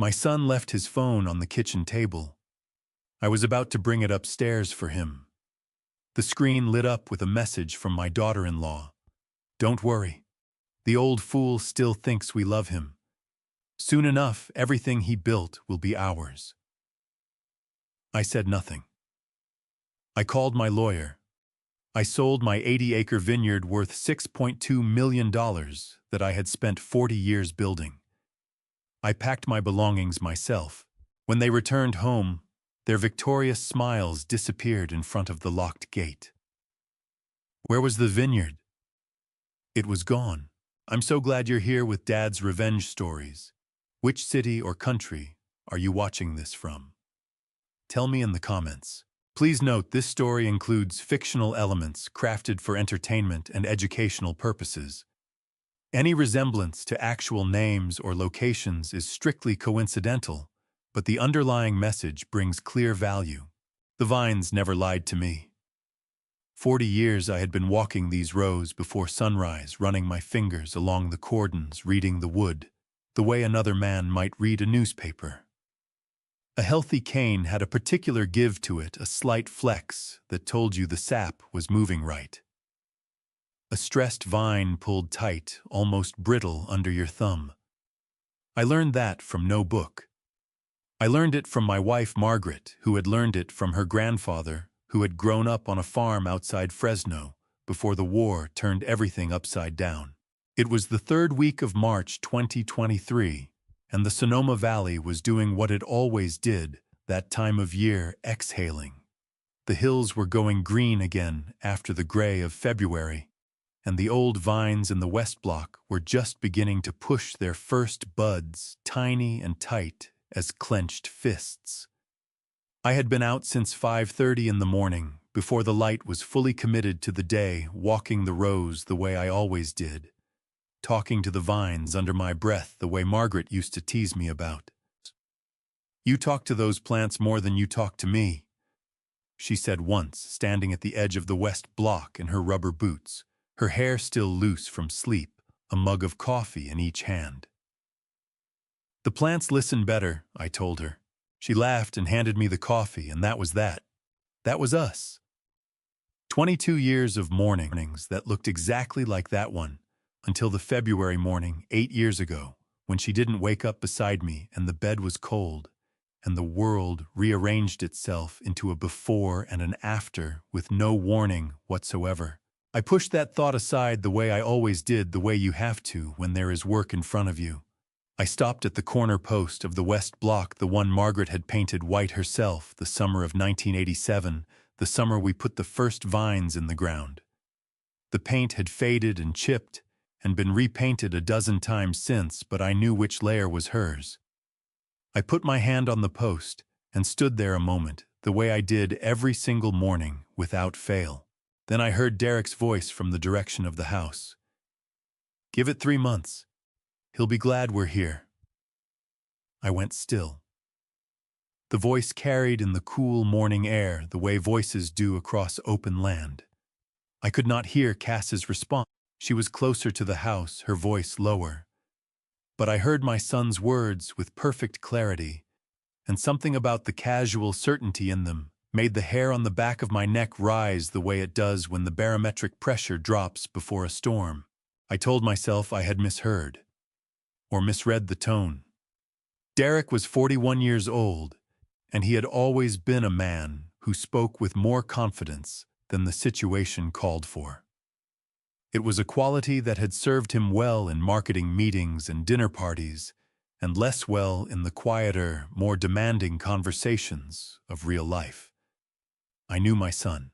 My son left his phone on the kitchen table. I was about to bring it upstairs for him. The screen lit up with a message from my daughter-in-law. "Don't worry. The old fool still thinks we love him. Soon enough, everything he built will be ours." I said nothing. I called my lawyer. I sold my 80-acre vineyard worth $6.2 million that I had spent 40 years building. I packed my belongings myself. When they returned home, their victorious smiles disappeared in front of the locked gate. Where was the vineyard? It was gone. I'm so glad you're here with Dad's Revenge Stories. Which city or country are you watching this from? Tell me in the comments. Please note this story includes fictional elements crafted for entertainment and educational purposes. Any resemblance to actual names or locations is strictly coincidental, but the underlying message brings clear value. The vines never lied to me. 40 years I had been walking these rows before sunrise, running my fingers along the cordons, reading the wood, the way another man might read a newspaper. A healthy cane had a particular give to it, a slight flex that told you the sap was moving right. A stressed vine pulled tight, almost brittle under your thumb. I learned that from no book. I learned it from my wife Margaret, who had learned it from her grandfather, who had grown up on a farm outside Fresno before the war turned everything upside down. It was the third week of March 2023, and the Sonoma Valley was doing what it always did that time of year, exhaling. The hills were going green again after the gray of February, and the old vines in the West Block were just beginning to push their first buds, tiny and tight as clenched fists. I had been out since 5:30 in the morning, before the light was fully committed to the day, walking the rows the way I always did, talking to the vines under my breath the way Margaret used to tease me about. "You talk to those plants more than you talk to me," she said once, standing at the edge of the West Block in her rubber boots, her hair still loose from sleep, a mug of coffee in each hand. "The plants listen better," I told her. She laughed and handed me the coffee, and that was that. That was us. 22 years of mornings that looked exactly like that one, until the February morning 8 years ago, when she didn't wake up beside me and the bed was cold, and the world rearranged itself into a before and an after with no warning whatsoever. I pushed that thought aside the way I always did, the way you have to when there is work in front of you. I stopped at the corner post of the West Block, the one Margaret had painted white herself the summer of 1987, the summer we put the first vines in the ground. The paint had faded and chipped and been repainted a dozen times since, but I knew which layer was hers. I put my hand on the post and stood there a moment, the way I did every single morning without fail. Then I heard Derek's voice from the direction of the house. "Give it 3 months. He'll be glad we're here." I went still. The voice carried in the cool morning air the way voices do across open land. I could not hear Cass's response. She was closer to the house, her voice lower. But I heard my son's words with perfect clarity, and something about the casual certainty in them made the hair on the back of my neck rise the way it does when the barometric pressure drops before a storm. I told myself I had misheard, or misread the tone. Derek was 41 years old, and he had always been a man who spoke with more confidence than the situation called for. It was a quality that had served him well in marketing meetings and dinner parties, and less well in the quieter, more demanding conversations of real life. I knew my son.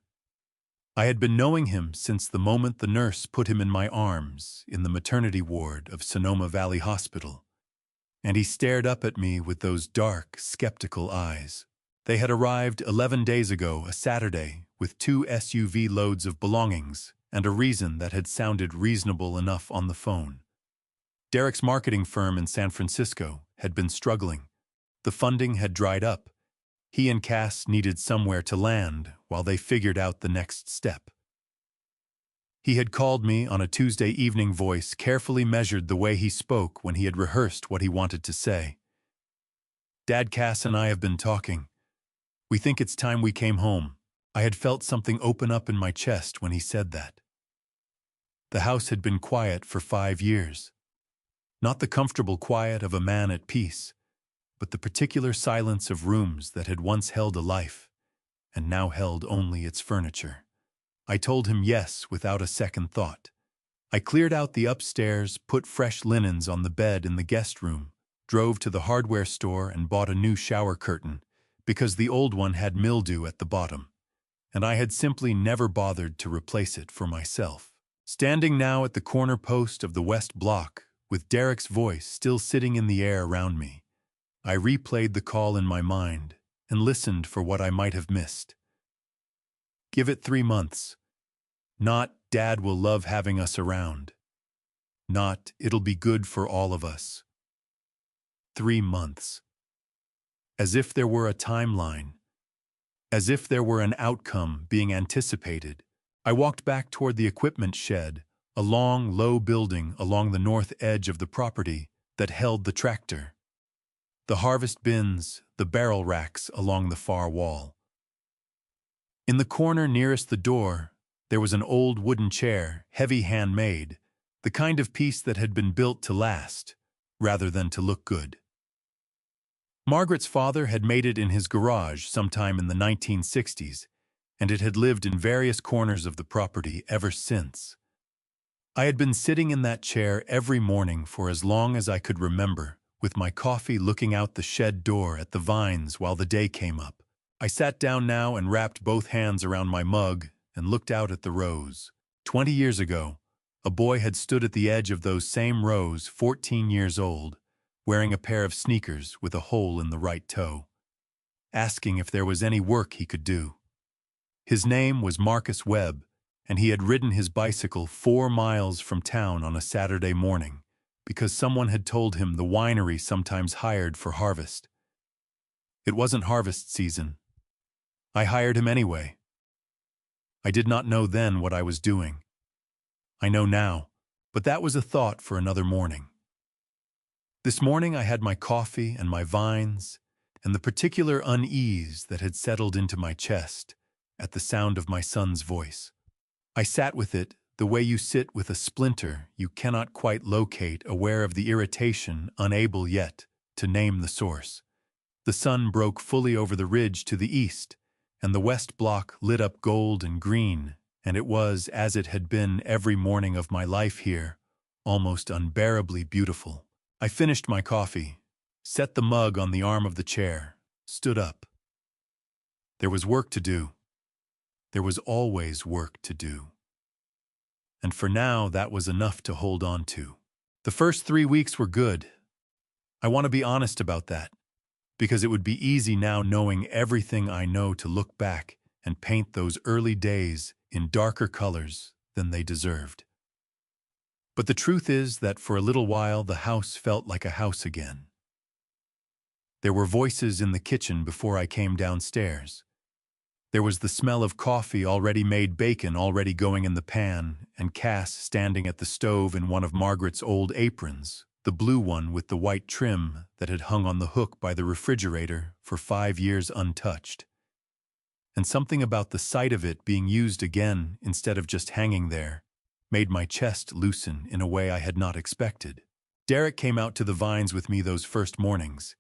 I had been knowing him since the moment the nurse put him in my arms in the maternity ward of Sonoma Valley Hospital, and he stared up at me with those dark, skeptical eyes. They had arrived 11 days ago, a Saturday, with 2 SUV loads of belongings, and a reason that had sounded reasonable enough on the phone. Derek's marketing firm in San Francisco had been struggling. The funding had dried up. He and Cass needed somewhere to land while they figured out the next step. He had called me on a Tuesday evening, voice carefully measured the way he spoke when he had rehearsed what he wanted to say. Dad, Cass and I have been talking. We think it's time we came home. I had felt something open up in my chest when he said that. The house had been quiet for 5 years. Not the comfortable quiet of a man at peace, but the particular silence of rooms that had once held a life, and now held only its furniture. I told him yes without a second thought. I cleared out the upstairs, put fresh linens on the bed in the guest room, drove to the hardware store and bought a new shower curtain, because the old one had mildew at the bottom, and I had simply never bothered to replace it for myself. Standing now at the corner post of the west block, with Derek's voice still sitting in the air around me, I replayed the call in my mind and listened for what I might have missed. Give it 3 months. Not, Dad will love having us around. Not, it'll be good for all of us. 3 months. As if there were a timeline. As if there were an outcome being anticipated, I walked back toward the equipment shed, a long, low building along the north edge of the property that held the tractor. The harvest bins, the barrel racks along the far wall. In the corner nearest the door, there was an old wooden chair, heavy handmade, the kind of piece that had been built to last, rather than to look good. Margaret's father had made it in his garage sometime in the 1960s, and it had lived in various corners of the property ever since. I had been sitting in that chair every morning for as long as I could remember, with my coffee looking out the shed door at the vines while the day came up. I sat down now and wrapped both hands around my mug and looked out at the rows. 20 years ago, a boy had stood at the edge of those same rows, 14 years old, wearing a pair of sneakers with a hole in the right toe, asking if there was any work he could do. His name was Marcus Webb, and he had ridden his bicycle 4 miles from town on a Saturday morning because someone had told him the winery sometimes hired for harvest. It wasn't harvest season. I hired him anyway. I did not know then what I was doing. I know now, but that was a thought for another morning. This morning I had my coffee and my vines, and the particular unease that had settled into my chest at the sound of my son's voice. I sat with it the way you sit with a splinter you cannot quite locate, aware of the irritation, unable yet to name the source. The sun broke fully over the ridge to the east, and the west block lit up gold and green, and it was, as it had been every morning of my life here, almost unbearably beautiful. I finished my coffee, set the mug on the arm of the chair, stood up. There was work to do. There was always work to do. And for now, that was enough to hold on to. The first 3 weeks were good. I want to be honest about that, because it would be easy now, knowing everything I know, to look back and paint those early days in darker colors than they deserved. But the truth is that for a little while the house felt like a house again. There were voices in the kitchen before I came downstairs. There was the smell of coffee already made, bacon already going in the pan, and Cass standing at the stove in one of Margaret's old aprons, the blue one with the white trim that had hung on the hook by the refrigerator for 5 years untouched. And something about the sight of it being used again instead of just hanging there made my chest loosen in a way I had not expected. Derek came out to the vines with me those first mornings.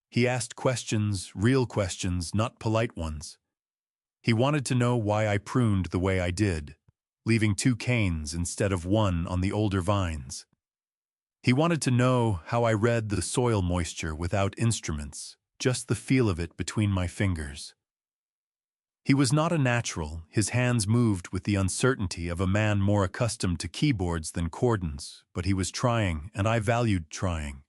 He asked questions, real questions, not polite ones. He wanted to know why I pruned the way I did, leaving 2 canes instead of 1 on the older vines. He wanted to know how I read the soil moisture without instruments, just the feel of it between my fingers. He was not a natural. His hands moved with the uncertainty of a man more accustomed to keyboards than cordons, but he was trying, and I valued trying.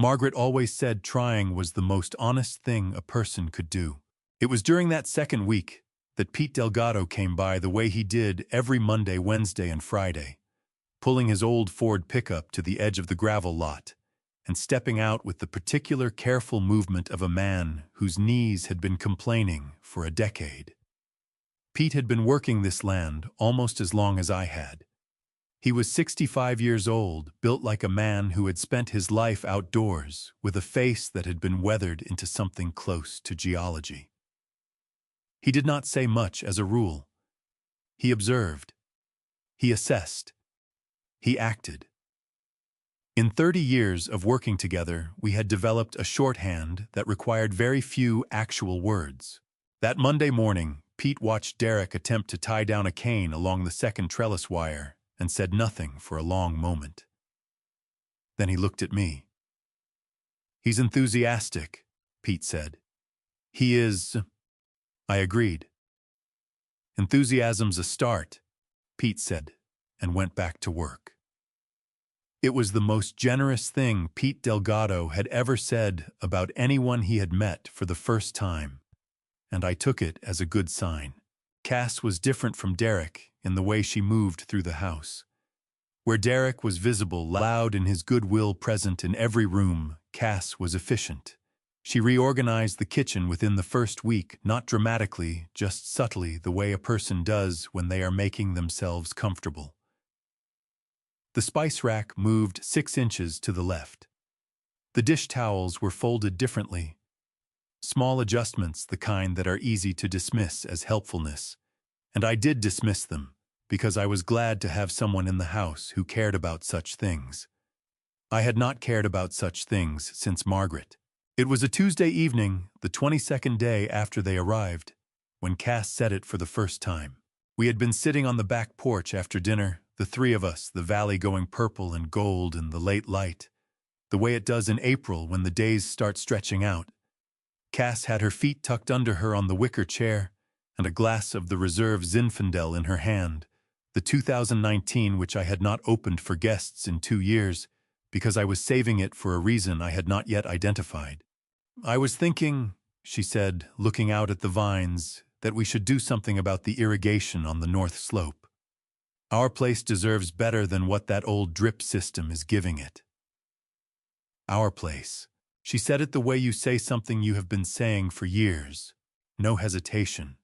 Margaret always said trying was the most honest thing a person could do. It was during that second week that Pete Delgado came by the way he did every Monday, Wednesday, and Friday, pulling his old Ford pickup to the edge of the gravel lot and stepping out with the particular careful movement of a man whose knees had been complaining for a decade. Pete had been working this land almost as long as I had. He was 65 years old, built like a man who had spent his life outdoors, with a face that had been weathered into something close to geology. He did not say much as a rule. He observed. He assessed. He acted. In 30 years of working together, we had developed a shorthand that required very few actual words. That Monday morning, Pete watched Derek attempt to tie down a cane along the second trellis wire and said nothing for a long moment. Then he looked at me. "He's enthusiastic," Pete said. "He is," I agreed. "Enthusiasm's a start," Pete said, and went back to work. It was the most generous thing Pete Delgado had ever said about anyone he had met for the first time, and I took it as a good sign. Cass was different from Derek in the way she moved through the house. Where Derek was visible, loud, and his goodwill present in every room, Cass was efficient. She reorganized the kitchen within the first week, not dramatically, just subtly, the way a person does when they are making themselves comfortable. The spice rack moved 6 inches to the left. The dish towels were folded differently. Small adjustments, the kind that are easy to dismiss as helpfulness. And I did dismiss them, because I was glad to have someone in the house who cared about such things. I had not cared about such things since Margaret. It was a Tuesday evening, the 22nd day after they arrived, when Cass said it for the first time. We had been sitting on the back porch after dinner, the three of us, the valley going purple and gold in the late light, the way it does in April when the days start stretching out. Cass had her feet tucked under her on the wicker chair and a glass of the Reserve Zinfandel in her hand, the 2019 which I had not opened for guests in 2 years because I was saving it for a reason I had not yet identified. "I was thinking," she said, looking out at the vines, "that we should do something about the irrigation on the north slope. Our place deserves better than what that old drip system is giving it." Our place. She said it the way you say something you have been saying for years. No hesitation.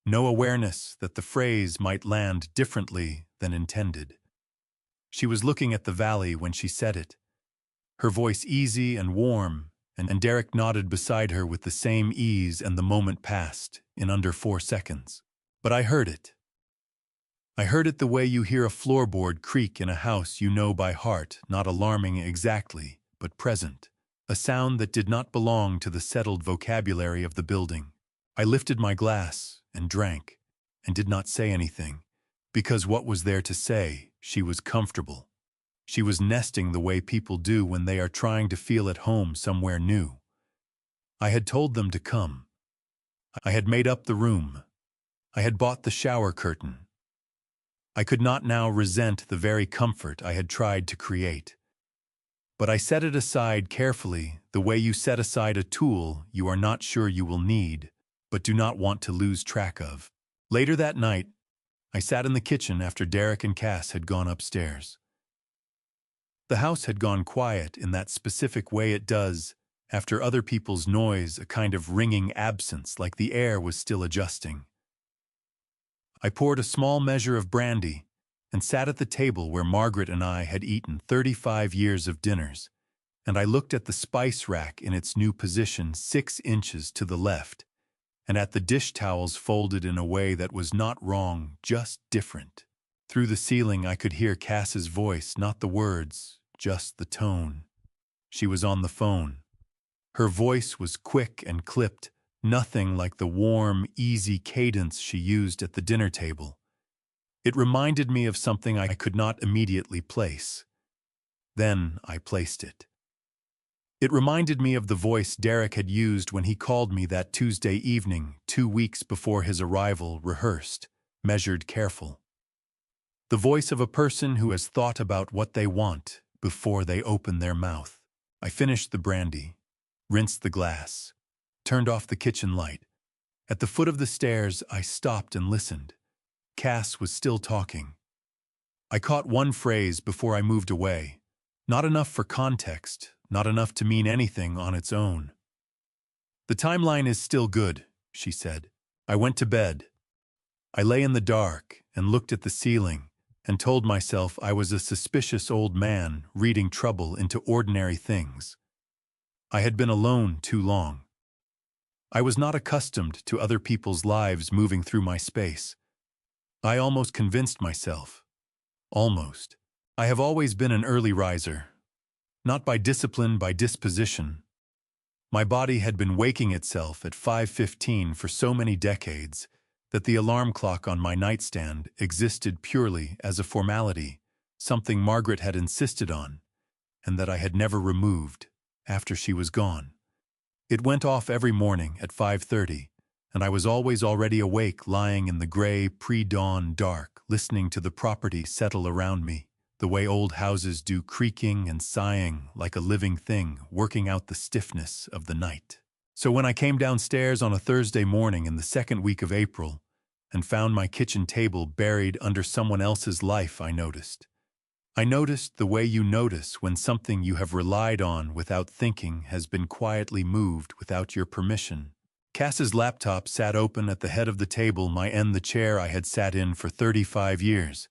No awareness that the phrase might land differently than intended. She was looking at the valley when she said it. Her voice easy and warm, and Derek nodded beside her with the same ease, and the moment passed in under 4 seconds. But I heard it. I heard it the way you hear a floorboard creak in a house you know by heart, not alarming exactly, but present. A sound that did not belong to the settled vocabulary of the building. I lifted my glass and drank, and did not say anything, because what was there to say? She was comfortable. She was nesting the way people do when they are trying to feel at home somewhere new. I had told them to come. I had made up the room. I had bought the shower curtain. I could not now resent the very comfort I had tried to create. But I set it aside carefully, the way you set aside a tool you are not sure you will need, but do not want to lose track of. Later that night, I sat in the kitchen after Derek and Cass had gone upstairs. The house had gone quiet in that specific way it does after other people's noise, a kind of ringing absence, like the air was still adjusting. I poured a small measure of brandy and sat at the table where Margaret and I had eaten 35 years of dinners, and I looked at the spice rack in its new position 6 inches to the left, and at the dish towels folded in a way that was not wrong, just different. Through the ceiling I could hear Cass's voice, not the words, just the tone. She was on the phone. Her voice was quick and clipped, nothing like the warm, easy cadence she used at the dinner table. It reminded me of something I could not immediately place. Then I placed it. It reminded me of the voice Derek had used when he called me that Tuesday evening, 2 weeks before his arrival, rehearsed, measured, careful. The voice of a person who has thought about what they want before they open their mouth. I finished the brandy, rinsed the glass, turned off the kitchen light. At the foot of the stairs, I stopped and listened. Cass was still talking. I caught one phrase before I moved away. Not enough for context, not enough to mean anything on its own. "The timeline is still good," she said. "I went to bed. I lay in the dark and looked at the ceiling, and told myself I was a suspicious old man reading trouble into ordinary things. I had been alone too long. I was not accustomed to other people's lives moving through my space. I almost convinced myself. Almost. I have always been an early riser. Not by discipline, by disposition. My body had been waking itself at 5:15 for so many decades that the alarm clock on my nightstand existed purely as a formality, something Margaret had insisted on, and that I had never removed after she was gone. It went off every morning at 5:30, and I was always already awake, lying in the gray, pre-dawn dark, listening to the property settle around me, the way old houses do, creaking and sighing like a living thing, working out the stiffness of the night. So when I came downstairs on a Thursday morning in the second week of April and found my kitchen table buried under someone else's life, I noticed. I noticed the way you notice when something you have relied on without thinking has been quietly moved without your permission. Cass's laptop sat open at the head of the table, my end the chair I had sat in for 35 years.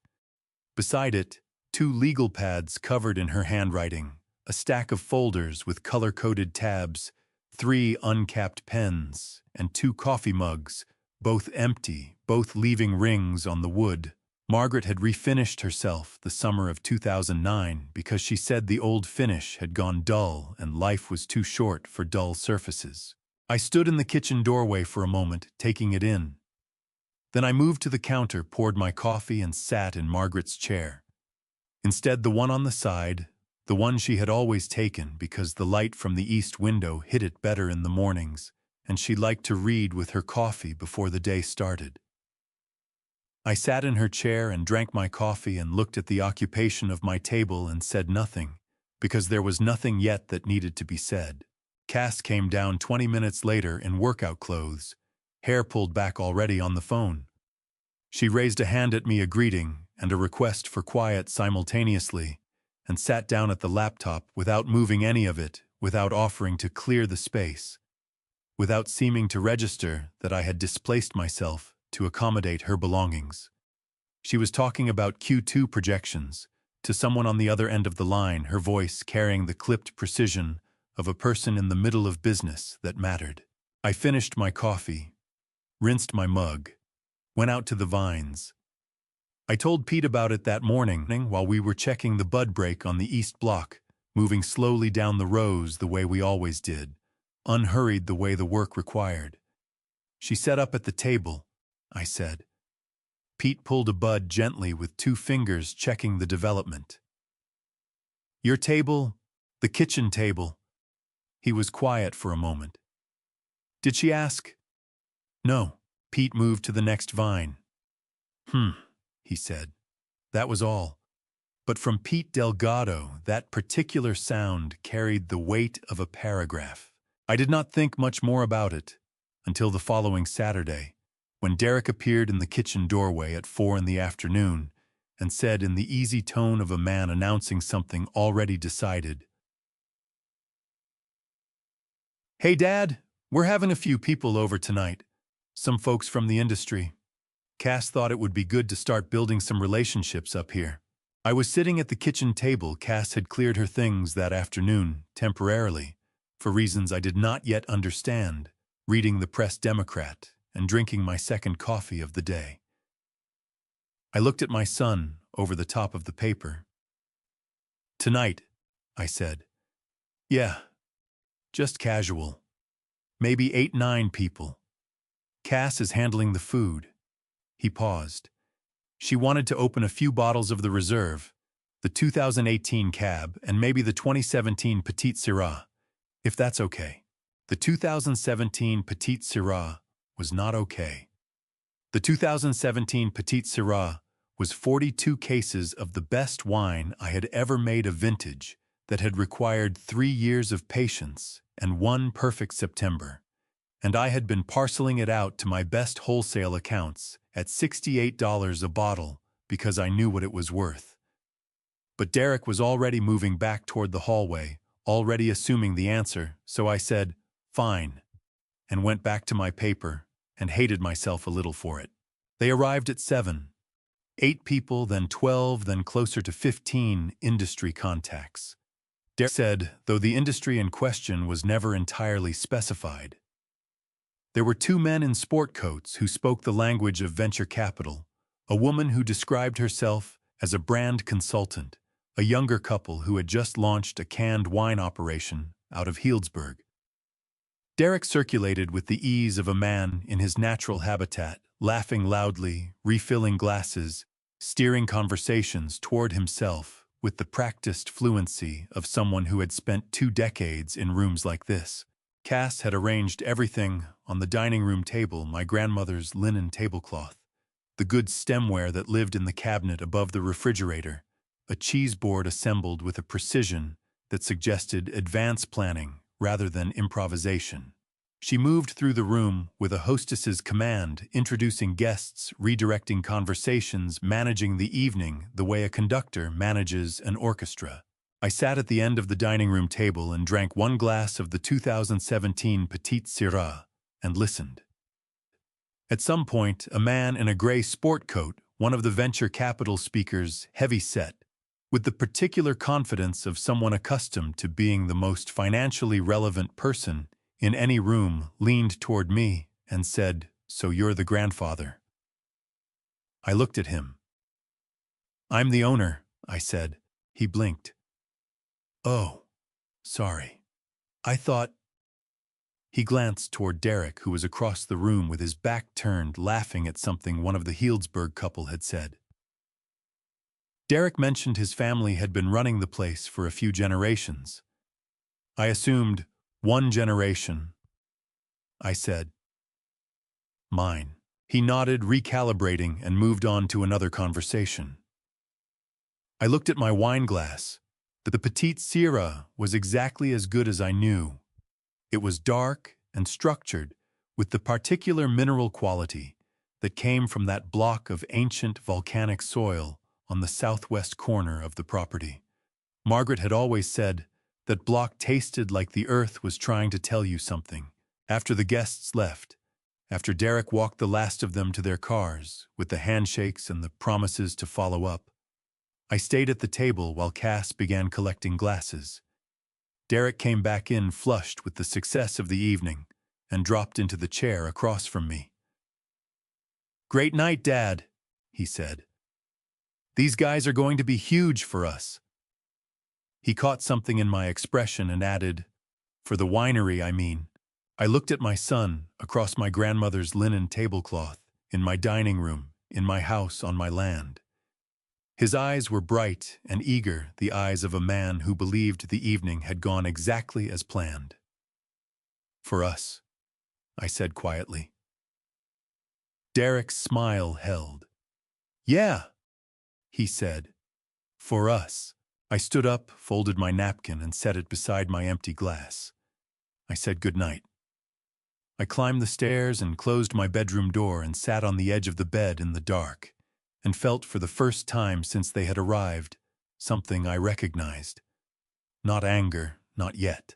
Beside it, 2 legal pads covered in her handwriting, a stack of folders with color-coded tabs, 3 uncapped pens, and 2 coffee mugs, both empty, both leaving rings on the wood. Margaret had refinished herself the summer of 2009 because she said the old finish had gone dull and life was too short for dull surfaces. I stood in the kitchen doorway for a moment, taking it in. Then I moved to the counter, poured my coffee, and sat in Margaret's chair. Instead, the one on the side, the one she had always taken because the light from the east window hit it better in the mornings, and she liked to read with her coffee before the day started. I sat in her chair and drank my coffee and looked at the occupation of my table and said nothing, because there was nothing yet that needed to be said. Cass came down 20 minutes later in workout clothes, hair pulled back already, on the phone. She raised a hand at me, a greeting and a request for quiet simultaneously, and sat down at the laptop without moving any of it, without offering to clear the space, without seeming to register that I had displaced myself to accommodate her belongings. She was talking about Q2 projections to someone on the other end of the line, her voice carrying the clipped precision of a person in the middle of business that mattered. I finished my coffee, rinsed my mug, went out to the vines. I told Pete about it that morning while we were checking the bud break on the east block, moving slowly down the rows the way we always did, unhurried the way the work required. She sat up at the table, I said. Pete pulled a bud gently with 2 fingers, checking the development. Your table, the kitchen table. He was quiet for a moment. Did she ask? No. Pete moved to the next vine. He said. That was all. But from Pete Delgado, that particular sound carried the weight of a paragraph. I did not think much more about it until the following Saturday, when Derek appeared in the kitchen doorway at 4 in the afternoon and said in the easy tone of a man announcing something already decided, "Hey, Dad, we're having a few people over tonight, some folks from the industry. Cass thought it would be good to start building some relationships up here." I was sitting at the kitchen table. Cass had cleared her things that afternoon, temporarily, for reasons I did not yet understand, reading the Press-Democrat and drinking my second coffee of the day. I looked at my son over the top of the paper. "Tonight," I said. "Yeah, just casual. Maybe 8-9 people. Cass is handling the food." He paused. "She wanted to open a few bottles of the Reserve, the 2018 Cab, and maybe the 2017 Petite Syrah, if that's okay." The 2017 Petite Syrah was not okay. The 2017 Petite Syrah was 42 cases of the best wine I had ever made, a vintage that had required 3 years of patience and 1 perfect September, and I had been parceling it out to my best wholesale accounts at $68 a bottle because I knew what it was worth. But Derek was already moving back toward the hallway, already assuming the answer, so I said, "Fine," and went back to my paper and hated myself a little for it. They arrived at 7. 8 people, then 12, then closer to 15 industry contacts. Derek said, though the industry in question was never entirely specified. There were 2 men in sport coats who spoke the language of venture capital, a woman who described herself as a brand consultant, a younger couple who had just launched a canned wine operation out of Healdsburg. Derek circulated with the ease of a man in his natural habitat, laughing loudly, refilling glasses, steering conversations toward himself with the practiced fluency of someone who had spent 2 decades in rooms like this. Cass had arranged everything on the dining room table, my grandmother's linen tablecloth, the good stemware that lived in the cabinet above the refrigerator, a cheese board assembled with a precision that suggested advanced planning rather than improvisation. She moved through the room with a hostess's command, introducing guests, redirecting conversations, managing the evening the way a conductor manages an orchestra. I sat at the end of the dining room table and drank 1 glass of the 2017 Petite Syrah and listened. At some point, a man in a gray sport coat, one of the venture capital speakers, heavy-set, with the particular confidence of someone accustomed to being the most financially relevant person in any room, leaned toward me and said, "So you're the grandfather." I looked at him. "I'm the owner," I said. He blinked. "Oh, sorry. I thought—" He glanced toward Derek, who was across the room with his back turned, laughing at something one of the Healdsburg couple had said. Derek mentioned his family had been running the place for a few generations. I assumed 1 generation. I said, "Mine." He nodded, recalibrating, and moved on to another conversation. I looked at my wine glass. The Petite Syrah was exactly as good as I knew. It was dark and structured, with the particular mineral quality that came from that block of ancient volcanic soil on the southwest corner of the property. Margaret had always said that block tasted like the earth was trying to tell you something. After the guests left, after Derek walked the last of them to their cars, with the handshakes and the promises to follow up, I stayed at the table while Cass began collecting glasses. Derek came back in flushed with the success of the evening and dropped into the chair across from me. "Great night, Dad," he said. "These guys are going to be huge for us." He caught something in my expression and added, "For the winery, I mean." I looked at my son across my grandmother's linen tablecloth, in my dining room, in my house on my land. His eyes were bright and eager, the eyes of a man who believed the evening had gone exactly as planned. "For us," I said quietly. Derek's smile held. "Yeah," he said. "For us." I stood up, folded my napkin, and set it beside my empty glass. I said goodnight. I climbed the stairs and closed my bedroom door and sat on the edge of the bed in the dark, and felt for the first time since they had arrived something I recognized. Not anger, not yet.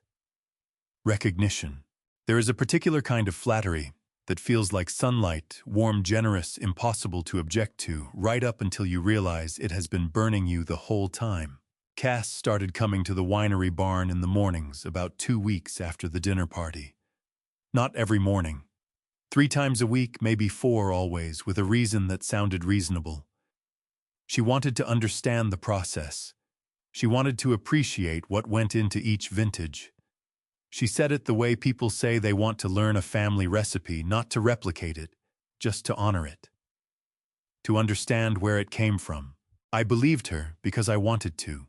Recognition. There is a particular kind of flattery that feels like sunlight, warm, generous, impossible to object to, right up until you realize it has been burning you the whole time. Cass started coming to the winery barn in the mornings about 2 weeks after the dinner party. Not every morning. 3 times a week, maybe 4 always, with a reason that sounded reasonable. She wanted to understand the process. She wanted to appreciate what went into each vintage. She said it the way people say they want to learn a family recipe, not to replicate it, just to honor it. To understand where it came from. I believed her because I wanted to.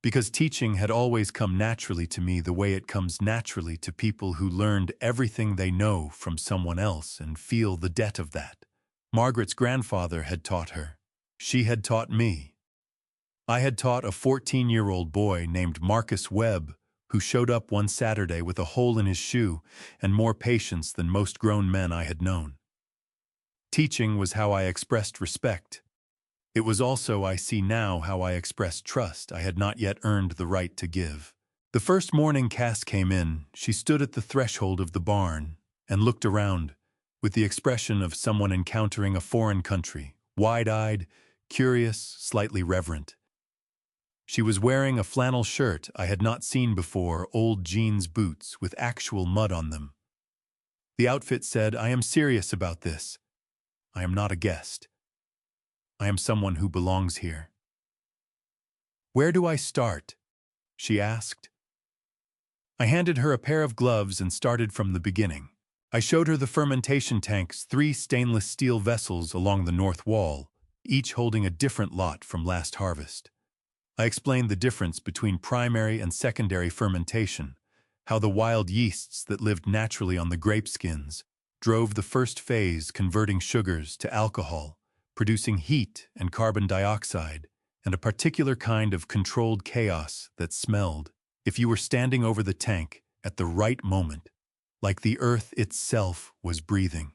Because teaching had always come naturally to me the way it comes naturally to people who learned everything they know from someone else and feel the debt of that. Margaret's grandfather had taught her. She had taught me. I had taught a 14-year-old boy named Marcus Webb, who showed up one Saturday with a hole in his shoe and more patience than most grown men I had known. Teaching was how I expressed respect. It was also, I see now, how I expressed trust I had not yet earned the right to give. The first morning Cass came in, she stood at the threshold of the barn and looked around with the expression of someone encountering a foreign country, wide-eyed, curious, slightly reverent. She was wearing a flannel shirt I had not seen before, old jeans boots with actual mud on them. The outfit said, "I am serious about this. I am not a guest. I am someone who belongs here." "Where do I start?" she asked. I handed her a pair of gloves and started from the beginning. I showed her the fermentation tanks, 3 stainless steel vessels along the north wall, each holding a different lot from last harvest. I explained the difference between primary and secondary fermentation, how the wild yeasts that lived naturally on the grape skins drove the first phase, converting sugars to alcohol, producing heat and carbon dioxide, and a particular kind of controlled chaos that smelled, if you were standing over the tank at the right moment, like the earth itself was breathing.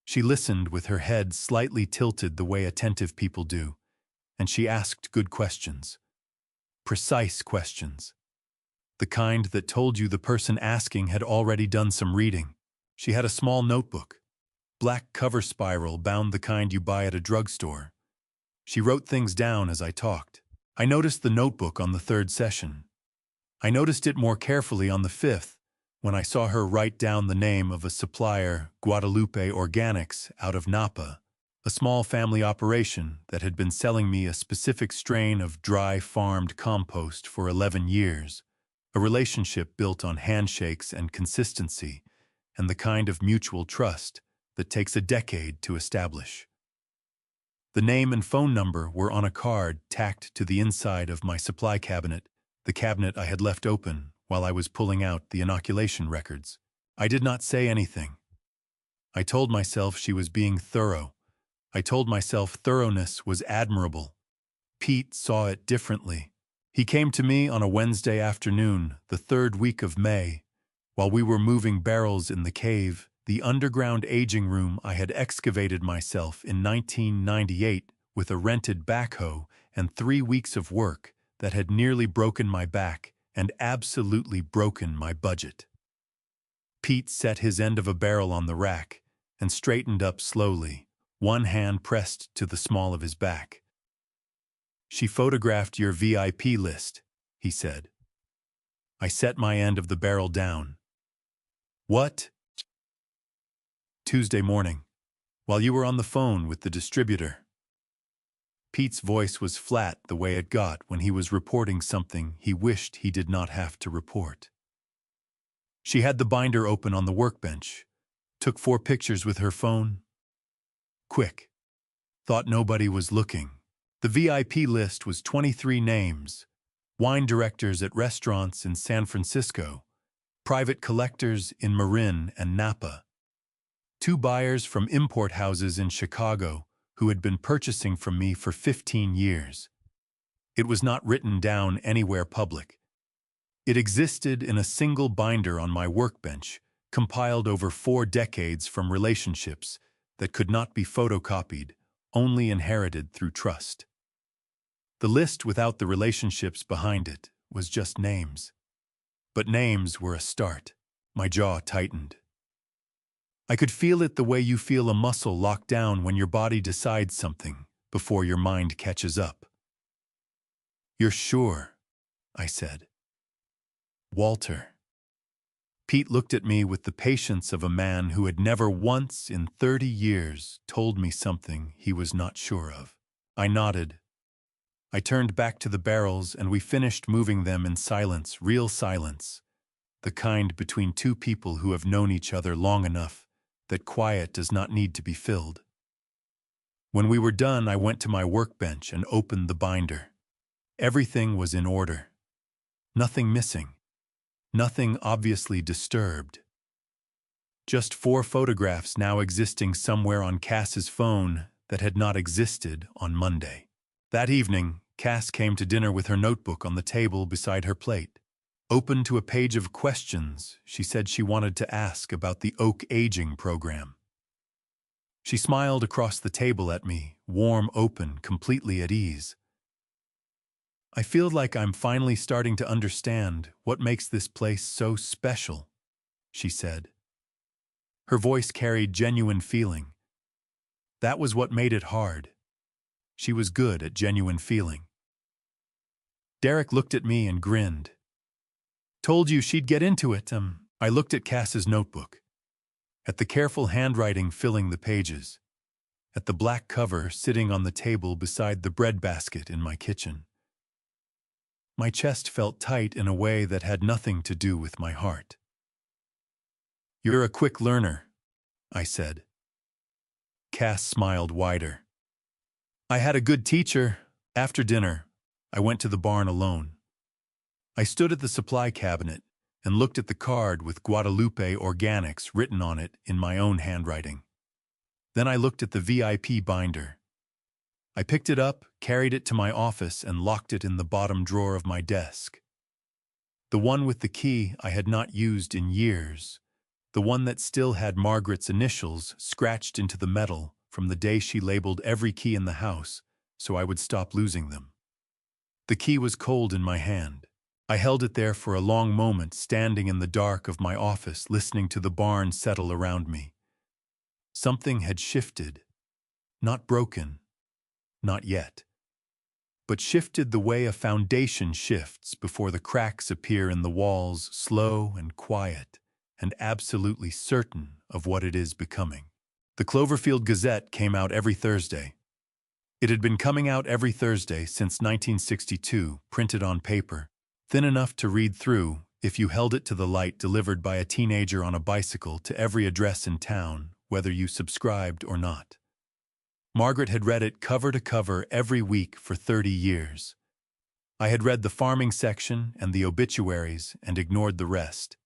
She listened with her head slightly tilted the way attentive people do, and she asked good questions. Precise questions. The kind that told you the person asking had already done some reading. She had a small notebook, black cover spiral bound, the kind you buy at a drugstore. She wrote things down as I talked. I noticed the notebook on the 3rd session. I noticed it more carefully on the 5th, when I saw her write down the name of a supplier, Guadalupe Organics, out of Napa, a small family operation that had been selling me a specific strain of dry farmed compost for 11 years, a relationship built on handshakes and consistency, and the kind of mutual trust that takes a decade to establish. The name and phone number were on a card tacked to the inside of my supply cabinet, the cabinet I had left open while I was pulling out the inoculation records. I did not say anything. I told myself she was being thorough. I told myself thoroughness was admirable. Pete saw it differently. He came to me on a Wednesday afternoon, the 3rd week of May, while we were moving barrels in the cave, the underground aging room I had excavated myself in 1998 with a rented backhoe and 3 weeks of work that had nearly broken my back and absolutely broken my budget. Pete set his end of a barrel on the rack and straightened up slowly, one hand pressed to the small of his back. "She photographed your VIP list," he said. I set my end of the barrel down. "What?" "Tuesday morning, while you were on the phone with the distributor." Pete's voice was flat the way it got when he was reporting something he wished he did not have to report. "She had the binder open on the workbench, took 4 pictures with her phone. Quick. Thought nobody was looking. The VIP list was 23 names, wine directors at restaurants in San Francisco, private collectors in Marin and Napa, 2 buyers from import houses in Chicago who had been purchasing from me for 15 years. It was not written down anywhere public. It existed in a single binder on my workbench, compiled over 4 decades from relationships that could not be photocopied, only inherited through trust. The list without the relationships behind it was just names. But names were a start. My jaw tightened. I could feel it the way you feel a muscle locked down when your body decides something before your mind catches up. "You're sure?" I said. "Walter." Pete looked at me with the patience of a man who had never once in 30 years told me something he was not sure of. I nodded. I turned back to the barrels and we finished moving them in silence, real silence, the kind between 2 people who have known each other long enough that quiet does not need to be filled. When we were done, I went to my workbench and opened the binder. Everything was in order. Nothing missing. Nothing obviously disturbed. Just 4 photographs now existing somewhere on Cass's phone that had not existed on Monday. That evening, Cass came to dinner with her notebook on the table beside her plate. Open to a page of questions she said she wanted to ask about the oak aging program. She smiled across the table at me, warm, open, completely at ease. "I feel like I'm finally starting to understand what makes this place so special," she said. Her voice carried genuine feeling. "That was what made it hard. She was good at genuine feeling. Derek looked at me and grinned. Told you she'd get into it. I looked at Cass's notebook, at the careful handwriting filling the pages, at the black cover sitting on the table beside the bread basket in my kitchen. My chest felt tight in a way that had nothing to do with my heart. You're a quick learner, I said. Cass smiled wider. I had a good teacher. After dinner, I went to the barn alone. I stood at the supply cabinet and looked at the card with Guadalupe Organics written on it in my own handwriting. Then I looked at the VIP binder. I picked it up, carried it to my office, and locked it in the bottom drawer of my desk. The one with the key I had not used in years, the one that still had Margaret's initials scratched into the metal from the day she labeled every key in the house so I would stop losing them. The key was cold in my hand. I held it there for a long moment, standing in the dark of my office, listening to the barn settle around me. Something had shifted, not broken, not yet, but shifted the way a foundation shifts before the cracks appear in the walls, slow and quiet, and absolutely certain of what it is becoming. The Cloverfield Gazette came out every Thursday. It had been coming out every Thursday since 1962, printed on paper, thin enough to read through if you held it to the light, delivered by a teenager on a bicycle to every address in town, whether you subscribed or not. Margaret had read it cover to cover every week for 30 years. I had read the farming section and the obituaries and ignored the rest.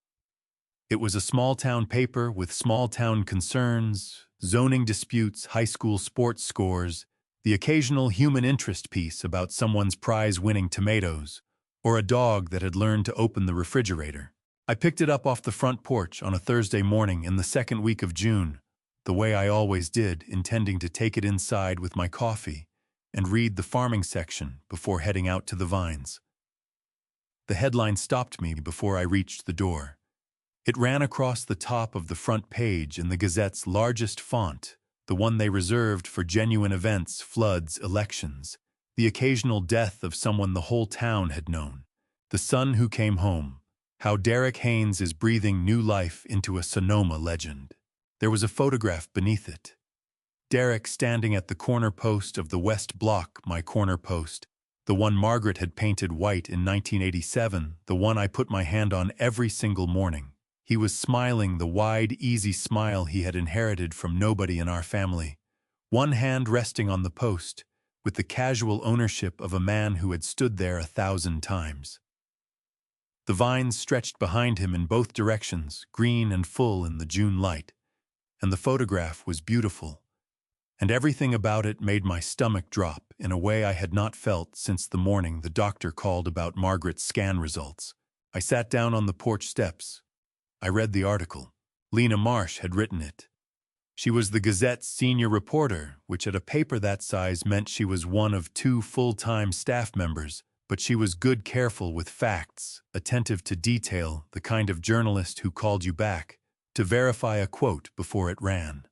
It was a small-town paper with small-town concerns, zoning disputes, high school sports scores, the occasional human interest piece about someone's prize-winning tomatoes, or a dog that had learned to open the refrigerator. I picked it up off the front porch on a Thursday morning in the second week of June, the way I always did, intending to take it inside with my coffee and read the farming section before heading out to the vines. The headline stopped me before I reached the door. It ran across the top of the front page in the Gazette's largest font, the one they reserved for genuine events, floods, elections, the occasional death of someone the whole town had known, the son who came home, how Derek Haynes is breathing new life into a Sonoma legend. There was a photograph beneath it. Derek standing at the corner post of the West Block, my corner post, the one Margaret had painted white in 1987, the one I put my hand on every single morning. He was smiling the wide, easy smile he had inherited from nobody in our family, one hand resting on the post, with the casual ownership of a man who had stood there 1,000 times. The vines stretched behind him in both directions, green and full in the June light, and the photograph was beautiful, and everything about it made my stomach drop in a way I had not felt since the morning the doctor called about Margaret's scan results. I sat down on the porch steps. I read the article. Lena Marsh had written it. She was the Gazette's senior reporter, which at a paper that size meant she was one of 2 full-time staff members, but she was good, careful with facts, attentive to detail, the kind of journalist who called you back to verify a quote before it ran.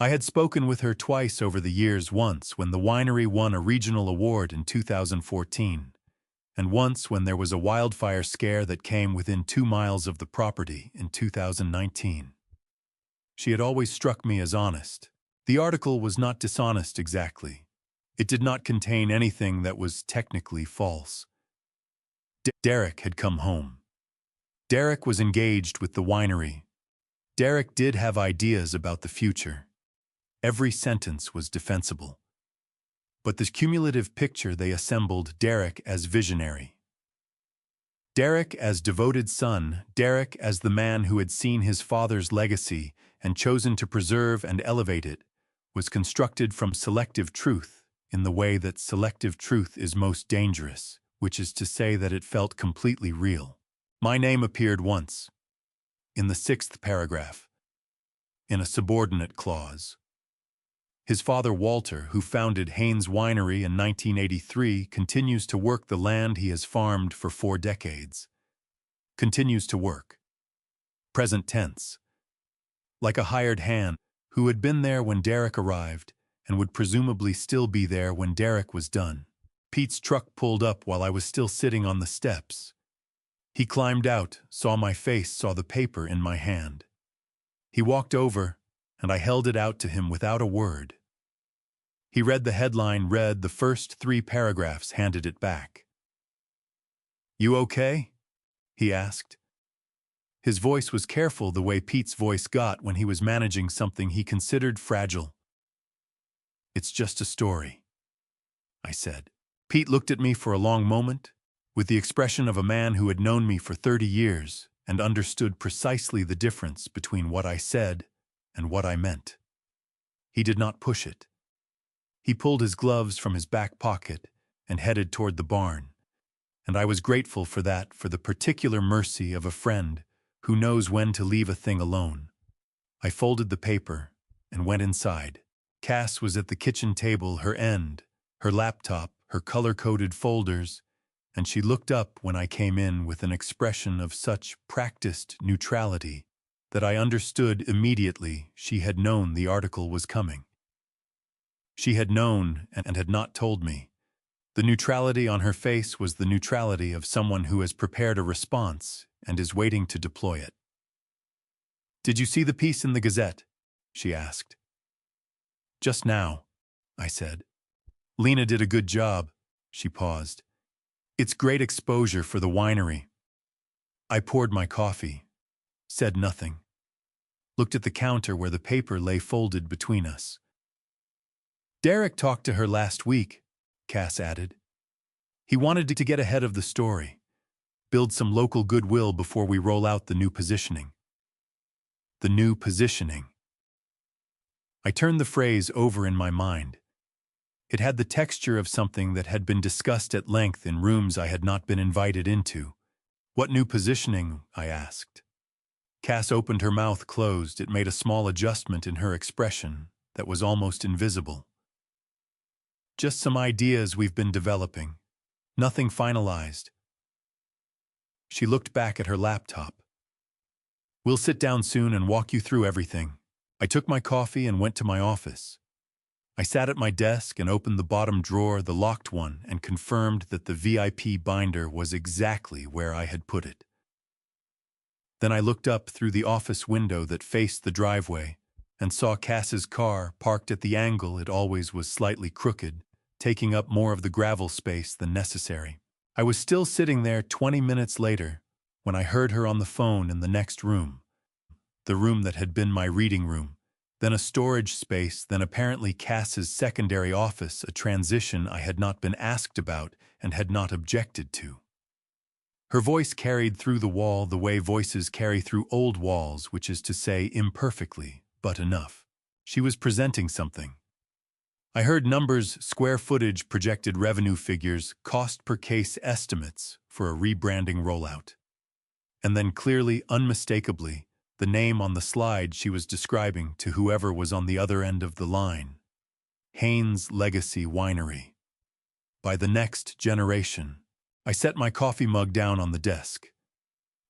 I had spoken with her twice over the years, once when the winery won a regional award in 2014. And once when there was a wildfire scare that came within 2 miles of the property in 2019. She had always struck me as honest. The article was not dishonest exactly. It did not contain anything that was technically false. Derek had come home. Derek was engaged with the winery. Derek did have ideas about the future. Every sentence was defensible. But the cumulative picture they assembled Derek as visionary. Derek as devoted son, Derek as the man who had seen his father's legacy and chosen to preserve and elevate it, was constructed from selective truth in the way that selective truth is most dangerous, which is to say that it felt completely real. My name appeared once, in the 6th paragraph, in a subordinate clause. His father, Walter, who founded Haynes Winery in 1983, continues to work the land he has farmed for 4 decades. Continues to work. Present tense. Like a hired hand who had been there when Derek arrived and would presumably still be there when Derek was done. Pete's truck pulled up while I was still sitting on the steps. He climbed out, saw my face, saw the paper in my hand. He walked over, and I held it out to him without a word. He read the headline, read the first 3 paragraphs, handed it back. "You okay?" he asked. His voice was careful, the way Pete's voice got when he was managing something he considered fragile. "It's just a story," I said. Pete looked at me for a long moment, with the expression of a man who had known me for 30 years and understood precisely the difference between what I said and what I meant. He did not push it. He pulled his gloves from his back pocket and headed toward the barn, and I was grateful for that, for the particular mercy of a friend who knows when to leave a thing alone. I folded the paper and went inside. Cass was at the kitchen table, her end, her laptop, her color-coded folders, and she looked up when I came in with an expression of such practiced neutrality that I understood immediately she had known the article was coming. She had known and had not told me. The neutrality on her face was the neutrality of someone who has prepared a response and is waiting to deploy it. "Did you see the piece in the Gazette?" she asked. "Just now," I said. "Lena did a good job." She paused. "It's great exposure for the winery." I poured my coffee, said nothing, looked at the counter where the paper lay folded between us. "Derek talked to her last week," Cass added. "He wanted to get ahead of the story, build some local goodwill before we roll out the new positioning." The new positioning. I turned the phrase over in my mind. It had the texture of something that had been discussed at length in rooms I had not been invited into. "What new positioning?" I asked. Cass opened her mouth, closed. It made a small adjustment in her expression that was almost invisible. "Just some ideas we've been developing. Nothing finalized." She looked back at her laptop. "We'll sit down soon and walk you through everything." I took my coffee and went to my office. I sat at my desk and opened the bottom drawer, the locked one, and confirmed that the VIP binder was exactly where I had put it. Then I looked up through the office window that faced the driveway and saw Cass's car parked at the angle it always was, slightly crooked, taking up more of the gravel space than necessary. I was still sitting there 20 minutes later when I heard her on the phone in the next room, the room that had been my reading room, then a storage space, then apparently Cass's secondary office, a transition I had not been asked about and had not objected to. Her voice carried through the wall the way voices carry through old walls, which is to say imperfectly, but enough. She was presenting something. I heard numbers, square footage, projected revenue figures, cost per case estimates for a rebranding rollout. And then clearly, unmistakably, the name on the slide she was describing to whoever was on the other end of the line. Haynes Legacy Winery. By the next generation. I set my coffee mug down on the desk.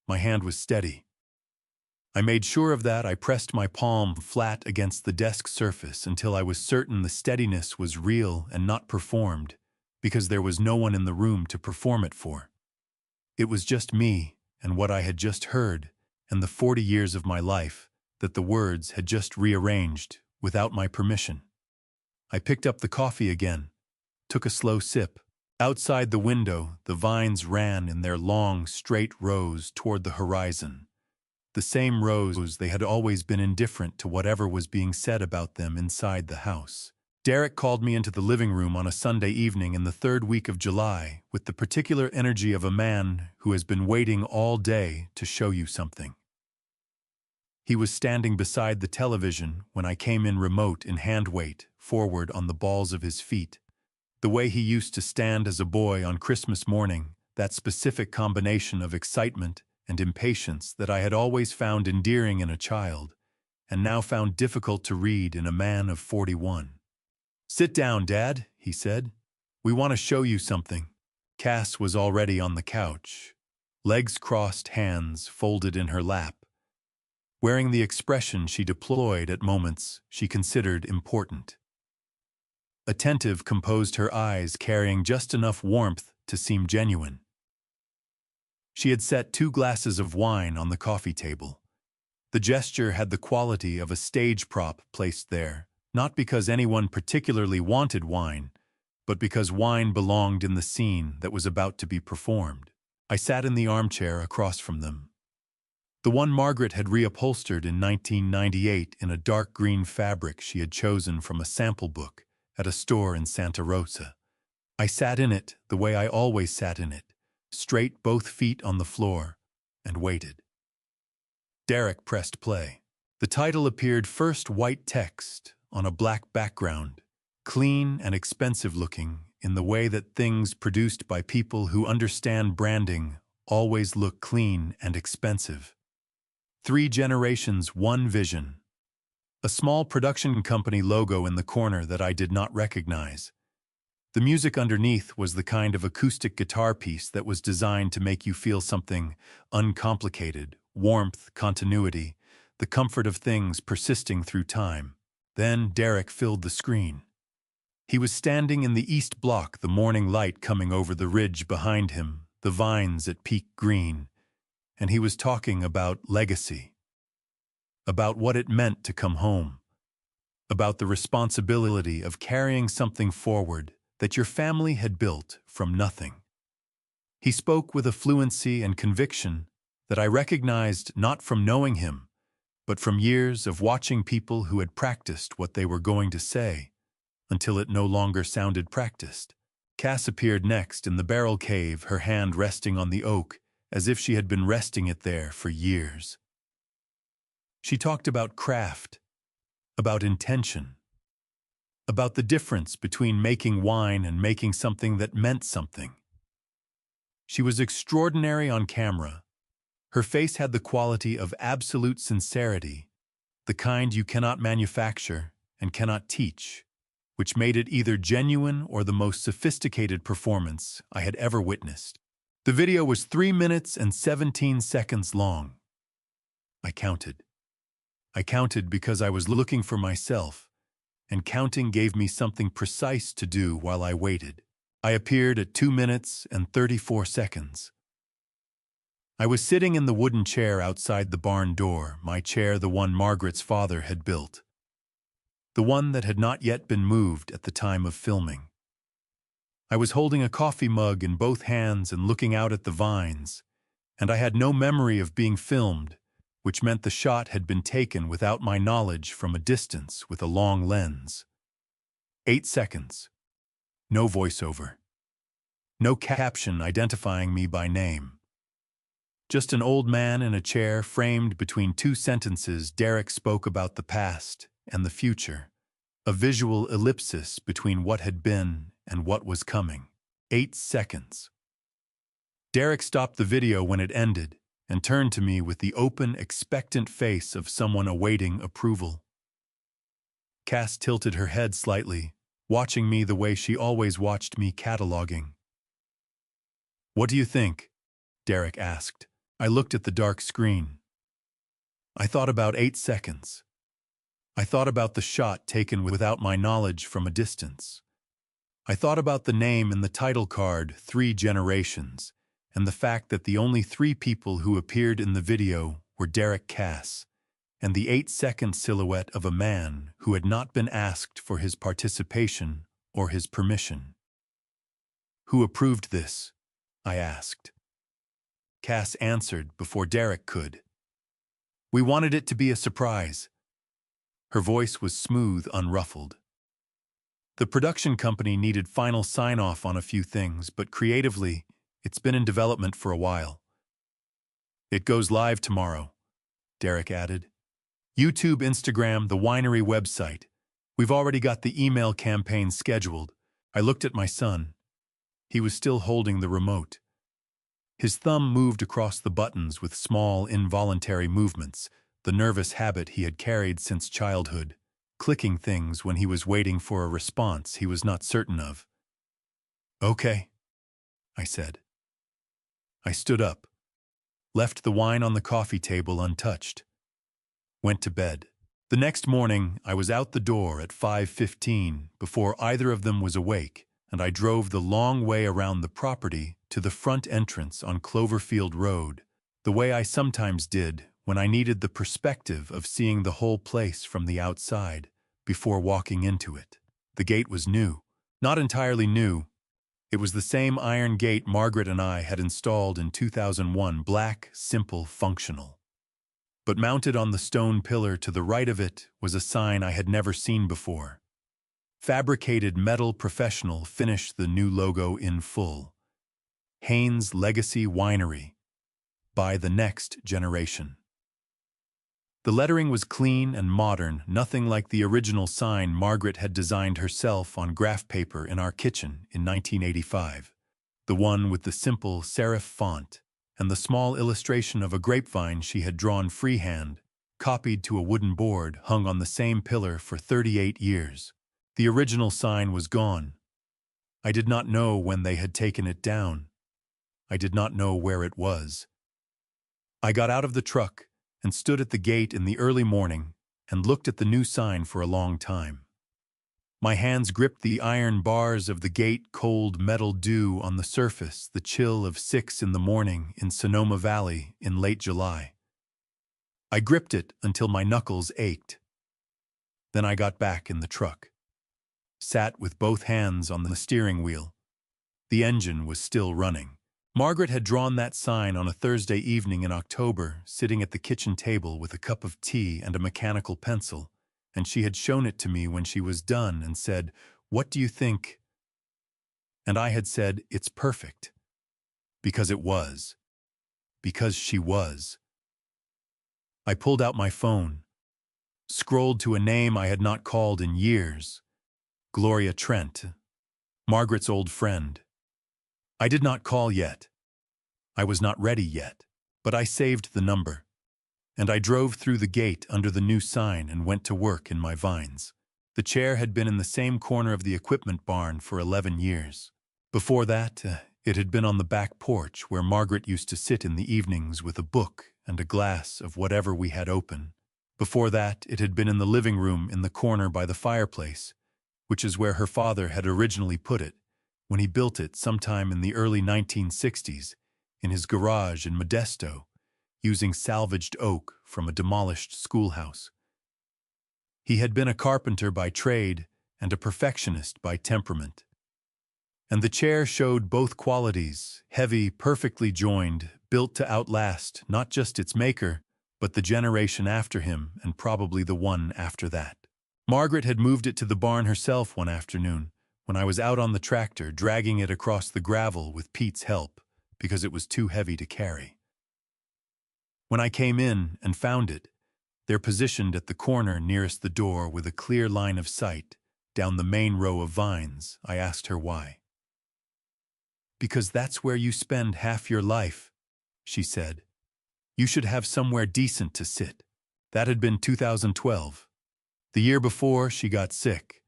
My hand was steady. I made sure of that. I pressed my palm flat against the desk surface until I was certain the steadiness was real and not performed, because there was no one in the room to perform it for. It was just me and what I had just heard, and the 40 years of my life that the words had just rearranged without my permission. I picked up the coffee again, took a slow sip. Outside the window, the vines ran in their long, straight rows toward the horizon. The same rows they had always been, indifferent to whatever was being said about them inside the house. Derek called me into the living room on a Sunday evening in the 3rd week of July with the particular energy of a man who has been waiting all day to show you something. He was standing beside the television when I came in, remote in hand weight, forward on the balls of his feet. The way he used to stand as a boy on Christmas morning, that specific combination of excitement and impatience that I had always found endearing in a child, and now found difficult to read in a man of 41. "Sit down, Dad," he said. "We want to show you something." Cass was already on the couch, legs crossed, hands folded in her lap, wearing the expression she deployed at moments she considered important. Attentive, composed, her eyes carrying just enough warmth to seem genuine. She had set 2 glasses of wine on the coffee table. The gesture had the quality of a stage prop placed there, not because anyone particularly wanted wine, but because wine belonged in the scene that was about to be performed. I sat in the armchair across from them. The one Margaret had reupholstered in 1998 in a dark green fabric she had chosen from a sample book at a store in Santa Rosa. I sat in it the way I always sat in it, straight, both feet on the floor, and waited. Derek pressed play. The title appeared first, white text on a black background, clean and expensive-looking in the way that things produced by people who understand branding always look clean and expensive. 3 generations, one vision. A small production company logo in the corner that I did not recognize. The music underneath was the kind of acoustic guitar piece that was designed to make you feel something uncomplicated, warmth, continuity, the comfort of things persisting through time. Then Derek filled the screen. He was standing in the east block, the morning light coming over the ridge behind him, the vines at peak green, and he was talking about legacy, about what it meant to come home, about the responsibility of carrying something forward that your family had built from nothing. He spoke with a fluency and conviction that I recognized not from knowing him, but from years of watching people who had practiced what they were going to say until it no longer sounded practiced. Cass appeared next in the barrel cave, her hand resting on the oak as if she had been resting it there for years. She talked about craft, about intention, about the difference between making wine and making something that meant something. She was extraordinary on camera. Her face had the quality of absolute sincerity, the kind you cannot manufacture and cannot teach, which made it either genuine or the most sophisticated performance I had ever witnessed. The video was 3 minutes and 17 seconds long. I counted. I counted because I was looking for myself, and counting gave me something precise to do while I waited. I appeared at 2 minutes and 34 seconds. I was sitting in the wooden chair outside the barn door, my chair, the one Margaret's father had built, the one that had not yet been moved at the time of filming. I was holding a coffee mug in both hands and looking out at the vines, and I had no memory of being filmed, which meant the shot had been taken without my knowledge from a distance with a long lens. 8 seconds. No voiceover. No caption identifying me by name. Just an old man in a chair framed between 2 sentences. Derek spoke about the past and the future, a visual ellipsis between what had been and what was coming. 8 seconds. Derek stopped the video when it ended and turned to me with the open, expectant face of someone awaiting approval. Cass tilted her head slightly, watching me the way she always watched me cataloging. "What do you think?" Derek asked. I looked at the dark screen. I thought about 8 seconds. I thought about the shot taken without my knowledge from a distance. I thought about the name in the title card, 3 generations, and the fact that the only 3 people who appeared in the video were Derek Cass, and the 8-second silhouette of a man who had not been asked for his participation or his permission. "Who approved this?" I asked. Cass answered before Derek could. "We wanted it to be a surprise." Her voice was smooth, unruffled. "The production company needed final sign-off on a few things, but creatively, it's been in development for a while." "It goes live tomorrow," Derek added. "YouTube, Instagram, the winery website. We've already got the email campaign scheduled." I looked at my son. He was still holding the remote. His thumb moved across the buttons with small, involuntary movements, the nervous habit he had carried since childhood, clicking things when he was waiting for a response he was not certain of. "Okay," I said. I stood up, left the wine on the coffee table untouched, went to bed. The next morning, I was out the door at 5:15 before either of them was awake, and I drove the long way around the property to the front entrance on Cloverfield Road, the way I sometimes did when I needed the perspective of seeing the whole place from the outside before walking into it. The gate was new. Not entirely new. It was the same iron gate Margaret and I had installed in 2001, black, simple, functional. But mounted on the stone pillar to the right of it was a sign I had never seen before. Fabricated metal professional finished the new logo in full. Haynes Legacy Winery. By the next generation. The lettering was clean and modern, nothing like the original sign Margaret had designed herself on graph paper in our kitchen in 1985. The one with the simple serif font and the small illustration of a grapevine she had drawn freehand, copied to a wooden board hung on the same pillar for 38 years. The original sign was gone. I did not know when they had taken it down. I did not know where it was. I got out of the truck and stood at the gate in the early morning and looked at the new sign for a long time. My hands gripped the iron bars of the gate, cold metal dew on the surface, the chill of 6 in the morning in Sonoma Valley in late July. I gripped it until my knuckles ached. Then I got back in the truck. Sat with both hands on the steering wheel. The engine was still running. Margaret had drawn that sign on a Thursday evening in October, sitting at the kitchen table with a cup of tea and a mechanical pencil, and she had shown it to me when she was done and said, "What do you think?" And I had said, "It's perfect." Because it was. Because she was. I pulled out my phone, scrolled to a name I had not called in years. Gloria Trent, Margaret's old friend. I did not call yet. I was not ready yet, but I saved the number. And I drove through the gate under the new sign and went to work in my vines. The chair had been in the same corner of the equipment barn for 11 years. Before that, it had been on the back porch where Margaret used to sit in the evenings with a book and a glass of whatever we had open. Before that, it had been in the living room in the corner by the fireplace, which is where her father had originally put it, when he built it sometime in the early 1960s, in his garage in Modesto, using salvaged oak from a demolished schoolhouse. He had been a carpenter by trade and a perfectionist by temperament. And the chair showed both qualities, heavy, perfectly joined, built to outlast not just its maker, but the generation after him and probably the one after that. Margaret had moved it to the barn herself one afternoon, when I was out on the tractor dragging it across the gravel with Pete's help, because it was too heavy to carry. When I came in and found it, there positioned at the corner nearest the door with a clear line of sight down the main row of vines, I asked her why. "Because that's where you spend half your life," she said. "You should have somewhere decent to sit." That had been 2012. The year before, she got sick.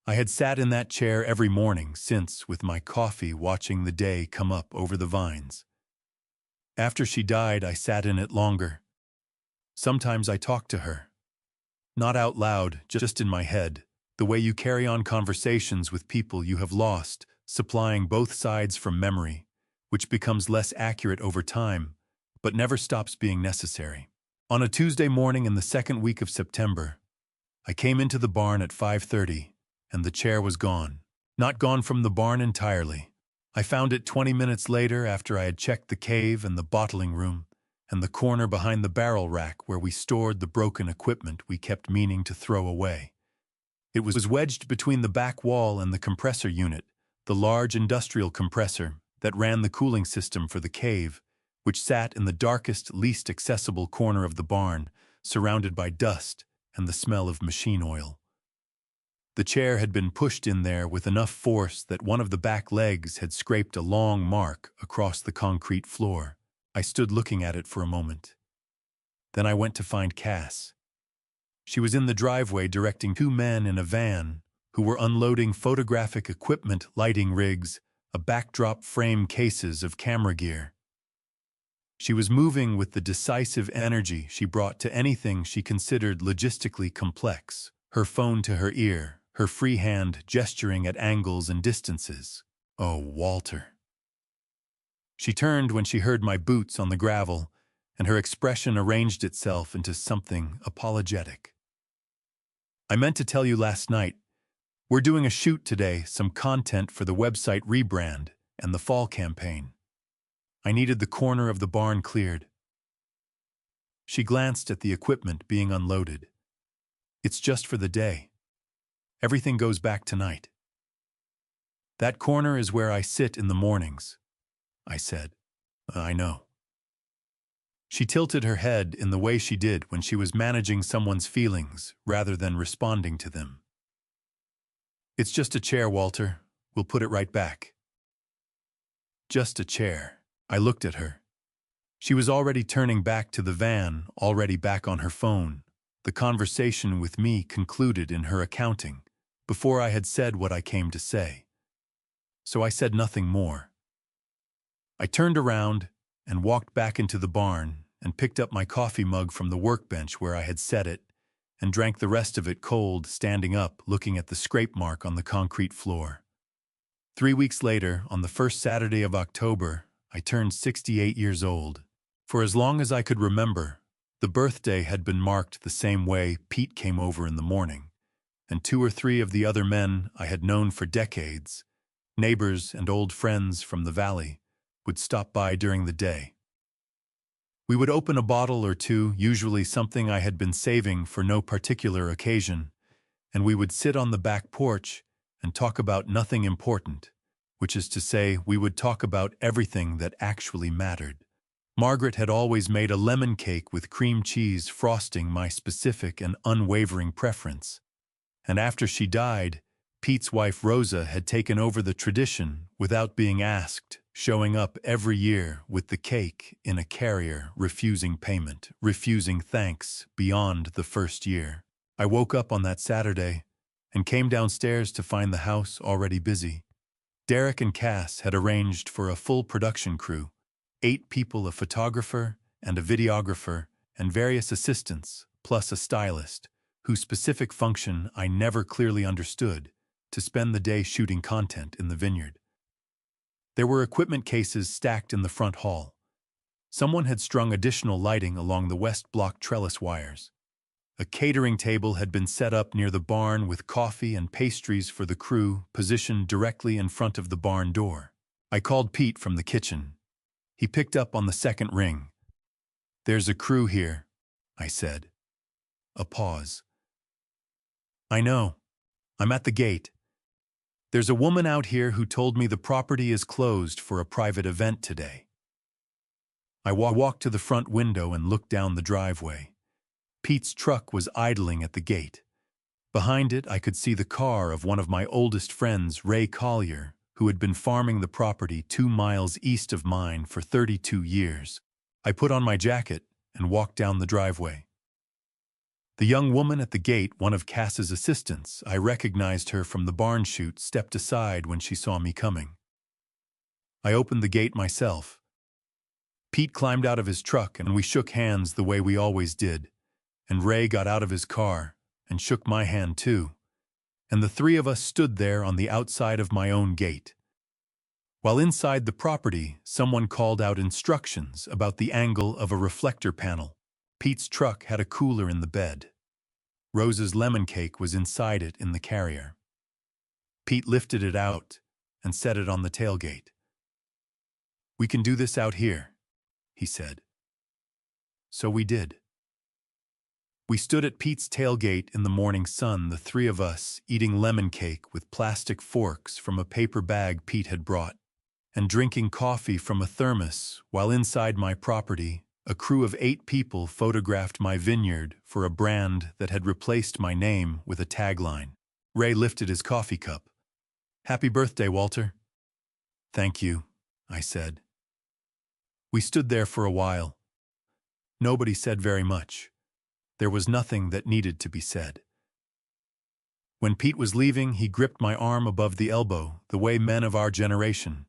I had sat in that chair every morning since, with my coffee, watching the day come up over the vines. After she died, I sat in it longer. Sometimes I talked to her. Not out loud, just in my head, the way you carry on conversations with people you have lost, supplying both sides from memory, which becomes less accurate over time, but never stops being necessary. On a Tuesday morning in the second week of September, I came into the barn at 5:30, and the chair was gone. Not gone from the barn entirely. I found it 20 minutes later after I had checked the cave and the bottling room, and the corner behind the barrel rack where we stored the broken equipment we kept meaning to throw away. It was wedged between the back wall and the compressor unit, the large industrial compressor that ran the cooling system for the cave, which sat in the darkest, least accessible corner of the barn, surrounded by dust and the smell of machine oil. The chair had been pushed in there with enough force that one of the back legs had scraped a long mark across the concrete floor. I stood looking at it for a moment. Then I went to find Cass. She was in the driveway directing two men in a van who were unloading photographic equipment, lighting rigs, a backdrop frame, cases of camera gear. She was moving with the decisive energy she brought to anything she considered logistically complex, her phone to her ear, her free hand gesturing at angles and distances. Oh, Walter. She turned when she heard my boots on the gravel, and her expression arranged itself into something apologetic. I meant to tell you last night, we're doing a shoot today, some content for the website rebrand and the fall campaign. I needed the corner of the barn cleared. She glanced at the equipment being unloaded. It's just for the day. Everything goes back tonight. That corner is where I sit in the mornings, I said. I know. She tilted her head in the way she did when she was managing someone's feelings rather than responding to them. It's just a chair, Walter. We'll put it right back. Just a chair. I looked at her. She was already turning back to the van, already back on her phone. The conversation with me concluded in her accounting, before I had said what I came to say. So I said nothing more. I turned around and walked back into the barn and picked up my coffee mug from the workbench where I had set it and drank the rest of it cold, standing up, looking at the scrape mark on the concrete floor. 3 weeks later, on the first Saturday of October, I turned 68 years old. For as long as I could remember, the birthday had been marked the same way. Pete came over in the morning, and 2 or 3 of the other men I had known for decades, neighbors and old friends from the valley, would stop by during the day. We would open a bottle or two, usually something I had been saving for no particular occasion, and we would sit on the back porch and talk about nothing important, which is to say, we would talk about everything that actually mattered. Margaret had always made a lemon cake with cream cheese frosting my specific and unwavering preference, and after she died, Pete's wife Rosa had taken over the tradition without being asked, showing up every year with the cake in a carrier, refusing payment, refusing thanks beyond the first year. I woke up on that Saturday and came downstairs to find the house already busy. Derek and Cass had arranged for a full production crew, 8 people, a photographer and a videographer, and various assistants, plus a stylist, whose specific function I never clearly understood, to spend the day shooting content in the vineyard. There were equipment cases stacked in the front hall. Someone had strung additional lighting along the west block trellis wires. A catering table had been set up near the barn with coffee and pastries for the crew positioned directly in front of the barn door. I called Pete from the kitchen. He picked up on the second ring. "There's a crew here," I said. A pause. "I know. I'm at the gate. There's a woman out here who told me the property is closed for a private event today." I walked to the front window and looked down the driveway. Pete's truck was idling at the gate. Behind it, I could see the car of one of my oldest friends, Ray Collier, who had been farming the property 2 miles east of mine for 32 years. I put on my jacket and walked down the driveway. The young woman at the gate, one of Cass's assistants, I recognized her from the barn chute, stepped aside when she saw me coming. I opened the gate myself. Pete climbed out of his truck and we shook hands the way we always did, and Ray got out of his car and shook my hand too, and the 3 of us stood there on the outside of my own gate. While inside the property, someone called out instructions about the angle of a reflector panel. Pete's truck had a cooler in the bed. Rosa's lemon cake was inside it in the carrier. Pete lifted it out and set it on the tailgate. "We can do this out here," he said. So we did. We stood at Pete's tailgate in the morning sun, the 3 of us, eating lemon cake with plastic forks from a paper bag Pete had brought, and drinking coffee from a thermos, while inside my property, a crew of 8 people photographed my vineyard for a brand that had replaced my name with a tagline. Ray lifted his coffee cup. "Happy birthday, Walter." "Thank you," I said. We stood there for a while. Nobody said very much. There was nothing that needed to be said. When Pete was leaving, he gripped my arm above the elbow, the way men of our generation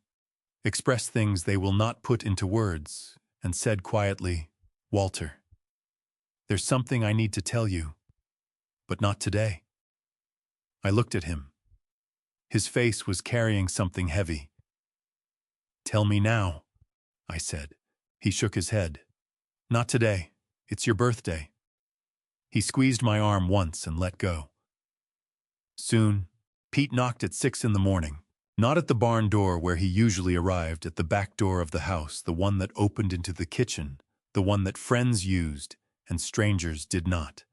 express things they will not put into words, and said quietly, "Walter, there's something I need to tell you, but not today." I looked at him. His face was carrying something heavy. "Tell me now," I said. He shook his head. "Not today. It's your birthday." He squeezed my arm once and let go. Soon, Pete knocked at 6 in the morning. Not at the barn door where he usually arrived, at the back door of the house, the one that opened into the kitchen, the one that friends used and strangers did not.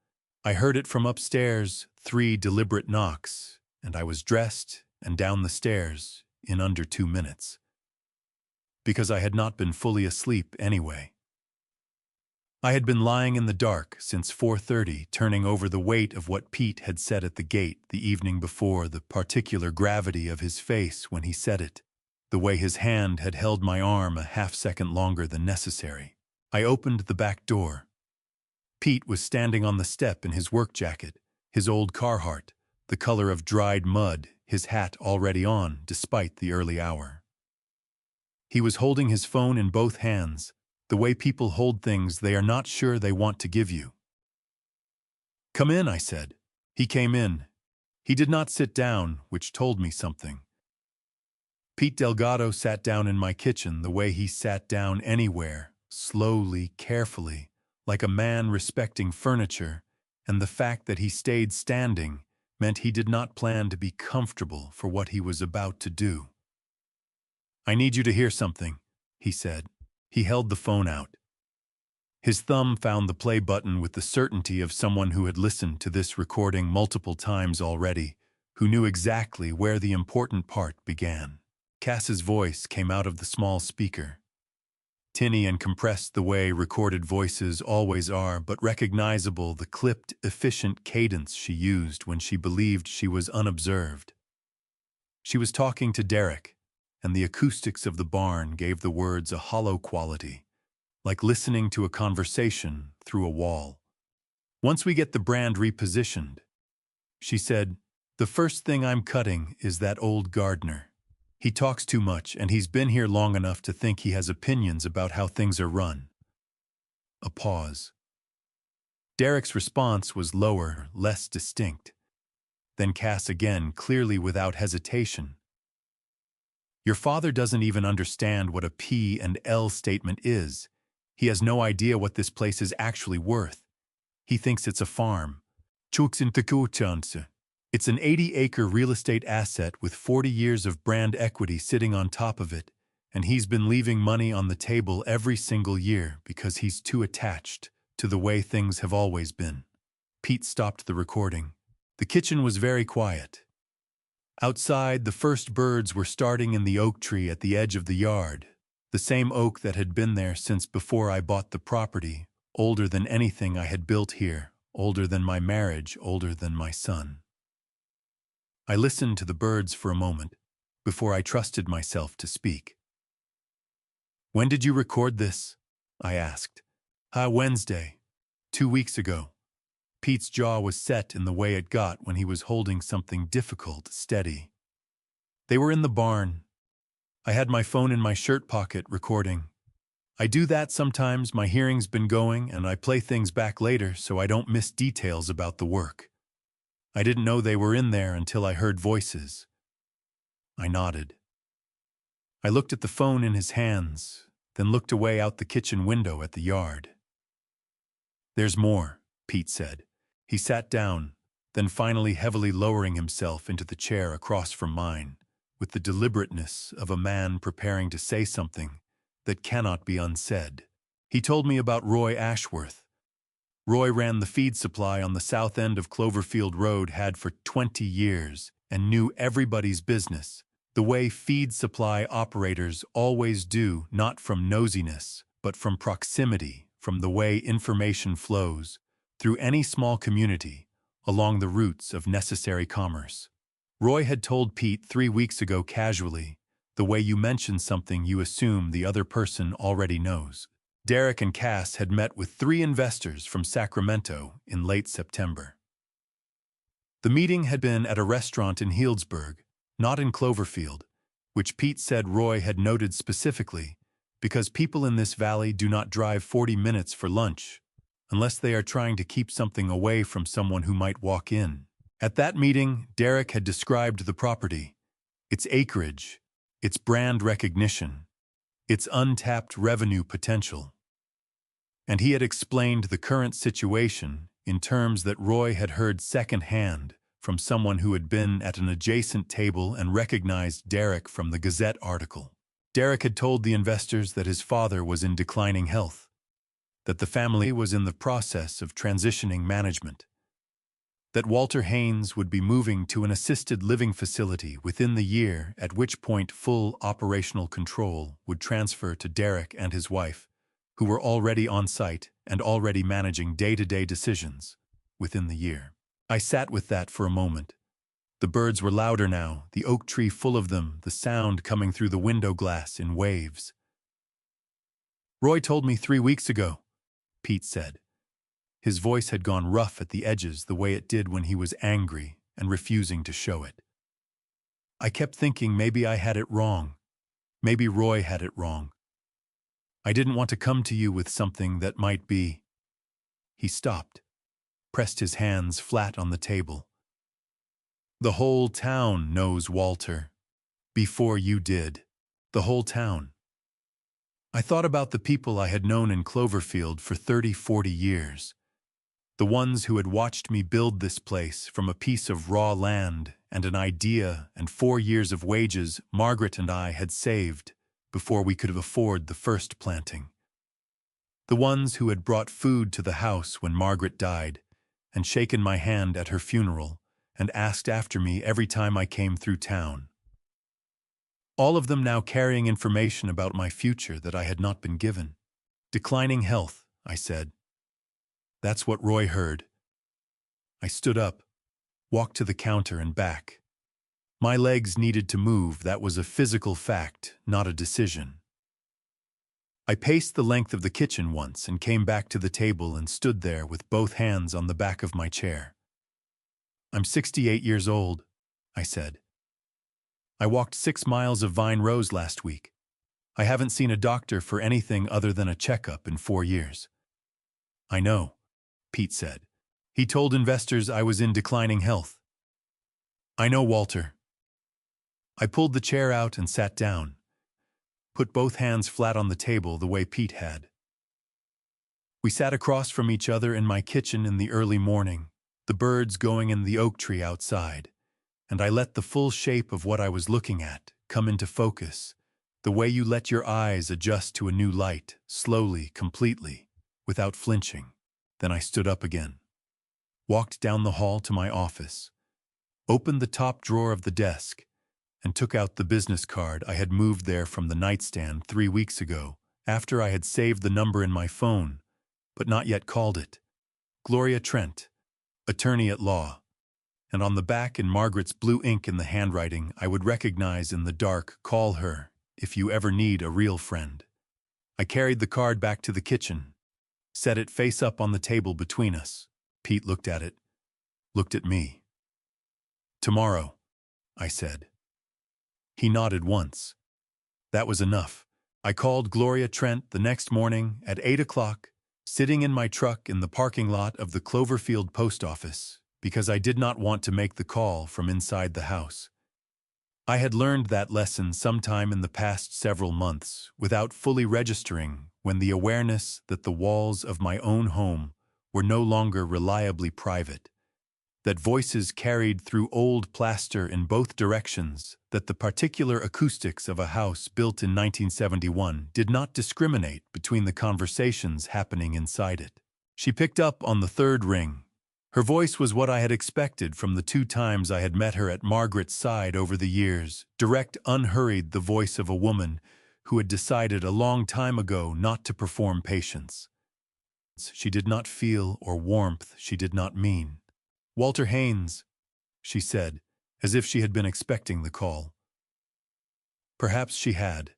I heard it from upstairs, 3 deliberate knocks, and I was dressed and down the stairs in under 2 minutes. Because I had not been fully asleep anyway. I had been lying in the dark since 4:30, turning over the weight of what Pete had said at the gate the evening before, the particular gravity of his face when he said it, the way his hand had held my arm a half-second longer than necessary. I opened the back door. Pete was standing on the step in his work jacket, his old Carhartt, the color of dried mud, his hat already on despite the early hour. He was holding his phone in both hands, the way people hold things they are not sure they want to give you. "Come in," I said. He came in. He did not sit down, which told me something. Pete Delgado sat down in my kitchen the way he sat down anywhere, slowly, carefully, like a man respecting furniture, and the fact that he stayed standing meant he did not plan to be comfortable for what he was about to do. "I need you to hear something," he said. He held the phone out. His thumb found the play button with the certainty of someone who had listened to this recording multiple times already, who knew exactly where the important part began. Cass's voice came out of the small speaker. Tinny and compressed the way recorded voices always are, but recognizable, the clipped, efficient cadence she used when she believed she was unobserved. She was talking to Derek, and the acoustics of the barn gave the words a hollow quality, like listening to a conversation through a wall. "Once we get the brand repositioned," she said, "the first thing I'm cutting is that old gardener. He talks too much, and he's been here long enough to think he has opinions about how things are run." A pause. Derek's response was lower, less distinct. Then Cass again, clearly without hesitation. "Your father doesn't even understand what a P and L statement is. He has no idea what this place is actually worth. He thinks it's a farm. It's an 80-acre real estate asset with 40 years of brand equity sitting on top of it, and he's been leaving money on the table every single year because he's too attached to the way things have always been." Pete stopped the recording. The kitchen was very quiet. Outside, the first birds were starting in the oak tree at the edge of the yard, the same oak that had been there since before I bought the property, older than anything I had built here, older than my marriage, older than my son. I listened to the birds for a moment before I trusted myself to speak. "When did you record this?" I asked. Wednesday. 2 weeks ago." Pete's jaw was set in the way it got when he was holding something difficult steady. "They were in the barn. I had my phone in my shirt pocket recording. I do that sometimes. My hearing's been going, and I play things back later so I don't miss details about the work. I didn't know they were in there until I heard voices." I nodded. I looked at the phone in his hands, then looked away out the kitchen window at the yard. "There's more," Pete said. He sat down, then finally heavily lowering himself into the chair across from mine, with the deliberateness of a man preparing to say something that cannot be unsaid. He told me about Roy Ashworth. Roy ran the feed supply on the south end of Cloverfield Road, had for 20 years, and knew everybody's business, the way feed supply operators always do, not from nosiness, but from proximity, from the way information flows through any small community along the routes of necessary commerce. Roy had told Pete 3 weeks ago casually, the way you mention something you assume the other person already knows. Derek and Cass had met with 3 investors from Sacramento in late September. The meeting had been at a restaurant in Healdsburg, not in Cloverfield, which Pete said Roy had noted specifically because people in this valley do not drive 40 minutes for lunch unless they are trying to keep something away from someone who might walk in. At that meeting, Derek had described the property, its acreage, its brand recognition, its untapped revenue potential. And he had explained the current situation in terms that Roy had heard secondhand from someone who had been at an adjacent table and recognized Derek from the Gazette article. Derek had told the investors that his father was in declining health, that the family was in the process of transitioning management, that Walter Haynes would be moving to an assisted living facility within the year, at which point full operational control would transfer to Derek and his wife, who were already on site and already managing day-to-day decisions within the year. I sat with that for a moment. The birds were louder now, the oak tree full of them, the sound coming through the window glass in waves. "Roy told me 3 weeks ago," Pete said. His voice had gone rough at the edges the way it did when he was angry and refusing to show it. "I kept thinking maybe I had it wrong. Maybe Roy had it wrong. I didn't want to come to you with something that might be—" He stopped, pressed his hands flat on the table. "The whole town knows Walter. Before you did. The whole town." I thought about the people I had known in Cloverfield for 30, 40 years. The ones who had watched me build this place from a piece of raw land and an idea and 4 years of wages Margaret and I had saved before we could afford the first planting. The ones who had brought food to the house when Margaret died and shaken my hand at her funeral and asked after me every time I came through town. All of them now carrying information about my future that I had not been given. "Declining health," I said. "That's what Roy heard." I stood up, walked to the counter and back. My legs needed to move. That was a physical fact, not a decision. I paced the length of the kitchen once and came back to the table and stood there with both hands on the back of my chair. "I'm 68 years old," I said. "I walked 6 miles of Vine Rose last week. I haven't seen a doctor for anything other than a checkup in 4 years." "I know," Pete said. He told investors I was in declining health. "I know, Walter." I pulled the chair out and sat down, put both hands flat on the table the way Pete had. We sat across from each other in my kitchen in the early morning, the birds going in the oak tree outside, and I let the full shape of what I was looking at come into focus, the way you let your eyes adjust to a new light, slowly, completely, without flinching. Then I stood up again, walked down the hall to my office, opened the top drawer of the desk, and took out the business card I had moved there from the nightstand 3 weeks ago, after I had saved the number in my phone, but not yet called it. Gloria Trent, attorney at law. And on the back in Margaret's blue ink in the handwriting I would recognize in the dark, "Call her, if you ever need a real friend." I carried the card back to the kitchen, set it face up on the table between us. Pete looked at it, looked at me. "Tomorrow," I said. He nodded once. That was enough. I called Gloria Trent the next morning at 8 o'clock, sitting in my truck in the parking lot of the Cloverfield post office, because I did not want to make the call from inside the house. I had learned that lesson sometime in the past several months without fully registering, when the awareness that the walls of my own home were no longer reliably private, that voices carried through old plaster in both directions, that the particular acoustics of a house built in 1971 did not discriminate between the conversations happening inside it. She picked up on the third ring. Her voice was what I had expected from the 2 times I had met her at Margaret's side over the years, direct, unhurried, the voice of a woman who had decided a long time ago not to perform patience. She did not feel, or warmth she did not mean. "Walter Haynes," she said, as if she had been expecting the call. Perhaps she had.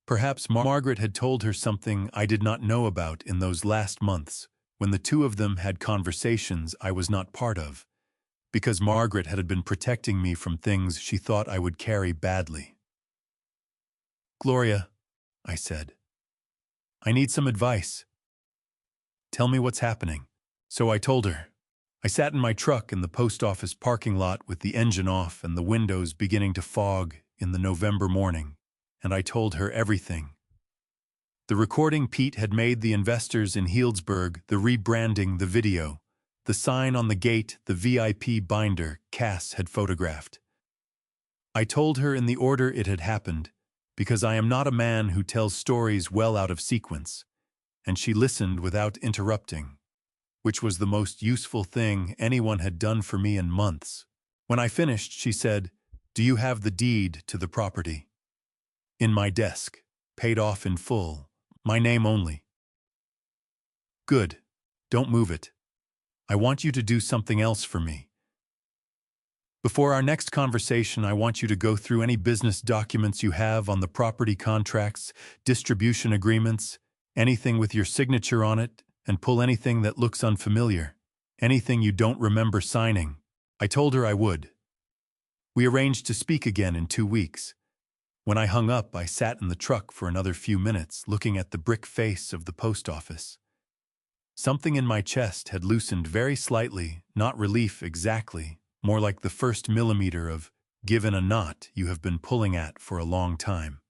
Perhaps Margaret had told her something I did not know about in those last months, when the 2 of them had conversations I was not part of, because Margaret had been protecting me from things she thought I would carry badly. "Gloria," I said. I need some advice. Tell me what's happening. So I told her. I sat in my truck in the post office parking lot with the engine off and the windows beginning to fog in the November morning, and I told her everything. The recording Pete had made the investors in Healdsburg, the rebranding, the video, the sign on the gate, the VIP binder Cass had photographed. I told her in the order it had happened, because I am not a man who tells stories well out of sequence, and she listened without interrupting, which was the most useful thing anyone had done for me in months. When I finished, she said, "Do you have the deed to the property?" "In my desk, paid off in full, my name only." "Good. Don't move it. I want you to do something else for me. Before our next conversation, I want you to go through any business documents you have on the property, contracts, distribution agreements, anything with your signature on it, and pull anything that looks unfamiliar, anything you don't remember signing." I told her I would. We arranged to speak again in 2 weeks. When I hung up, I sat in the truck for another few minutes, looking at the brick face of the post office. Something in my chest had loosened very slightly, not relief exactly, more like the first millimeter of given a knot you have been pulling at for a long time.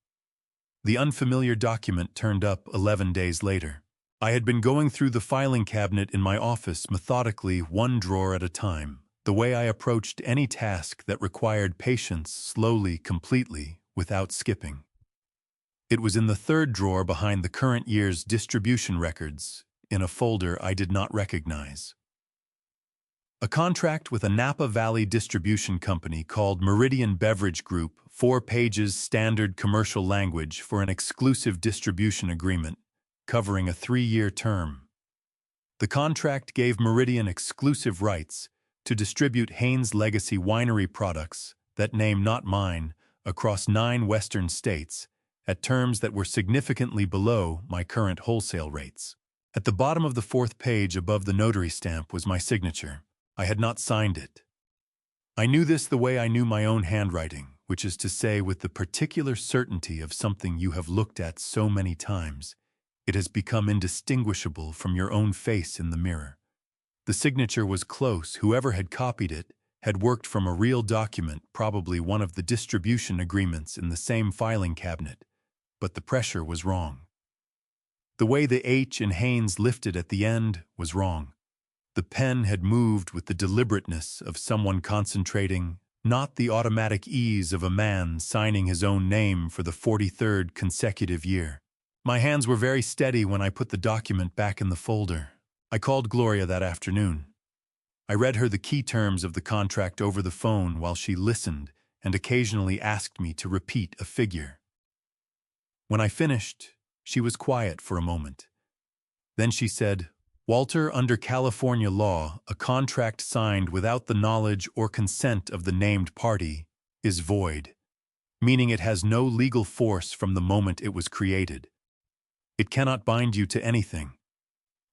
The unfamiliar document turned up 11 days later. I had been going through the filing cabinet in my office methodically, one drawer at a time, the way I approached any task that required patience, slowly, completely, without skipping. It was in the third drawer behind the current year's distribution records, in a folder I did not recognize. A contract with a Napa Valley distribution company called Meridian Beverage Group, 4 pages standard commercial language for an exclusive distribution agreement, covering a 3-year term. The contract gave Meridian exclusive rights to distribute Haynes Legacy Winery products, that name not mine, across 9 western states, at terms that were significantly below my current wholesale rates. At the bottom of the 4th page above the notary stamp was my signature. I had not signed it. I knew this the way I knew my own handwriting, which is to say, with the particular certainty of something you have looked at so many times, it has become indistinguishable from your own face in the mirror. The signature was close. Whoever had copied it had worked from a real document, probably one of the distribution agreements in the same filing cabinet, but the pressure was wrong. The way the H in Haynes lifted at the end was wrong. The pen had moved with the deliberateness of someone concentrating, not the automatic ease of a man signing his own name for the 43rd consecutive year. My hands were very steady when I put the document back in the folder. I called Gloria that afternoon. I read her the key terms of the contract over the phone while she listened and occasionally asked me to repeat a figure. When I finished, she was quiet for a moment. Then she said, "Walter, under California law, a contract signed without the knowledge or consent of the named party is void, meaning it has no legal force from the moment it was created. It cannot bind you to anything,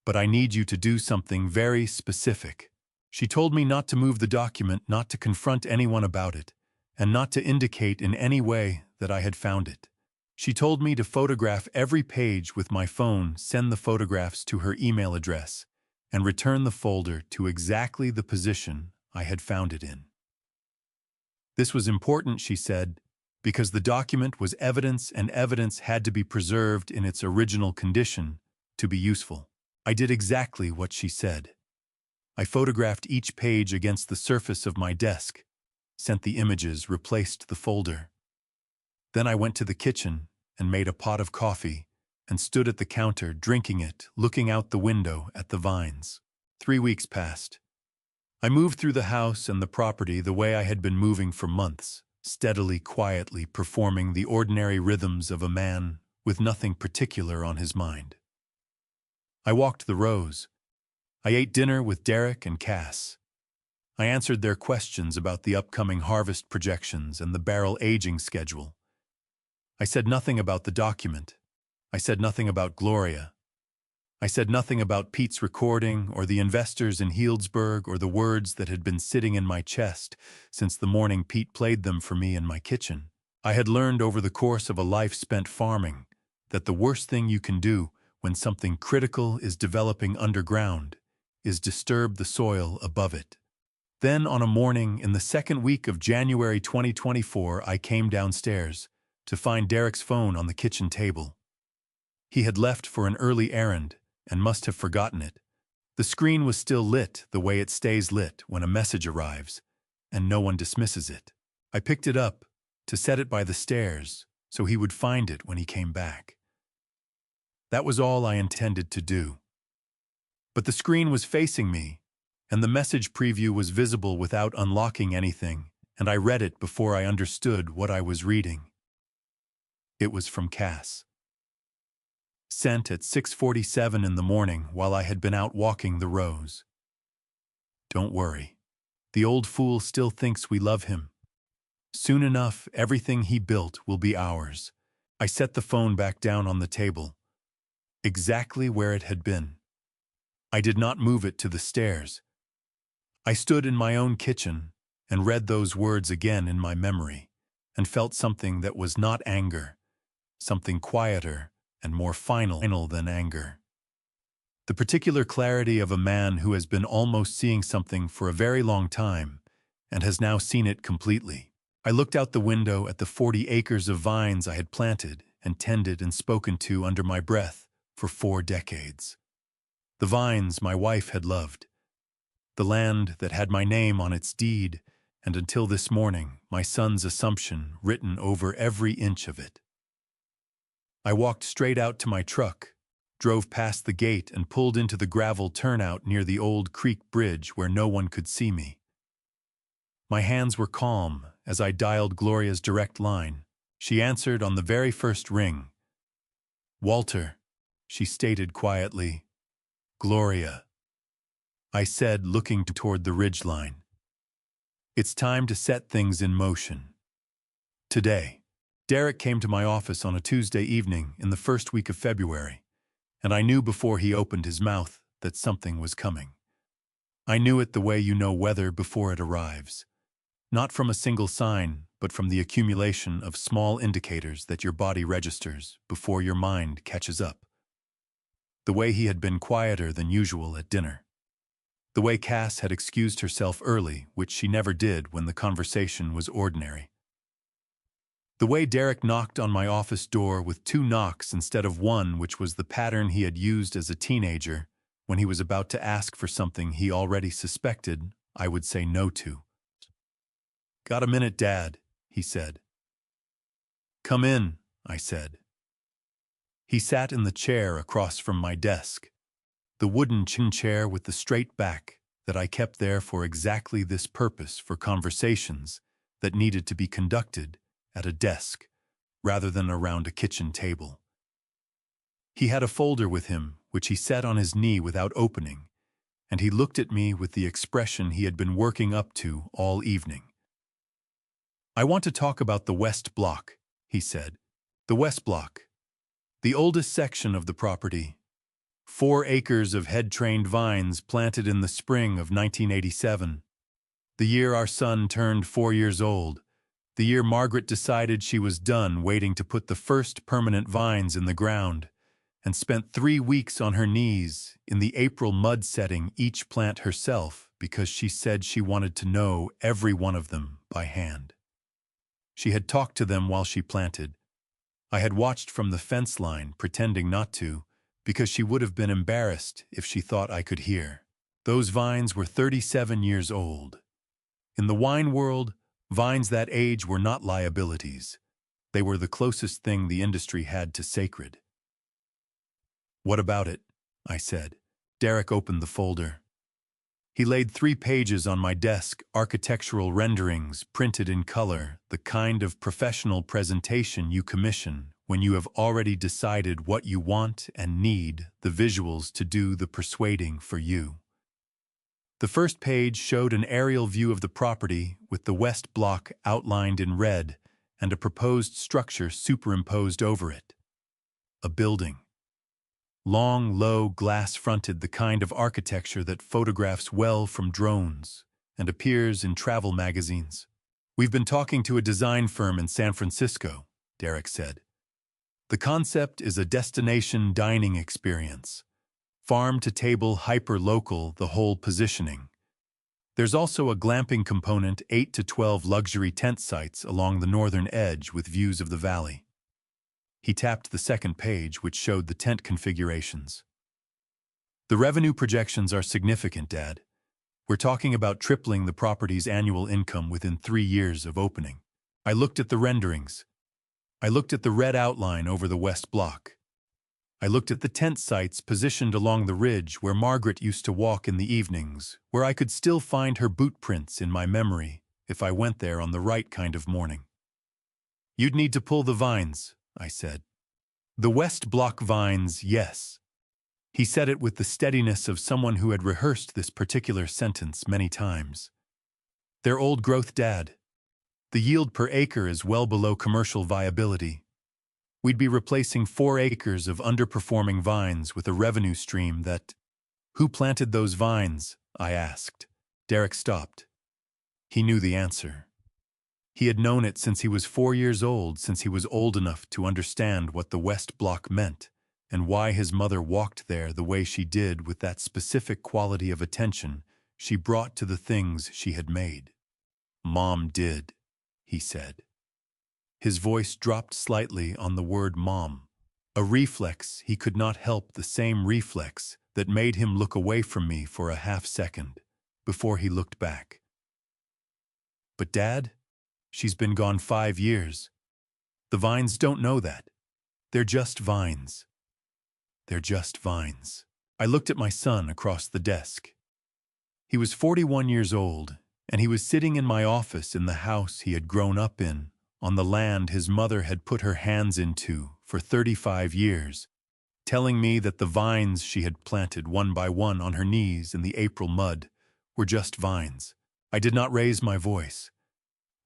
but I need you to do something very specific." She told me not to move the document, not to confront anyone about it, and not to indicate in any way that I had found it. She told me to photograph every page with my phone, send the photographs to her email address, and return the folder to exactly the position I had found it in. This was important, she said, because the document was evidence and evidence had to be preserved in its original condition to be useful. I did exactly what she said. I photographed each page against the surface of my desk, sent the images, replaced the folder. Then I went to the kitchen and made a pot of coffee and stood at the counter drinking it, looking out the window at the vines. 3 weeks passed. I moved through the house and the property the way I had been moving for months, steadily, quietly performing the ordinary rhythms of a man with nothing particular on his mind. I walked the rows. I ate dinner with Derek and Cass. I answered their questions about the upcoming harvest projections and the barrel aging schedule. I said nothing about the document. I said nothing about Gloria. I said nothing about Pete's recording or the investors in Healdsburg or the words that had been sitting in my chest since the morning Pete played them for me in my kitchen. I had learned over the course of a life spent farming that the worst thing you can do when something critical is developing underground is disturb the soil above it. Then on a morning in the second week of January 2024, I came downstairs to find Derek's phone on the kitchen table. He had left for an early errand and must have forgotten it. The screen was still lit the way it stays lit when a message arrives, and no one dismisses it. I picked it up to set it by the stairs so he would find it when he came back. That was all I intended to do. But the screen was facing me, and the message preview was visible without unlocking anything, and I read it before I understood what I was reading. It was from Cass. Sent at 6:47 in the morning while I had been out walking the rows. Don't worry. The old fool still thinks we love him. Soon enough, everything he built will be ours. I set the phone back down on the table, exactly where it had been. I did not move it to the stairs. I stood in my own kitchen and read those words again in my memory, and felt something that was not anger, something quieter and more final than anger. The particular clarity of a man who has been almost seeing something for a very long time and has now seen it completely. I looked out the window at the 40 acres of vines I had planted and tended and spoken to under my breath for 4 decades. The vines my wife had loved. The land that had my name on its deed, and until this morning, my son's assumption written over every inch of it. I walked straight out to my truck, drove past the gate and pulled into the gravel turnout near the old creek bridge where no one could see me. My hands were calm as I dialed Gloria's direct line. She answered on the very first ring. "Walter," she stated quietly. "Gloria," I said, looking toward the ridgeline. "It's time to set things in motion. Today." Derek came to my office on a Tuesday evening in the first week of February, and I knew before he opened his mouth that something was coming. I knew it the way you know weather before it arrives. Not from a single sign, but from the accumulation of small indicators that your body registers before your mind catches up. The way he had been quieter than usual at dinner. The way Cass had excused herself early, which she never did when the conversation was ordinary. The way Derek knocked on my office door with 2 knocks instead of 1, which was the pattern he had used as a teenager when he was about to ask for something he already suspected I would say no to. "Got a minute, Dad?" he said. "Come in," I said. He sat in the chair across from my desk, the wooden chin chair with the straight back that I kept there for exactly this purpose, for conversations that needed to be conducted at a desk rather than around a kitchen table. He had a folder with him, which he set on his knee without opening, and he looked at me with the expression he had been working up to all evening. "I want to talk about the West Block," he said. "The West Block. The oldest section of the property. 4 acres of head-trained vines planted in the spring of 1987. The year our son turned 4 years old. The year Margaret decided she was done waiting to put the first permanent vines in the ground, and spent 3 weeks on her knees in the April mud setting each plant herself because she said she wanted to know every one of them by hand. She had talked to them while she planted. I had watched from the fence line, pretending not to, because she would have been embarrassed if she thought I could hear. Those vines were 37 years old. In the wine world, vines that age were not liabilities. They were the closest thing the industry had to sacred. "What about it?" I said. Derek opened the folder. He laid 3 pages on my desk, architectural renderings printed in color, the kind of professional presentation you commission when you have already decided what you want and need the visuals to do the persuading for you. The first page showed an aerial view of the property with the West Block outlined in red and a proposed structure superimposed over it. A building. Long, low, glass-fronted, the kind of architecture that photographs well from drones and appears in travel magazines. "We've been talking to a design firm in San Francisco," Derek said. The concept is a destination dining experience. Farm-to-table hyper-local, the whole positioning. There's also a glamping component, 8 to 12 luxury tent sites along the northern edge with views of the valley. He tapped the second page, which showed the tent configurations. The revenue projections are significant, Dad. We're talking about tripling the property's annual income within 3 years of opening. I looked at the renderings. I looked at the red outline over the west block. I looked at the tent sites positioned along the ridge where Margaret used to walk in the evenings, where I could still find her boot prints in my memory if I went there on the right kind of morning. You'd need to pull the vines, I said. The west block vines, yes. He said it with the steadiness of someone who had rehearsed this particular sentence many times. They're old growth, Dad. The yield per acre is well below commercial viability. We'd be replacing 4 acres of underperforming vines with a revenue stream that... Who planted those vines? I asked. Derek stopped. He knew the answer. He had known it since he was 4 years old, since he was old enough to understand what the West Block meant, and why his mother walked there the way she did with that specific quality of attention she brought to the things she had made. Mom did, he said. His voice dropped slightly on the word mom, a reflex he could not help, the same reflex that made him look away from me for a half-second before he looked back. But Dad, she's been gone 5 years. The vines don't know that. They're just vines. They're just vines. I looked at my son across the desk. He was 41 years old, and he was sitting in my office in the house he had grown up in, on the land his mother had put her hands into for 35 years, telling me that the vines she had planted one by one on her knees in the April mud were just vines. I did not raise my voice.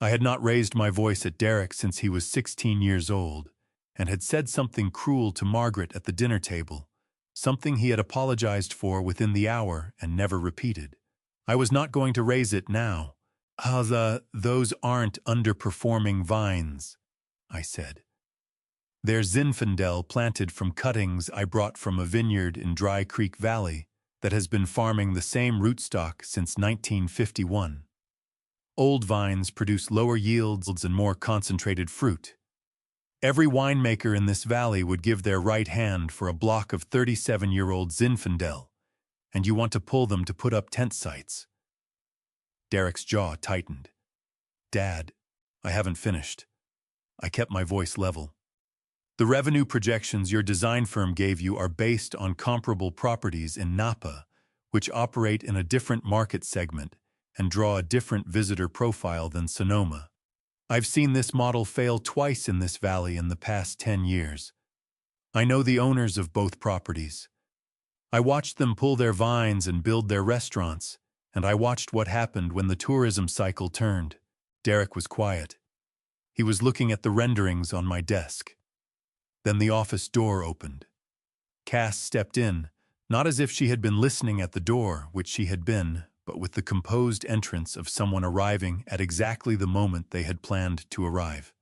I had not raised my voice at Derek since he was 16 years old, and had said something cruel to Margaret at the dinner table, something he had apologized for within the hour and never repeated. I was not going to raise it now. Those aren't underperforming vines, I said. They're Zinfandel planted from cuttings I brought from a vineyard in Dry Creek Valley that has been farming the same rootstock since 1951. Old vines produce lower yields and more concentrated fruit. Every winemaker in this valley would give their right hand for a block of 37-year-old Zinfandel, and you want to pull them to put up tent sites. Derek's jaw tightened. Dad, I haven't finished. I kept my voice level. The revenue projections your design firm gave you are based on comparable properties in Napa, which operate in a different market segment and draw a different visitor profile than Sonoma. I've seen this model fail twice in this valley in the past 10 years. I know the owners of both properties. I watched them pull their vines and build their restaurants, and I watched what happened when the tourism cycle turned. Derek was quiet. He was looking at the renderings on my desk. Then the office door opened. Cass stepped in, not as if she had been listening at the door, which she had been, but with the composed entrance of someone arriving at exactly the moment they had planned to arrive.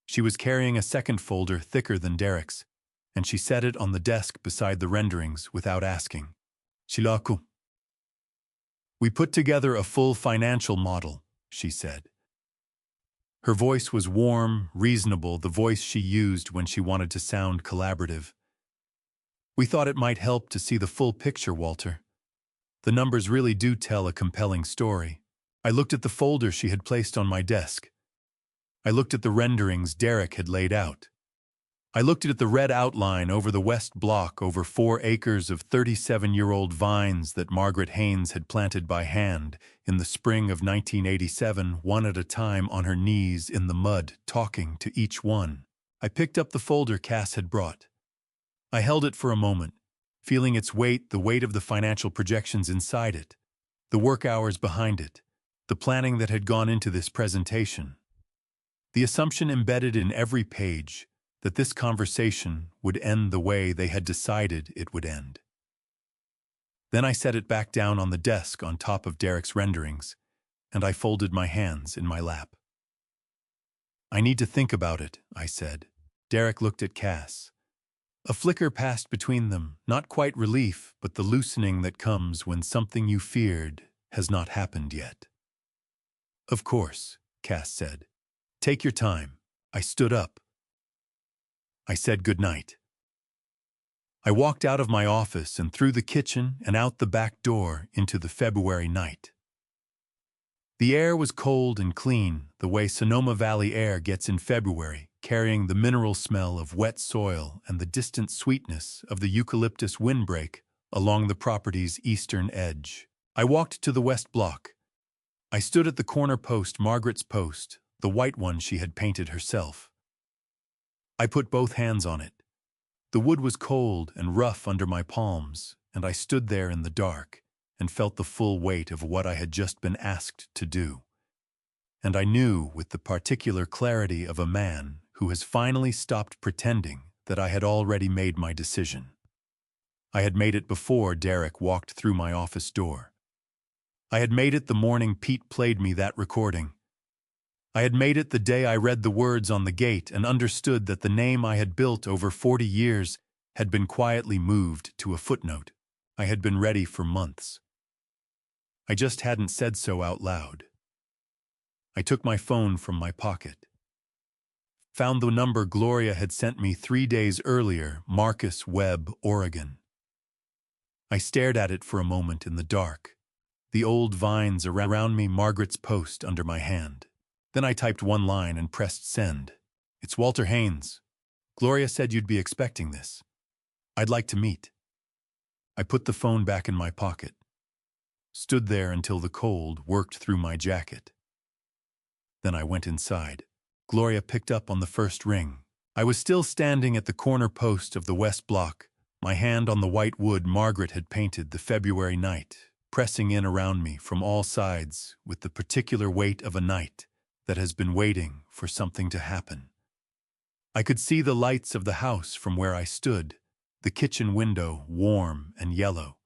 She was carrying a second folder thicker than Derek's, and she set it on the desk beside the renderings without asking. Shilaku. We put together a full financial model, she said. Her voice was warm, reasonable, the voice she used when she wanted to sound collaborative. We thought it might help to see the full picture, Walter. The numbers really do tell a compelling story. I looked at the folder she had placed on my desk. I looked at the renderings Derek had laid out. I looked at the red outline over the west block over 4 acres of 37-year-old vines that Margaret Haynes had planted by hand in the spring of 1987, one at a time on her knees in the mud, talking to each one. I picked up the folder Cass had brought. I held it for a moment, feeling its weight, the weight of the financial projections inside it, the work hours behind it, the planning that had gone into this presentation. The assumption embedded in every page that this conversation would end the way they had decided it would end. Then I set it back down on the desk on top of Derek's renderings, and I folded my hands in my lap. I need to think about it, I said. Derek looked at Cass. A flicker passed between them, not quite relief, but the loosening that comes when something you feared has not happened yet. Of course, Cass said. Take your time. I stood up. I said goodnight. I walked out of my office and through the kitchen and out the back door into the February night. The air was cold and clean, the way Sonoma Valley air gets in February, carrying the mineral smell of wet soil and the distant sweetness of the eucalyptus windbreak along the property's eastern edge. I walked to the west block. I stood at the corner post, Margaret's post, the white one she had painted herself. I put both hands on it. The wood was cold and rough under my palms, and I stood there in the dark and felt the full weight of what I had just been asked to do. And I knew with the particular clarity of a man who has finally stopped pretending that I had already made my decision. I had made it before Derek walked through my office door. I had made it the morning Pete played me that recording. I had made it the day I read the words on the gate and understood that the name I had built over 40 years had been quietly moved to a footnote. I had been ready for months. I just hadn't said so out loud. I took my phone from my pocket. Found the number Gloria had sent me 3 days earlier, Marcus Webb, Oregon. I stared at it for a moment in the dark. The old vines around me, Margaret's post under my hand. Then I typed one line and pressed send. It's Walter Haynes. Gloria said you'd be expecting this. I'd like to meet. I put the phone back in my pocket. Stood there until the cold worked through my jacket. Then I went inside. Gloria picked up on the first ring. I was still standing at the corner post of the west block, my hand on the white wood Margaret had painted the February night, pressing in around me from all sides with the particular weight of a night that has been waiting for something to happen. I could see the lights of the house from where I stood, the kitchen window warm and yellow,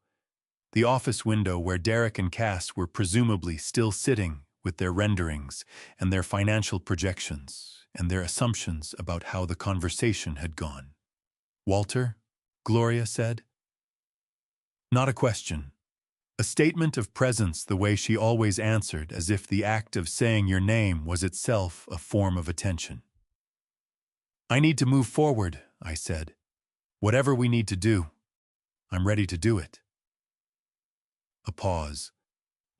the office window where Derek and Cass were presumably still sitting with their renderings and their financial projections and their assumptions about how the conversation had gone. Walter? Gloria said. Not a question. A statement of presence the way she always answered, as if the act of saying your name was itself a form of attention. I need to move forward, I said. Whatever we need to do, I'm ready to do it. A pause.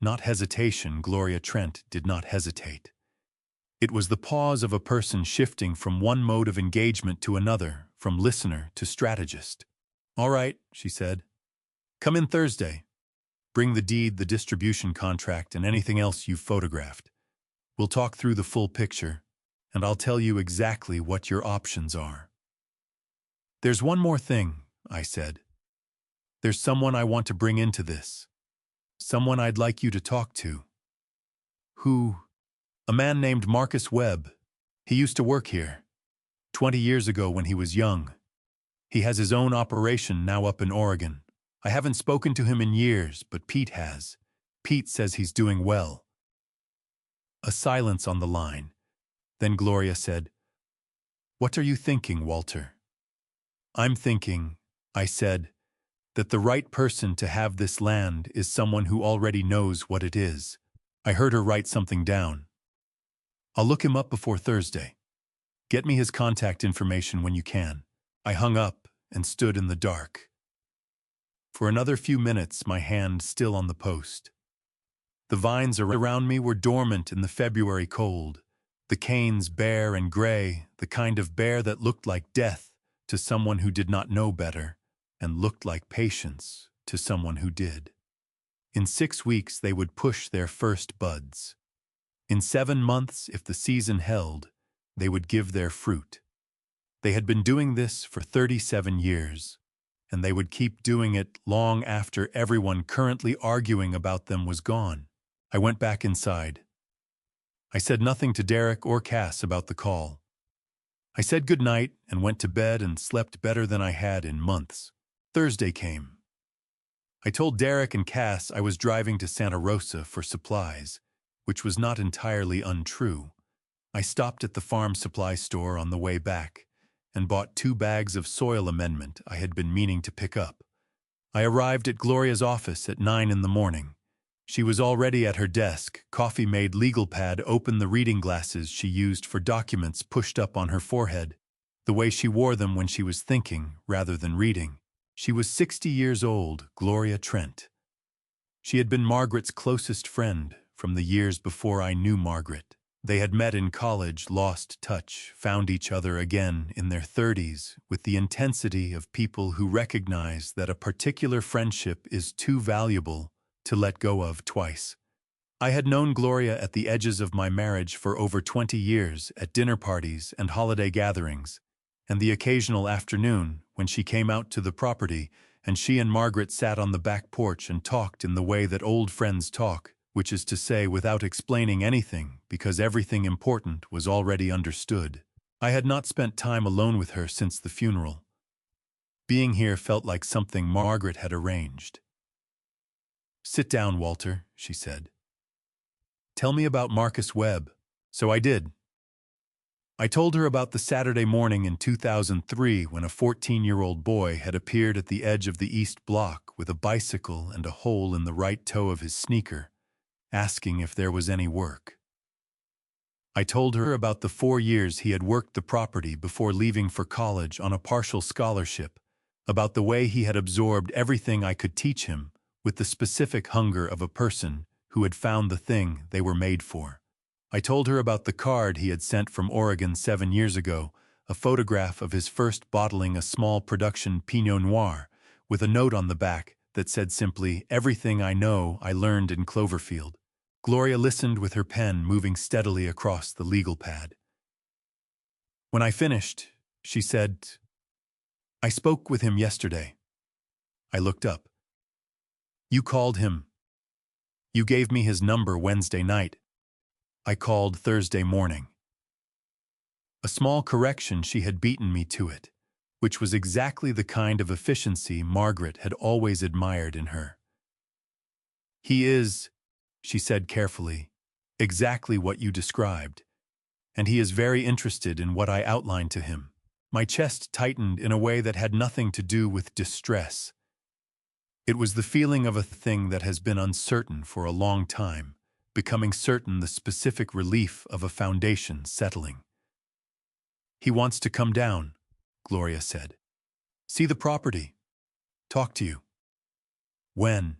Not hesitation. Gloria Trent did not hesitate. It was the pause of a person shifting from one mode of engagement to another, from listener to strategist. All right, she said. Come in Thursday. Bring the deed, the distribution contract, and anything else you've photographed. We'll talk through the full picture, and I'll tell you exactly what your options are. There's one more thing, I said. There's someone I want to bring into this. Someone I'd like you to talk to. Who? A man named Marcus Webb. He used to work here. 20 years ago when he was young. He has his own operation now up in Oregon. I haven't spoken to him in years, but Pete has. Pete says he's doing well. A silence on the line. Then Gloria said, What are you thinking, Walter? I'm thinking, I said, that the right person to have this land is someone who already knows what it is. I heard her write something down. I'll look him up before Thursday. Get me his contact information when you can. I hung up and stood in the dark. For another few minutes, my hand still on the post. The vines around me were dormant in the February cold, the canes bare and gray, the kind of bare that looked like death to someone who did not know better, and looked like patience to someone who did. In 6 weeks they would push their first buds. In 7 months, if the season held, they would give their fruit. They had been doing this for 37 years. And they would keep doing it long after everyone currently arguing about them was gone. I went back inside. I said nothing to Derek or Cass about the call. I said goodnight and went to bed and slept better than I had in months. Thursday came. I told Derek and Cass I was driving to Santa Rosa for supplies, which was not entirely untrue. I stopped at the farm supply store on the way back, and bought 2 bags of soil amendment I had been meaning to pick up. I arrived at Gloria's office at 9 in the morning. She was already at her desk, coffee-made legal pad open, the reading glasses she used for documents pushed up on her forehead, the way she wore them when she was thinking rather than reading. She was 60 years old, Gloria Trent. She had been Margaret's closest friend from the years before I knew Margaret. They had met in college, lost touch, found each other again in their 30s with the intensity of people who recognize that a particular friendship is too valuable to let go of twice. I had known Gloria at the edges of my marriage for over 20 years at dinner parties and holiday gatherings, and the occasional afternoon when she came out to the property and she and Margaret sat on the back porch and talked in the way that old friends talk, which is to say without explaining anything because everything important was already understood. I had not spent time alone with her since the funeral. Being here felt like something Margaret had arranged. "Sit down, Walter," she said. "Tell me about Marcus Webb." So I did. I told her about the Saturday morning in 2003 when a 14-year-old boy had appeared at the edge of the East Block with a bicycle and a hole in the right toe of his sneaker, asking if there was any work. I told her about the 4 years he had worked the property before leaving for college on a partial scholarship, about the way he had absorbed everything I could teach him with the specific hunger of a person who had found the thing they were made for. I told her about the card he had sent from Oregon 7 years ago, a photograph of his first bottling a small production Pinot Noir, with a note on the back that said simply, "Everything I know I learned in Cloverfield." Gloria listened with her pen moving steadily across the legal pad. When I finished, she said, "I spoke with him yesterday." I looked up. "You called him. You gave me his number Wednesday night. I called Thursday morning." A small correction, she had beaten me to it, which was exactly the kind of efficiency Margaret had always admired in her. "He is," she said carefully, "exactly what you described, and he is very interested in what I outlined to him." My chest tightened in a way that had nothing to do with distress. It was the feeling of a thing that has been uncertain for a long time, becoming certain, the specific relief of a foundation settling. "He wants to come down," Gloria said. "See the property. Talk to you." "When?"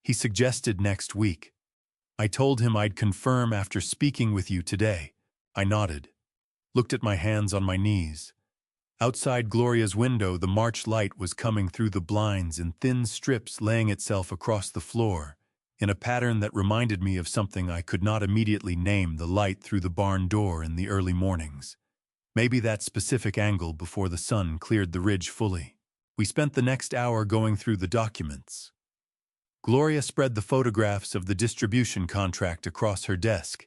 "He suggested next week. I told him I'd confirm after speaking with you today." I nodded, looked at my hands on my knees. Outside Gloria's window, the March light was coming through the blinds in thin strips, laying itself across the floor, in a pattern that reminded me of something I could not immediately name, the light through the barn door in the early mornings. Maybe that specific angle before the sun cleared the ridge fully. We spent the next hour going through the documents. Gloria spread the photographs of the distribution contract across her desk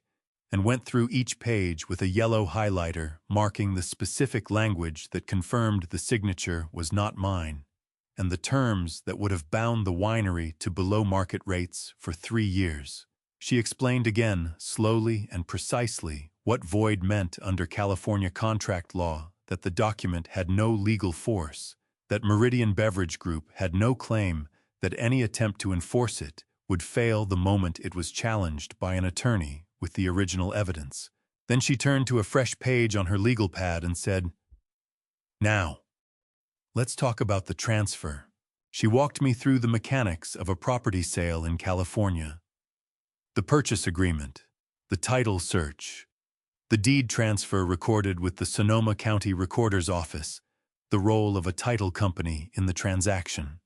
and went through each page with a yellow highlighter marking the specific language that confirmed the signature was not mine, and the terms that would have bound the winery to below-market rates for 3 years. She explained again, slowly and precisely, what void meant under California contract law, that the document had no legal force, that Meridian Beverage Group had no claim, that any attempt to enforce it would fail the moment it was challenged by an attorney with the original evidence. Then she turned to a fresh page on her legal pad and said, "Now, let's talk about the transfer." She walked me through the mechanics of a property sale in California. The purchase agreement, the title search, the deed transfer recorded with the Sonoma County Recorder's Office, the role of a title company in the transaction.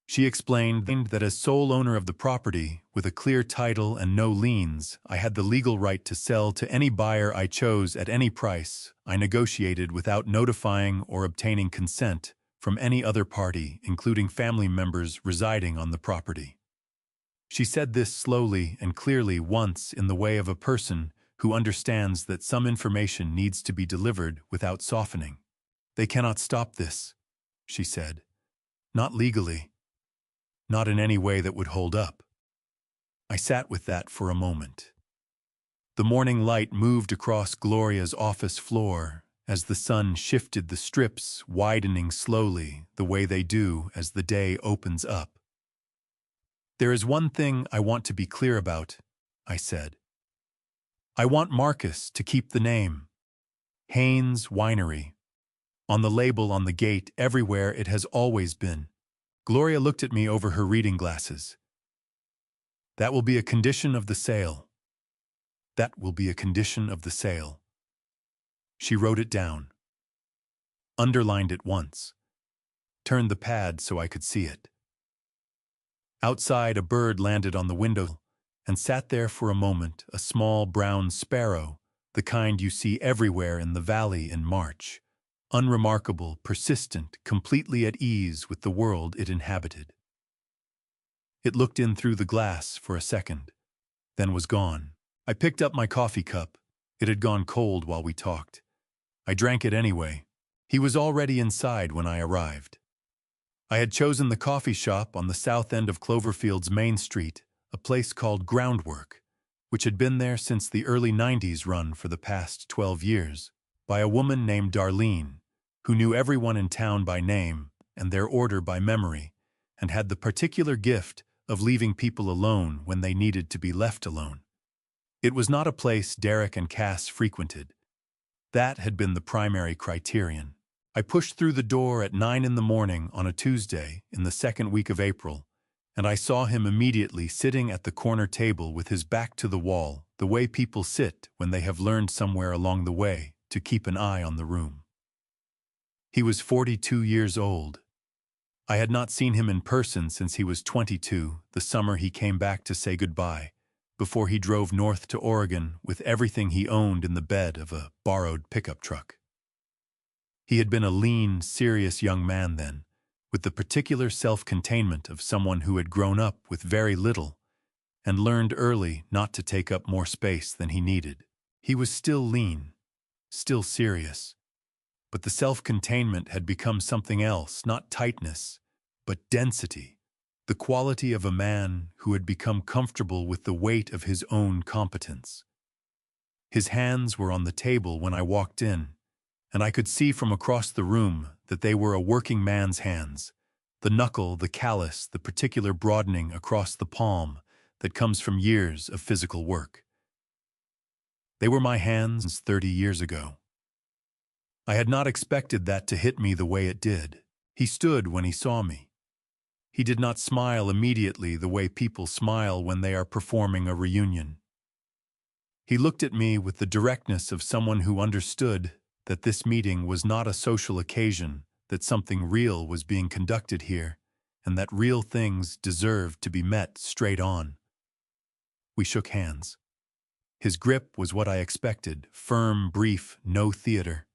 She explained that as sole owner of the property, with a clear title and no liens, I had the legal right to sell to any buyer I chose at any price I negotiated without notifying or obtaining consent from any other party, including family members residing on the property. She said this slowly and clearly, once in the way of a person who understands that some information needs to be delivered without softening. "They cannot stop this," she said. "Not legally. Not in any way that would hold up." I sat with that for a moment. The morning light moved across Gloria's office floor, as the sun shifted the strips, widening slowly, the way they do as the day opens up. "There is one thing I want to be clear about," I said. "I want Marcus to keep the name. Haynes Winery. On the label on the gate, everywhere it has always been." Gloria looked at me over her reading glasses. "That will be a condition of the sale. That will be a condition of the sale." She wrote it down. Underlined it once. Turned the pad so I could see it. Outside, a bird landed on the window and sat there for a moment, a small brown sparrow, the kind you see everywhere in the valley in March. Unremarkable, persistent, completely at ease with the world it inhabited. It looked in through the glass for a second, then was gone. I picked up my coffee cup. It had gone cold while we talked. I drank it anyway. He was already inside when I arrived. I had chosen the coffee shop on the south end of Cloverfield's Main Street, a place called Groundwork, which had been there since the early 90s run for the past 12 years, by a woman named Darlene, who knew everyone in town by name and their order by memory, and had the particular gift of leaving people alone when they needed to be left alone. It was not a place Derek and Cass frequented. That had been the primary criterion. I pushed through the door at 9 in the morning on a Tuesday in the second week of April, and I saw him immediately sitting at the corner table with his back to the wall, the way people sit when they have learned somewhere along the way to keep an eye on the room. He was 42 years old. I had not seen him in person since he was 22, the summer he came back to say goodbye, before he drove north to Oregon with everything he owned in the bed of a borrowed pickup truck. He had been a lean, serious young man then, with the particular self-containment of someone who had grown up with very little and learned early not to take up more space than he needed. He was still lean, still serious, but the self-containment had become something else, not tightness, but density, the quality of a man who had become comfortable with the weight of his own competence. His hands were on the table when I walked in, and I could see from across the room that they were a working man's hands, the knuckle, the callus, the particular broadening across the palm that comes from years of physical work. They were my hands 30 years ago. I had not expected that to hit me the way it did. He stood when he saw me. He did not smile immediately the way people smile when they are performing a reunion. He looked at me with the directness of someone who understood that this meeting was not a social occasion, that something real was being conducted here, and that real things deserved to be met straight on. We shook hands. His grip was what I expected, firm, brief, no theater.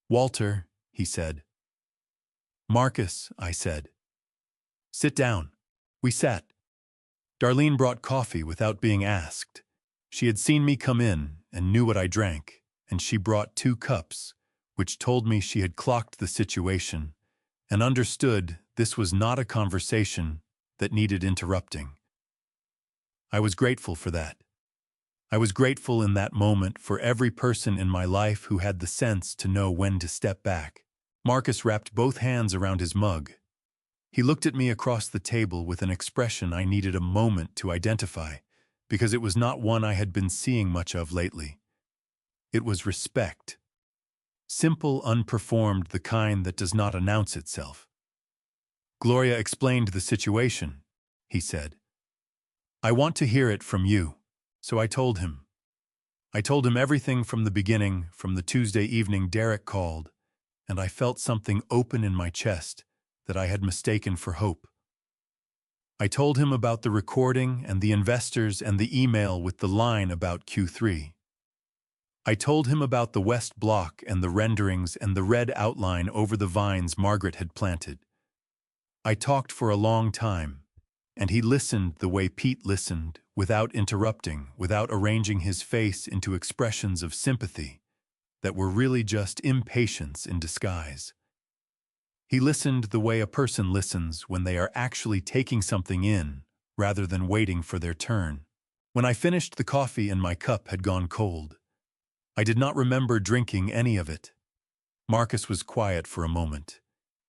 "Walter," he said. "Marcus," I said. "Sit down." We sat. Darlene brought coffee without being asked. She had seen me come in and knew what I drank, and she brought 2 cups, which told me she had clocked the situation and understood this was not a conversation that needed interrupting. I was grateful for that. I was grateful in that moment for every person in my life who had the sense to know when to step back. Marcus wrapped both hands around his mug. He looked at me across the table with an expression I needed a moment to identify, because it was not one I had been seeing much of lately. It was respect. Simple, unperformed, the kind that does not announce itself. "Gloria explained the situation," he said. "I want to hear it from you." So I told him. I told him everything from the beginning, from the Tuesday evening Derek called, and I felt something open in my chest that I had mistaken for hope. I told him about the recording and the investors and the email with the line about Q3. I told him about the West Block and the renderings and the red outline over the vines Margaret had planted. I talked for a long time, and he listened the way Pete listened, without interrupting, without arranging his face into expressions of sympathy that were really just impatience in disguise. He listened the way a person listens when they are actually taking something in, rather than waiting for their turn. When I finished, the coffee in my cup had gone cold. I did not remember drinking any of it. Marcus was quiet for a moment.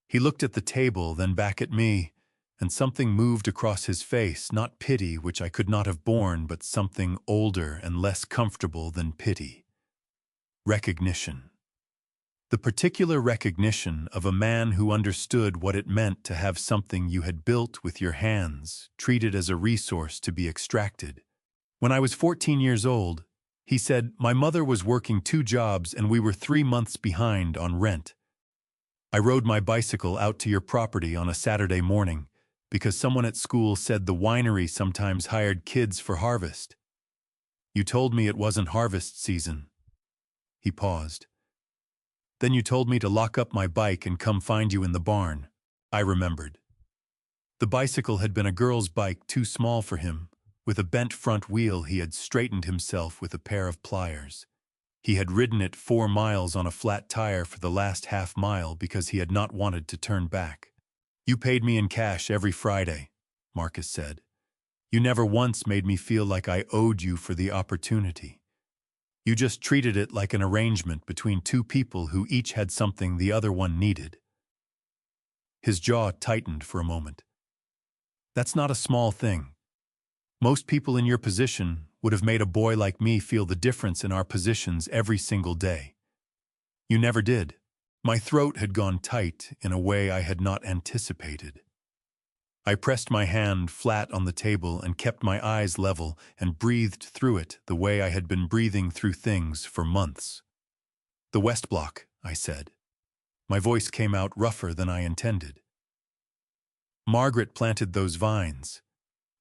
He looked at the table, then back at me, and something moved across his face, not pity, which I could not have borne, but something older and less comfortable than pity. Recognition. The particular recognition of a man who understood what it meant to have something you had built with your hands treated as a resource to be extracted. When I was 14 years old, he said, my mother was working 2 jobs and we were 3 months behind on rent. I rode my bicycle out to your property on a Saturday morning because someone at school said the winery sometimes hired kids for harvest. You told me it wasn't harvest season. He paused. Then you told me to lock up my bike and come find you in the barn. I remembered. The bicycle had been a girl's bike too small for him. With a bent front wheel, he had straightened himself with a pair of pliers. He had ridden it 4 miles on a flat tire for the last half mile because he had not wanted to turn back. You paid me in cash every Friday, Marcus said. You never once made me feel like I owed you for the opportunity. You just treated it like an arrangement between 2 people who each had something the other one needed. His jaw tightened for a moment. That's not a small thing. Most people in your position would have made a boy like me feel the difference in our positions every single day. You never did. My throat had gone tight in a way I had not anticipated. I pressed my hand flat on the table and kept my eyes level and breathed through it the way I had been breathing through things for months. The West Block, I said. My voice came out rougher than I intended. Margaret planted those vines.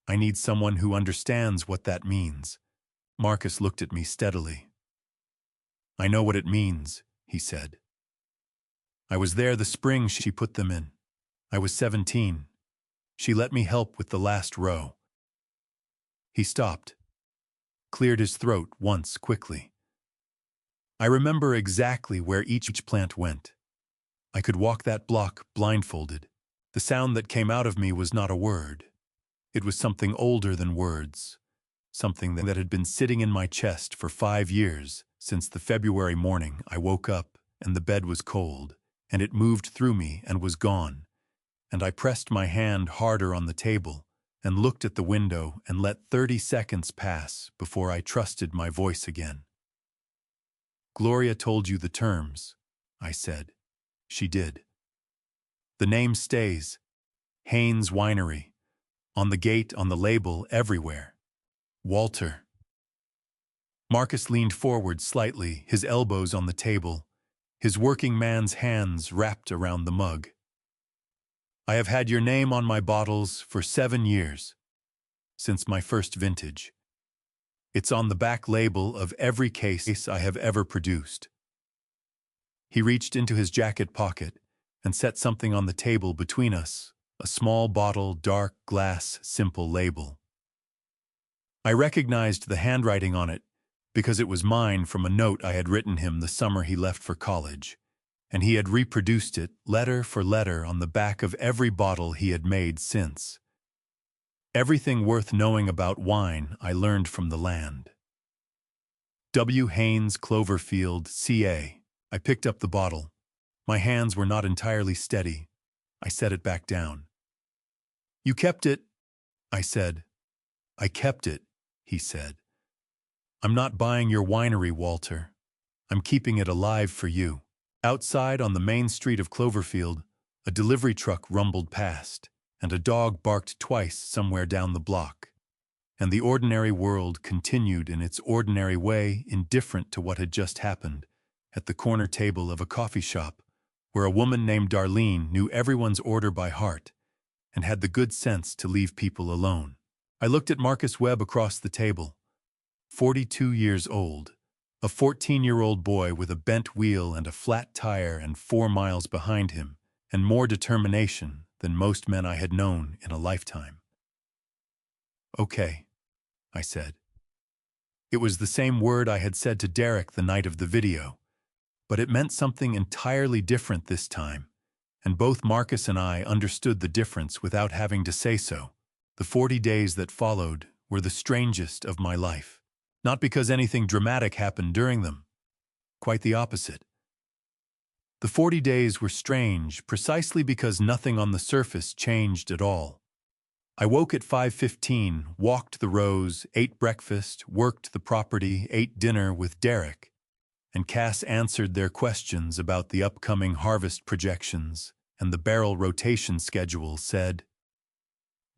I need someone who understands what that means. Marcus looked at me steadily. I know what it means, he said. I was there the spring she put them in. I was 17. She let me help with the last row. He stopped, cleared his throat once quickly. I remember exactly where each plant went. I could walk that block blindfolded. The sound that came out of me was not a word. It was something older than words, something that had been sitting in my chest for 5 years, since the February morning I woke up and the bed was cold, and it moved through me and was gone. And I pressed my hand harder on the table and looked at the window and let 30 seconds pass before I trusted my voice again. Gloria told you the terms, I said. She did. The name stays. Haynes Winery. On the gate, on the label, everywhere. Walter. Marcus leaned forward slightly, his elbows on the table, his working man's hands wrapped around the mug. I have had your name on my bottles for 7 years, since my first vintage. It's on the back label of every case I have ever produced. He reached into his jacket pocket and set something on the table between us, a small bottle, dark glass, simple label. I recognized the handwriting on it because it was mine from a note I had written him the summer he left for college, and he had reproduced it letter for letter on the back of every bottle he had made since. Everything worth knowing about wine I learned from the land. W. Haynes, Cloverfield, CA. I picked up the bottle. My hands were not entirely steady. I set it back down. You kept it, I said. I kept it, he said. I'm not buying your winery, Walter. I'm keeping it alive for you. Outside on the main street of Cloverfield, a delivery truck rumbled past, and a dog barked twice somewhere down the block. And the ordinary world continued in its ordinary way, indifferent to what had just happened, at the corner table of a coffee shop, where a woman named Darlene knew everyone's order by heart and had the good sense to leave people alone. I looked at Marcus Webb across the table, 42 years old, a 14-year-old boy with a bent wheel and a flat tire and 4 miles behind him, and more determination than most men I had known in a lifetime. Okay, I said. It was the same word I had said to Derek the night of the video, but it meant something entirely different this time, and both Marcus and I understood the difference without having to say so. The 40 days that followed were the strangest of my life, not because anything dramatic happened during them, quite the opposite. The 40 days were strange precisely because nothing on the surface changed at all. I woke at 5:15, walked the rows, ate breakfast, worked the property, ate dinner with Derek, and Cass answered their questions about the upcoming harvest projections and the barrel rotation schedule, said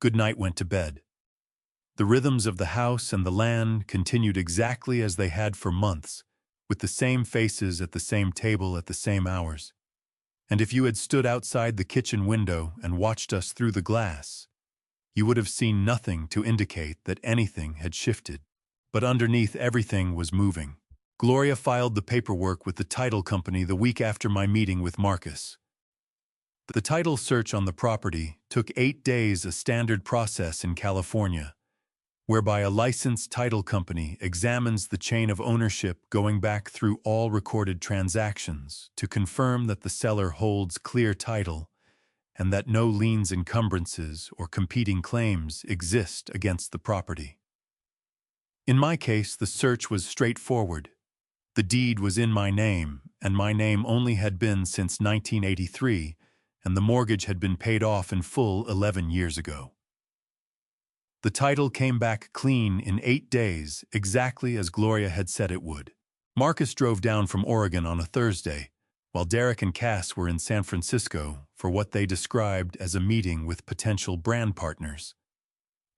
goodnight, went to bed. The rhythms of the house and the land continued exactly as they had for months, with the same faces at the same table at the same hours. And if you had stood outside the kitchen window and watched us through the glass, you would have seen nothing to indicate that anything had shifted. But underneath, everything was moving. Gloria filed the paperwork with the title company the week after my meeting with Marcus. The title search on the property took 8 days, a standard process in California, whereby a licensed title company examines the chain of ownership going back through all recorded transactions to confirm that the seller holds clear title and that no liens, encumbrances, or competing claims exist against the property. In my case, the search was straightforward. The deed was in my name, and my name only had been since 1983, and the mortgage had been paid off in full 11 years ago. The title came back clean in 8 days, exactly as Gloria had said it would. Marcus drove down from Oregon on a Thursday, while Derek and Cass were in San Francisco for what they described as a meeting with potential brand partners.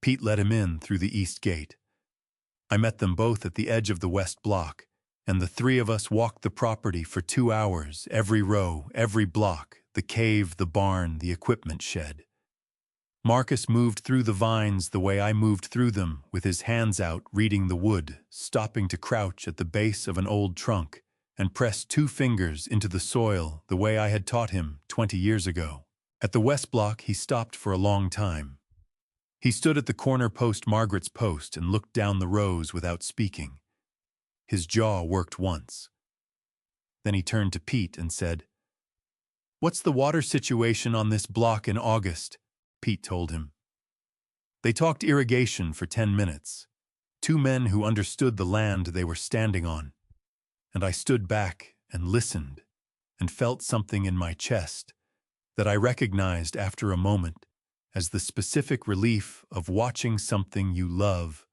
Pete let him in through the east gate. I met them both at the edge of the west block, and the three of us walked the property for 2 hours, every row, every block, the cave, the barn, the equipment shed. Marcus moved through the vines the way I moved through them, with his hands out reading the wood, stopping to crouch at the base of an old trunk and press 2 fingers into the soil the way I had taught him 20 years ago. At the west block, he stopped for a long time. He stood at the corner post, Margaret's post, and looked down the rows without speaking. His jaw worked once. Then he turned to Pete and said, "What's the water situation on this block in August?" Pete told him. They talked irrigation for 10 minutes, 2 men who understood the land they were standing on, and I stood back and listened and felt something in my chest that I recognized after a moment as the specific relief of watching something you love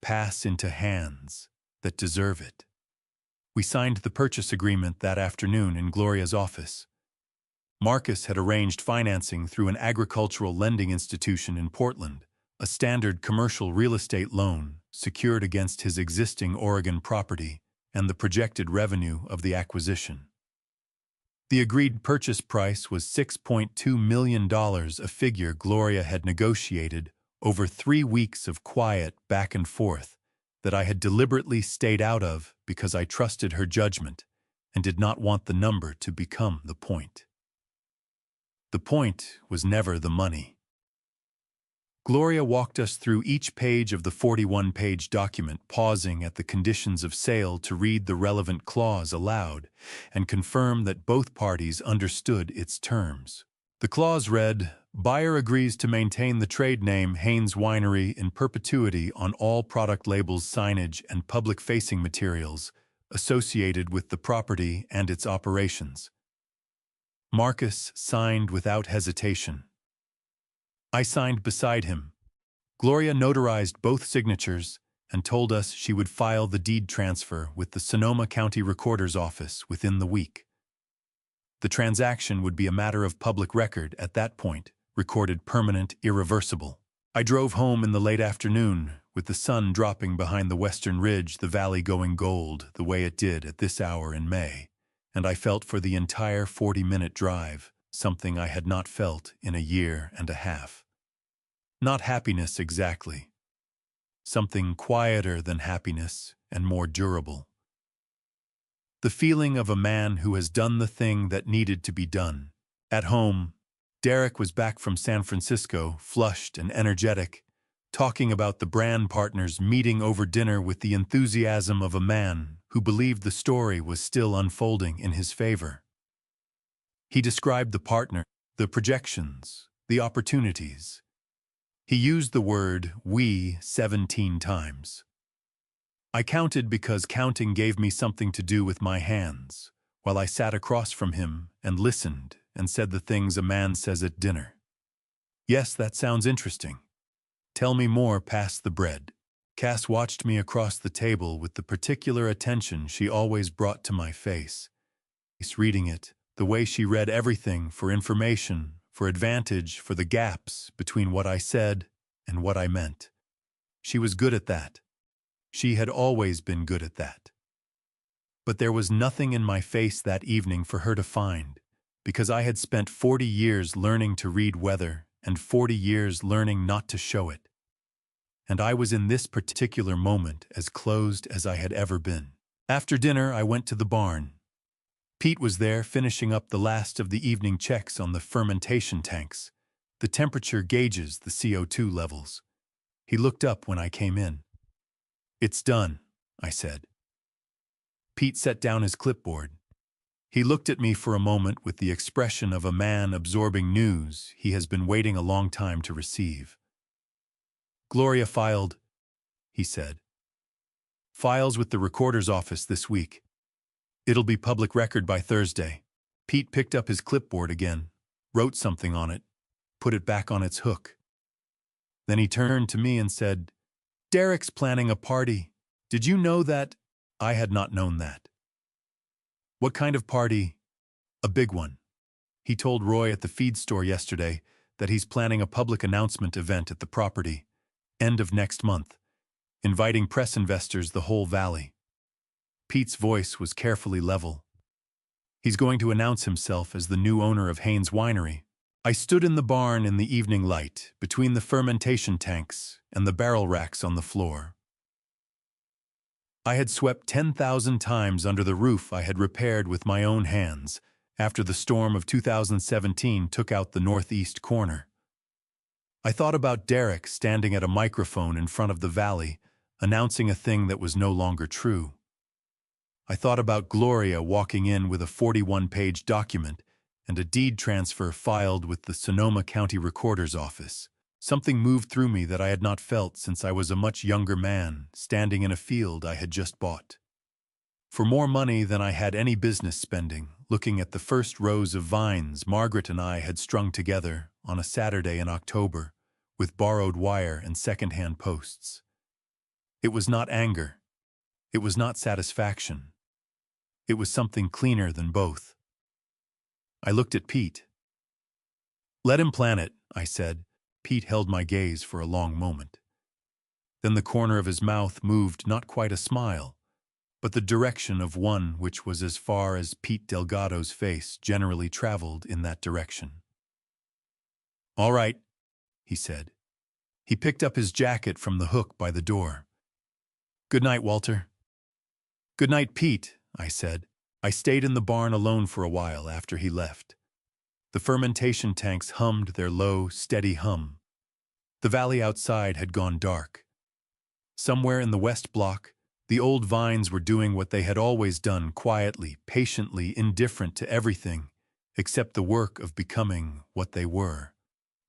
pass into hands that deserve it. We signed the purchase agreement that afternoon in Gloria's office. Marcus had arranged financing through an agricultural lending institution in Portland, a standard commercial real estate loan secured against his existing Oregon property and the projected revenue of the acquisition. The agreed purchase price was $6.2 million, a figure Gloria had negotiated over 3 weeks of quiet back and forth that I had deliberately stayed out of because I trusted her judgment and did not want the number to become the point. The point was never the money. Gloria walked us through each page of the 41-page document, pausing at the conditions of sale to read the relevant clause aloud and confirm that both parties understood its terms. The clause read, "Buyer agrees to maintain the trade name Haynes Winery in perpetuity on all product labels, signage, and public-facing materials associated with the property and its operations." Marcus signed without hesitation. I signed beside him. Gloria notarized both signatures and told us she would file the deed transfer with the Sonoma County Recorder's Office within the week. The transaction would be a matter of public record at that point, recorded permanent, irreversible. I drove home in the late afternoon, with the sun dropping behind the western ridge, the valley going gold the way it did at this hour in May, and I felt for the entire 40-minute drive something I had not felt in a year and a half. Not happiness exactly. Something quieter than happiness and more durable. The feeling of a man who has done the thing that needed to be done. At home, Derek was back from San Francisco, flushed and energetic, talking about the brand partners meeting over dinner with the enthusiasm of a man who believed the story was still unfolding in his favor. He described the partner, the projections, the opportunities. He used the word "we" 17 times. I counted because counting gave me something to do with my hands, while I sat across from him and listened and said the things a man says at dinner. Yes, that sounds interesting. Tell me more, pass the bread. Cass watched me across the table with the particular attention she always brought to my face. Reading it, the way she read everything for information, for advantage, for the gaps between what I said and what I meant. She was good at that. She had always been good at that. But there was nothing in my face that evening for her to find, because I had spent 40 years learning to read weather and 40 years learning not to show it. And I was in this particular moment as closed as I had ever been. After dinner, I went to the barn. Pete was there finishing up the last of the evening checks on the fermentation tanks, the temperature gauges, the CO2 levels. He looked up when I came in. "It's done," I said. Pete set down his clipboard. He looked at me for a moment with the expression of a man absorbing news he has been waiting a long time to receive. "Gloria filed," he said. "Files with the recorder's office this week. It'll be public record by Thursday." Pete picked up his clipboard again, wrote something on it, put it back on its hook. Then he turned to me and said, "Derek's planning a party. Did you know that?" I had not known that. "What kind of party?" "A big one. He told Roy at the feed store yesterday that he's planning a public announcement event at the property, end of next month, inviting press investors the whole valley." Pete's voice was carefully level. "He's going to announce himself as the new owner of Haynes Winery." I stood in the barn in the evening light, between the fermentation tanks and the barrel racks on the floor. I had swept 10,000 times under the roof I had repaired with my own hands after the storm of 2017 took out the northeast corner. I thought about Derek standing at a microphone in front of the valley, announcing a thing that was no longer true. I thought about Gloria walking in with a 41-page document and a deed transfer filed with the Sonoma County Recorder's Office. Something moved through me that I had not felt since I was a much younger man, standing in a field I had just bought. For more money than I had any business spending, looking at the first rows of vines Margaret and I had strung together on a Saturday in October, with borrowed wire and second-hand posts. It was not anger. It was not satisfaction. It was something cleaner than both. I looked at Pete. "Let him plan it," I said. Pete held my gaze for a long moment. Then the corner of his mouth moved not quite a smile, but the direction of one which was as far as Pete Delgado's face generally traveled in that direction. "All right," he said. He picked up his jacket from the hook by the door. "Good night, Walter." "Good night, Pete," I said. I stayed in the barn alone for a while after he left. The fermentation tanks hummed their low, steady hum. The valley outside had gone dark. Somewhere in the west block, the old vines were doing what they had always done, quietly, patiently, indifferent to everything, except the work of becoming what they were.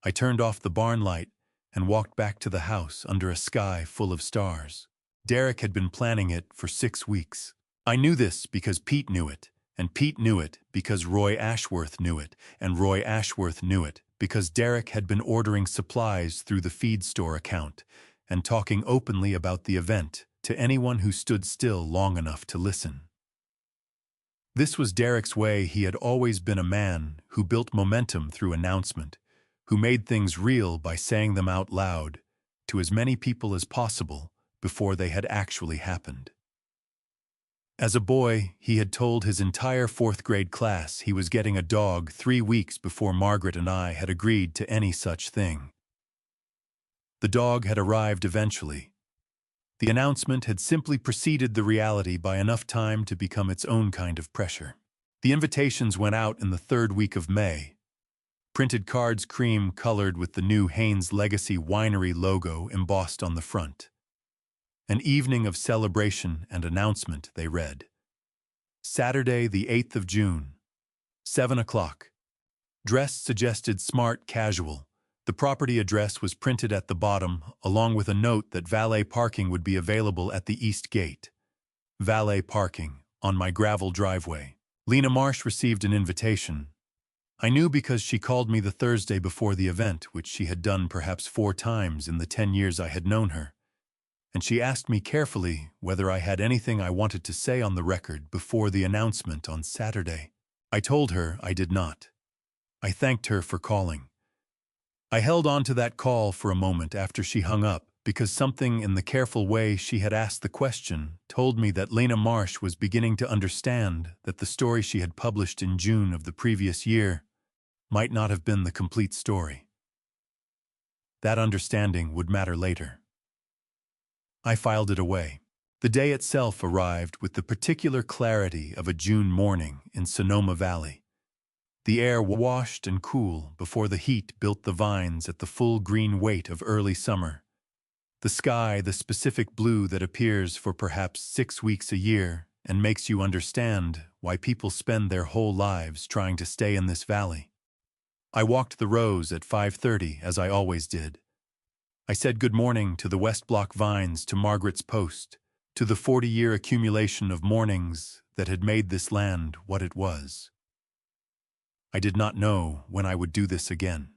I turned off the barn light and walked back to the house under a sky full of stars. Derek had been planning it for 6 weeks. I knew this because Pete knew it, and Pete knew it because Roy Ashworth knew it, and Roy Ashworth knew it because Derek had been ordering supplies through the feed store account and talking openly about the event to anyone who stood still long enough to listen. This was Derek's way. He had always been a man who built momentum through announcement, who made things real by saying them out loud to as many people as possible before they had actually happened. As a boy, he had told his entire 4th grade class he was getting a dog 3 weeks before Margaret and I had agreed to any such thing. The dog had arrived eventually. The announcement had simply preceded the reality by enough time to become its own kind of pressure. The invitations went out in the 3rd week of May. Printed cards cream-colored with the new Haynes Legacy Winery logo embossed on the front. An evening of celebration and announcement, they read. Saturday, the 8th of June, 7 o'clock. Dress suggested smart casual, The property address was printed at the bottom, along with a note that valet parking would be available at the east gate. Valet parking, on my gravel driveway. Lena Marsh received an invitation. I knew because she called me the Thursday before the event, which she had done perhaps 4 times in the 10 years I had known her. And she asked me carefully whether I had anything I wanted to say on the record before the announcement on Saturday. I told her I did not. I thanked her for calling. I held on to that call for a moment after she hung up, because something in the careful way she had asked the question told me that Lena Marsh was beginning to understand that the story she had published in June of the previous year might not have been the complete story. That understanding would matter later. I filed it away. The day itself arrived with the particular clarity of a June morning in Sonoma Valley. The air washed and cool before the heat built the vines at the full green weight of early summer. The sky, the specific blue that appears for perhaps 6 weeks a year and makes you understand why people spend their whole lives trying to stay in this valley. I walked the rows at 5:30 as I always did. I said good morning to the West Block vines, to Margaret's post, to the 40-year accumulation of mornings that had made this land what it was. I did not know when I would do this again.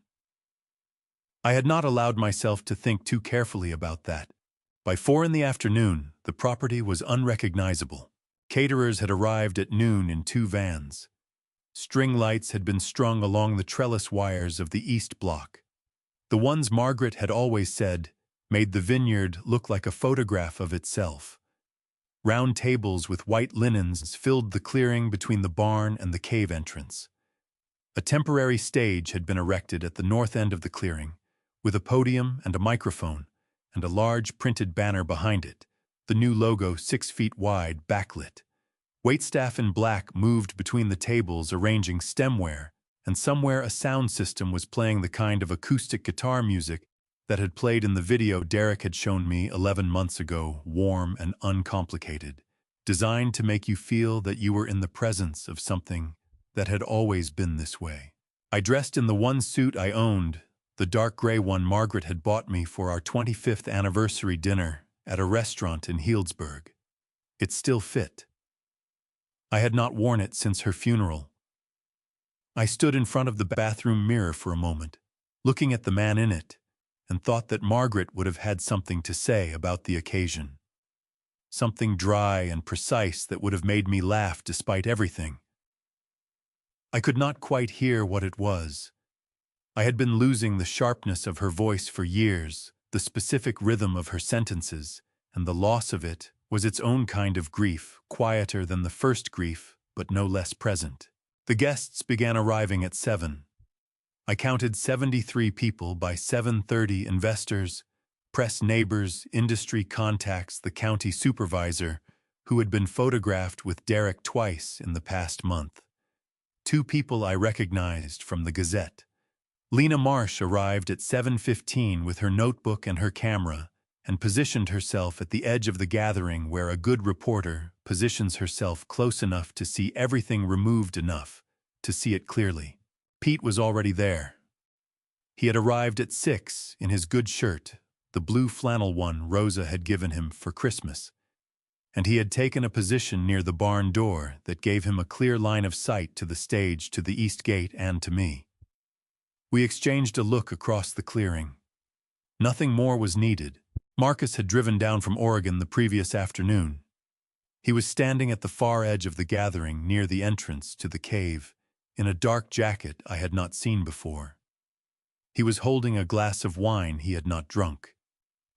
I had not allowed myself to think too carefully about that. By 4 in the afternoon, the property was unrecognizable. Caterers had arrived at noon in 2 vans. String lights had been strung along the trellis wires of the East Block. The ones Margaret had always said made the Vineyard look like a photograph of itself. Round tables with white linens filled the clearing between the barn and the cave entrance. A temporary stage had been erected at the north end of the clearing, with a podium and a microphone, and a large printed banner behind it, the new logo 6 feet wide, backlit. Waitstaff in black moved between the tables arranging stemware, and somewhere a sound system was playing the kind of acoustic guitar music that had played in the video Derek had shown me 11 months ago, warm and uncomplicated, designed to make you feel that you were in the presence of something that had always been this way. I dressed in the one suit I owned, the dark gray one Margaret had bought me for our 25th anniversary dinner at a restaurant in Healdsburg. It still fit. I had not worn it since her funeral. I stood in front of the bathroom mirror for a moment, looking at the man in it, and thought that Margaret would have had something to say about the occasion. Something dry and precise that would have made me laugh despite everything. I could not quite hear what it was. I had been losing the sharpness of her voice for years, the specific rhythm of her sentences, and the loss of it was its own kind of grief, quieter than the first grief, but no less present. The guests began arriving at 7. I counted 73 people by 7:30, investors, press neighbors, industry contacts, the county supervisor, who had been photographed with Derek twice in the past month. 2 people I recognized from the Gazette. Lena Marsh arrived at 7:15 with her notebook and her camera, and positioned herself at the edge of the gathering where a good reporter positions herself close enough to see everything, removed enough to see it clearly. Pete was already there. He had arrived at 6 in his good shirt, the blue flannel one Rosa had given him for Christmas, and he had taken a position near the barn door that gave him a clear line of sight to the stage, to the east gate, and to me. We exchanged a look across the clearing. Nothing more was needed. Marcus had driven down from Oregon the previous afternoon. He was standing at the far edge of the gathering near the entrance to the cave, in a dark jacket I had not seen before. He was holding a glass of wine he had not drunk.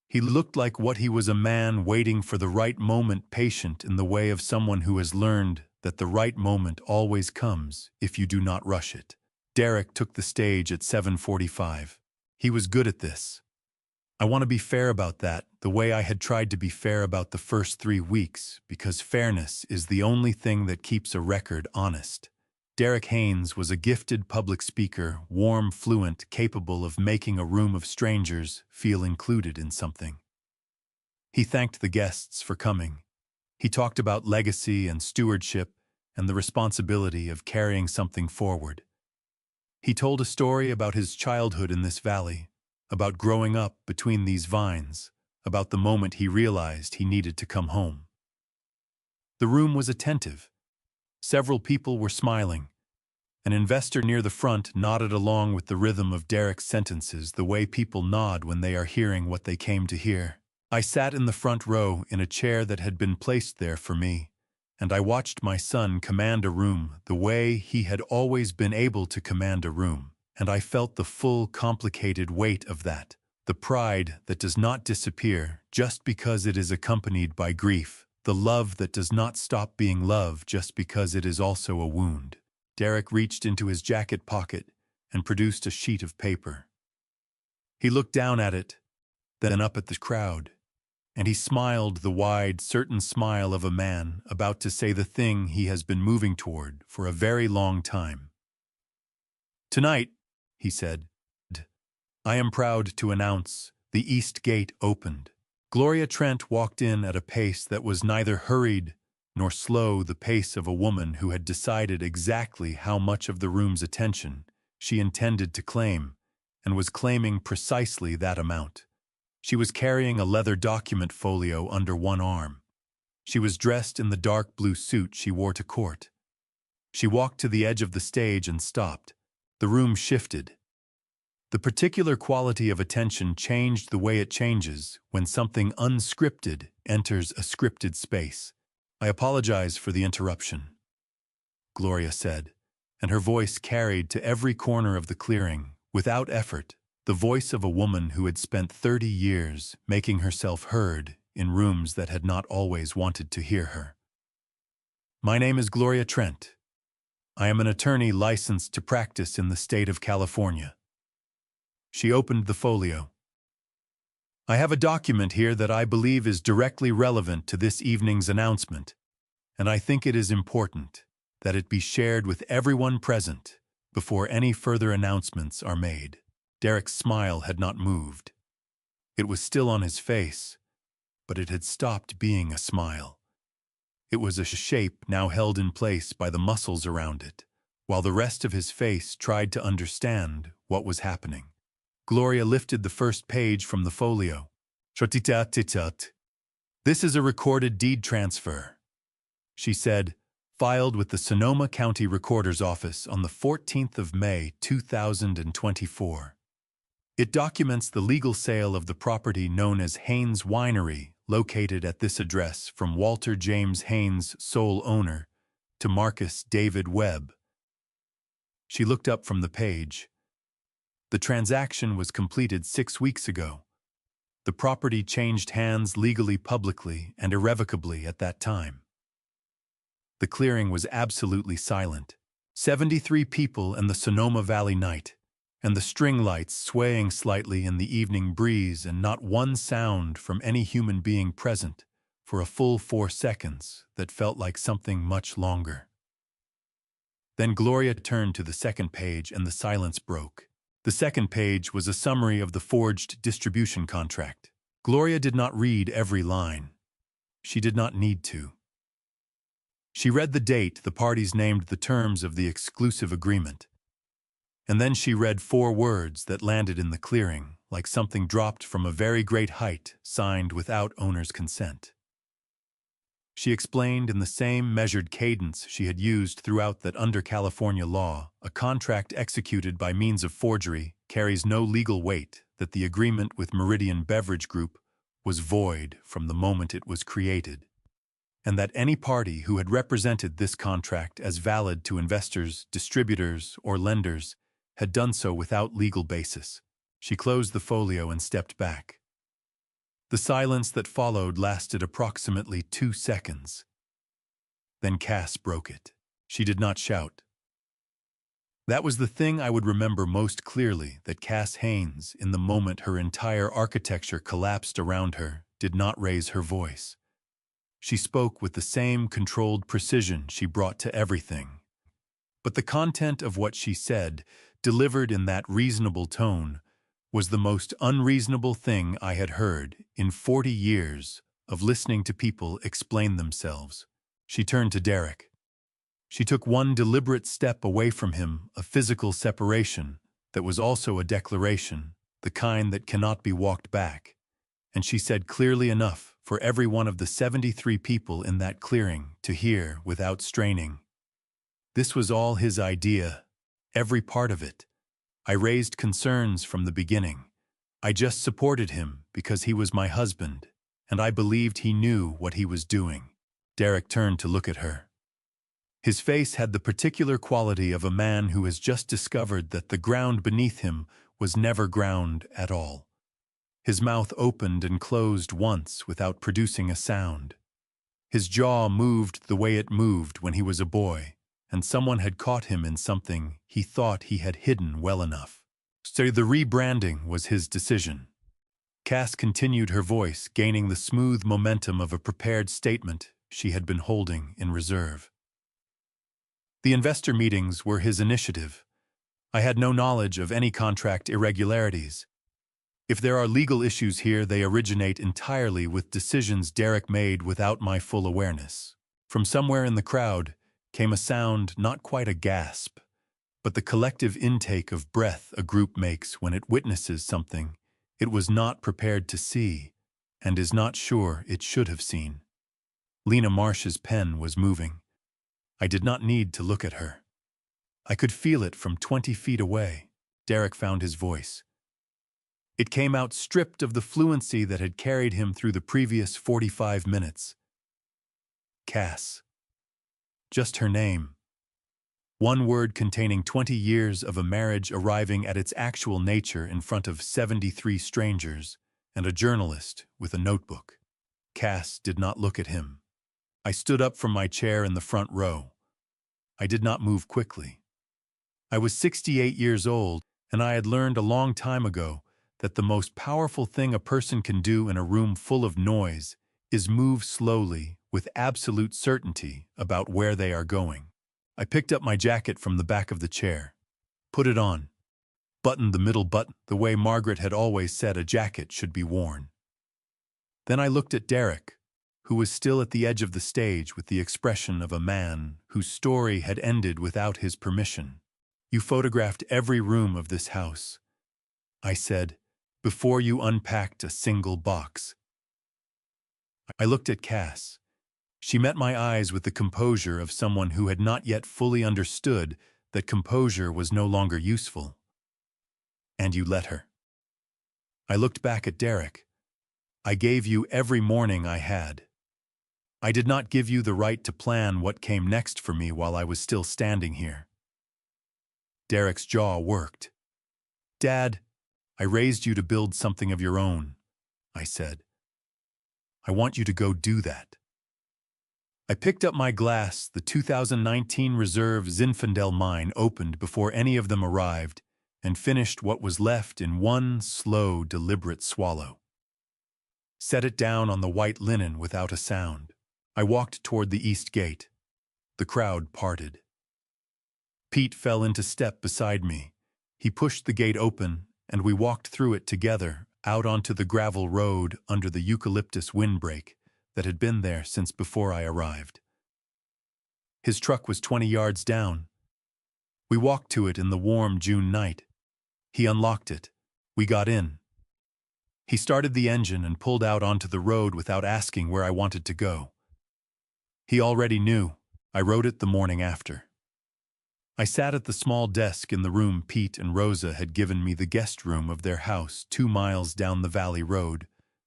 He looked like what he was, a man waiting for the right moment, patient in the way of someone who has learned that the right moment always comes if you do not rush it. Derek took the stage at 7:45. He was good at this. I want to be fair about that, the way I had tried to be fair about the first 3 weeks, because fairness is the only thing that keeps a record honest. Derek Haynes was a gifted public speaker, warm, fluent, capable of making a room of strangers feel included in something. He thanked the guests for coming. He talked about legacy and stewardship and the responsibility of carrying something forward. He told a story about his childhood in this valley, about growing up between these vines, about the moment he realized he needed to come home. The room was attentive. Several people were smiling. An investor near the front nodded along with the rhythm of Derek's sentences, the way people nod when they are hearing what they came to hear. I sat in the front row in a chair that had been placed there for me, and I watched my son command a room the way he had always been able to command a room, and I felt the full, complicated weight of that, the pride that does not disappear just because it is accompanied by grief, the love that does not stop being love just because it is also a wound. Derek reached into his jacket pocket and produced a sheet of paper. He looked down at it, then up at the crowd, and he smiled the wide, certain smile of a man about to say the thing he has been moving toward for a very long time. "Tonight," he said, "I am proud to announce the East Gate opened." Gloria Trent walked in at a pace that was neither hurried nor slow, the pace of a woman who had decided exactly how much of the room's attention she intended to claim, and was claiming precisely that amount. She was carrying a leather document folio under one arm. She was dressed in the dark blue suit she wore to court. She walked to the edge of the stage and stopped. The room shifted. The particular quality of attention changed the way it changes when something unscripted enters a scripted space. "I apologize for the interruption," Gloria said, and her voice carried to every corner of the clearing, without effort, the voice of a woman who had spent 30 years making herself heard in rooms that had not always wanted to hear her. "My name is Gloria Trent. I am an attorney licensed to practice in the state of California." She opened the folio. "I have a document here that I believe is directly relevant to this evening's announcement, and I think it is important that it be shared with everyone present before any further announcements are made." Derek's smile had not moved. It was still on his face, but it had stopped being a smile. It was a shape now held in place by the muscles around it, while the rest of his face tried to understand what was happening. Gloria lifted the first page from the folio. "This is a recorded deed transfer," she said, "filed with the Sonoma County Recorder's Office on the 14th of May, 2024. It documents the legal sale of the property known as Haynes Winery, located at this address, from Walter James Haynes, sole owner, to Marcus David Webb." She looked up from the page. The transaction was completed 6 weeks ago. The property changed hands legally, publicly, and irrevocably at that time. The clearing was absolutely silent. 73 people in the Sonoma Valley night, and the string lights swaying slightly in the evening breeze, and not one sound from any human being present for a full 4 seconds that felt like something much longer. Then Gloria turned to the second page and the silence broke. The second page was a summary of the forged distribution contract. Gloria did not read every line. She did not need to. She read the date the parties named, the terms of the exclusive agreement. And then she read 4 words that landed in the clearing, like something dropped from a very great height, signed without owner's consent. She explained in the same measured cadence she had used throughout that under California law, a contract executed by means of forgery carries no legal weight, that the agreement with Meridian Beverage Group was void from the moment it was created, and that any party who had represented this contract as valid to investors, distributors, or lenders had done so without legal basis. She closed the folio and stepped back. The silence that followed lasted approximately 2 seconds. Then Cass broke it. She did not shout. That was the thing I would remember most clearly, that Cass Haynes, in the moment her entire architecture collapsed around her, did not raise her voice. She spoke with the same controlled precision she brought to everything. But the content of what she said, delivered in that reasonable tone, was the most unreasonable thing I had heard in 40 years of listening to people explain themselves. She turned to Derek. She took one deliberate step away from him, a physical separation that was also a declaration, the kind that cannot be walked back. And she said clearly enough for every one of the 73 people in that clearing to hear without straining. This was all his idea, every part of it. I raised concerns from the beginning. I just supported him because he was my husband, and I believed he knew what he was doing. Derek turned to look at her. His face had the particular quality of a man who has just discovered that the ground beneath him was never ground at all. His mouth opened and closed once without producing a sound. His jaw moved the way it moved when he was a boy, and someone had caught him in something he thought he had hidden well enough. So the rebranding was his decision. Cass continued, her voice gaining the smooth momentum of a prepared statement she had been holding in reserve. The investor meetings were his initiative. I had no knowledge of any contract irregularities. If there are legal issues here, they originate entirely with decisions Derek made without my full awareness. From somewhere in the crowd came a sound, not quite a gasp, but the collective intake of breath a group makes when it witnesses something it was not prepared to see and is not sure it should have seen. Lena Marsh's pen was moving. I did not need to look at her. I could feel it from 20 feet away. Derek found his voice. It came out stripped of the fluency that had carried him through the previous 45 minutes. Cass. Just her name. One word containing 20 years of a marriage arriving at its actual nature in front of 73 strangers and a journalist with a notebook. Cass did not look at him. I stood up from my chair in the front row. I did not move quickly. I was 68 years old, and I had learned a long time ago that the most powerful thing a person can do in a room full of noise is move slowly with absolute certainty about where they are going. I picked up my jacket from the back of the chair, put it on, buttoned the middle button the way Margaret had always said a jacket should be worn. Then I looked at Derek, who was still at the edge of the stage with the expression of a man whose story had ended without his permission. You photographed every room of this house, I said, before you unpacked a single box. I looked at Cass. She met my eyes with the composure of someone who had not yet fully understood that composure was no longer useful. And you let her. I looked back at Derek. I gave you every morning I had. I did not give you the right to plan what came next for me while I was still standing here. Derek's jaw worked. Dad, I raised you to build something of your own, I said. I want you to go do that. I picked up my glass. The 2019 Reserve Zinfandel mine opened before any of them arrived and finished what was left in one slow, deliberate swallow. Set it down on the white linen without a sound. I walked toward the east gate. The crowd parted. Pete fell into step beside me. He pushed the gate open, and we walked through it together, out onto the gravel road under the eucalyptus windbreak that had been there since before I arrived. His truck was 20 yards down. We walked to it in the warm June night. He unlocked it. We got in. He started the engine and pulled out onto the road without asking where I wanted to go. He already knew. I wrote it the morning after. I sat at the small desk in the room Pete and Rosa had given me, the guest room of their house 2 miles down the valley road,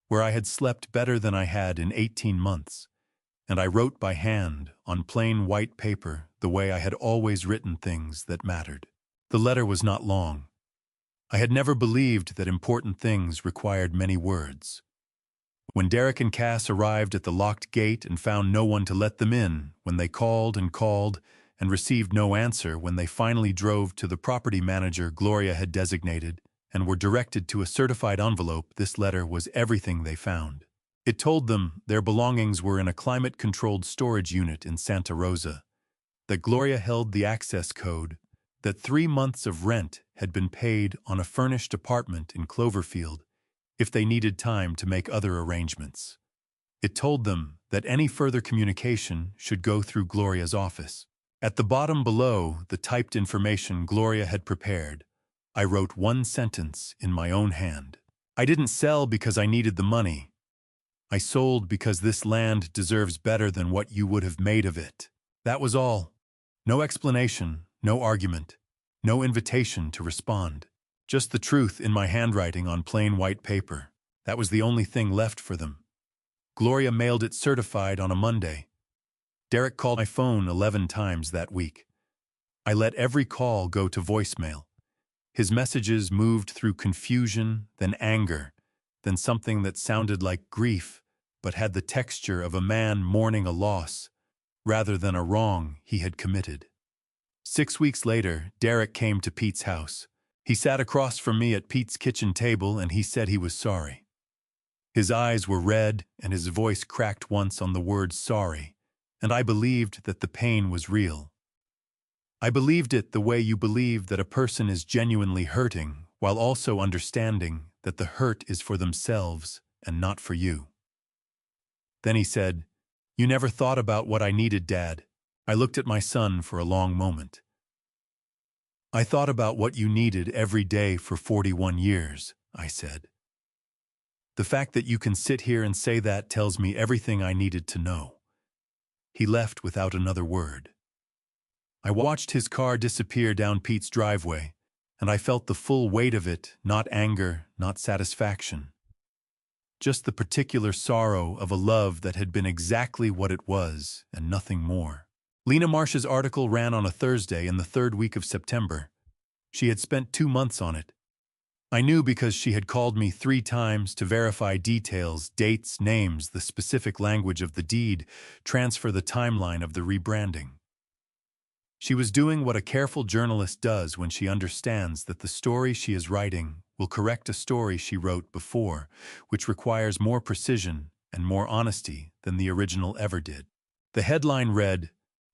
where I had slept better than I had in 18 months, and I wrote by hand on plain white paper the way I had always written things that mattered. The letter was not long. I had never believed that important things required many words. When Derek and Cass arrived at the locked gate and found no one to let them in, when they called and received no answer, when they finally drove to the property manager Gloria had designated and were directed to a certified envelope, this letter was everything they found. It told them their belongings were in a climate-controlled storage unit in Santa Rosa, that Gloria held the access code, that 3 months of rent had been paid on a furnished apartment in Cloverfield if they needed time to make other arrangements. It told them that any further communication should go through Gloria's office. At the bottom below, the typed information Gloria had prepared, I wrote one sentence in my own hand. I didn't sell because I needed the money. I sold because this land deserves better than what you would have made of it. That was all. No explanation, no argument, no invitation to respond. Just the truth in my handwriting on plain white paper. That was the only thing left for them. Gloria mailed it certified on a Monday. Derek called my phone 11 times that week. I let every call go to voicemail. His messages moved through confusion, then anger, then something that sounded like grief, but had the texture of a man mourning a loss, rather than a wrong he had committed. 6 weeks later, Derek came to Pete's house. He sat across from me at Pete's kitchen table and he said he was sorry. His eyes were red and his voice cracked once on the word sorry, and I believed that the pain was real. I believed it the way you believe that a person is genuinely hurting, while also understanding that the hurt is for themselves and not for you. Then he said, "You never thought about what I needed, Dad." I looked at my son for a long moment. "I thought about what you needed every day for 41 years, I said. "The fact that you can sit here and say that tells me everything I needed to know." He left without another word. I watched his car disappear down Pete's driveway, and I felt the full weight of it, not anger, not satisfaction. Just the particular sorrow of a love that had been exactly what it was, and nothing more. Lena Marsh's article ran on a Thursday in the third week of September. She had spent 2 months on it. I knew because she had called me 3 times to verify details, dates, names, the specific language of the deed, transfer the timeline of the rebranding. She was doing what a careful journalist does when she understands that the story she is writing will correct a story she wrote before, which requires more precision and more honesty than the original ever did. The headline read,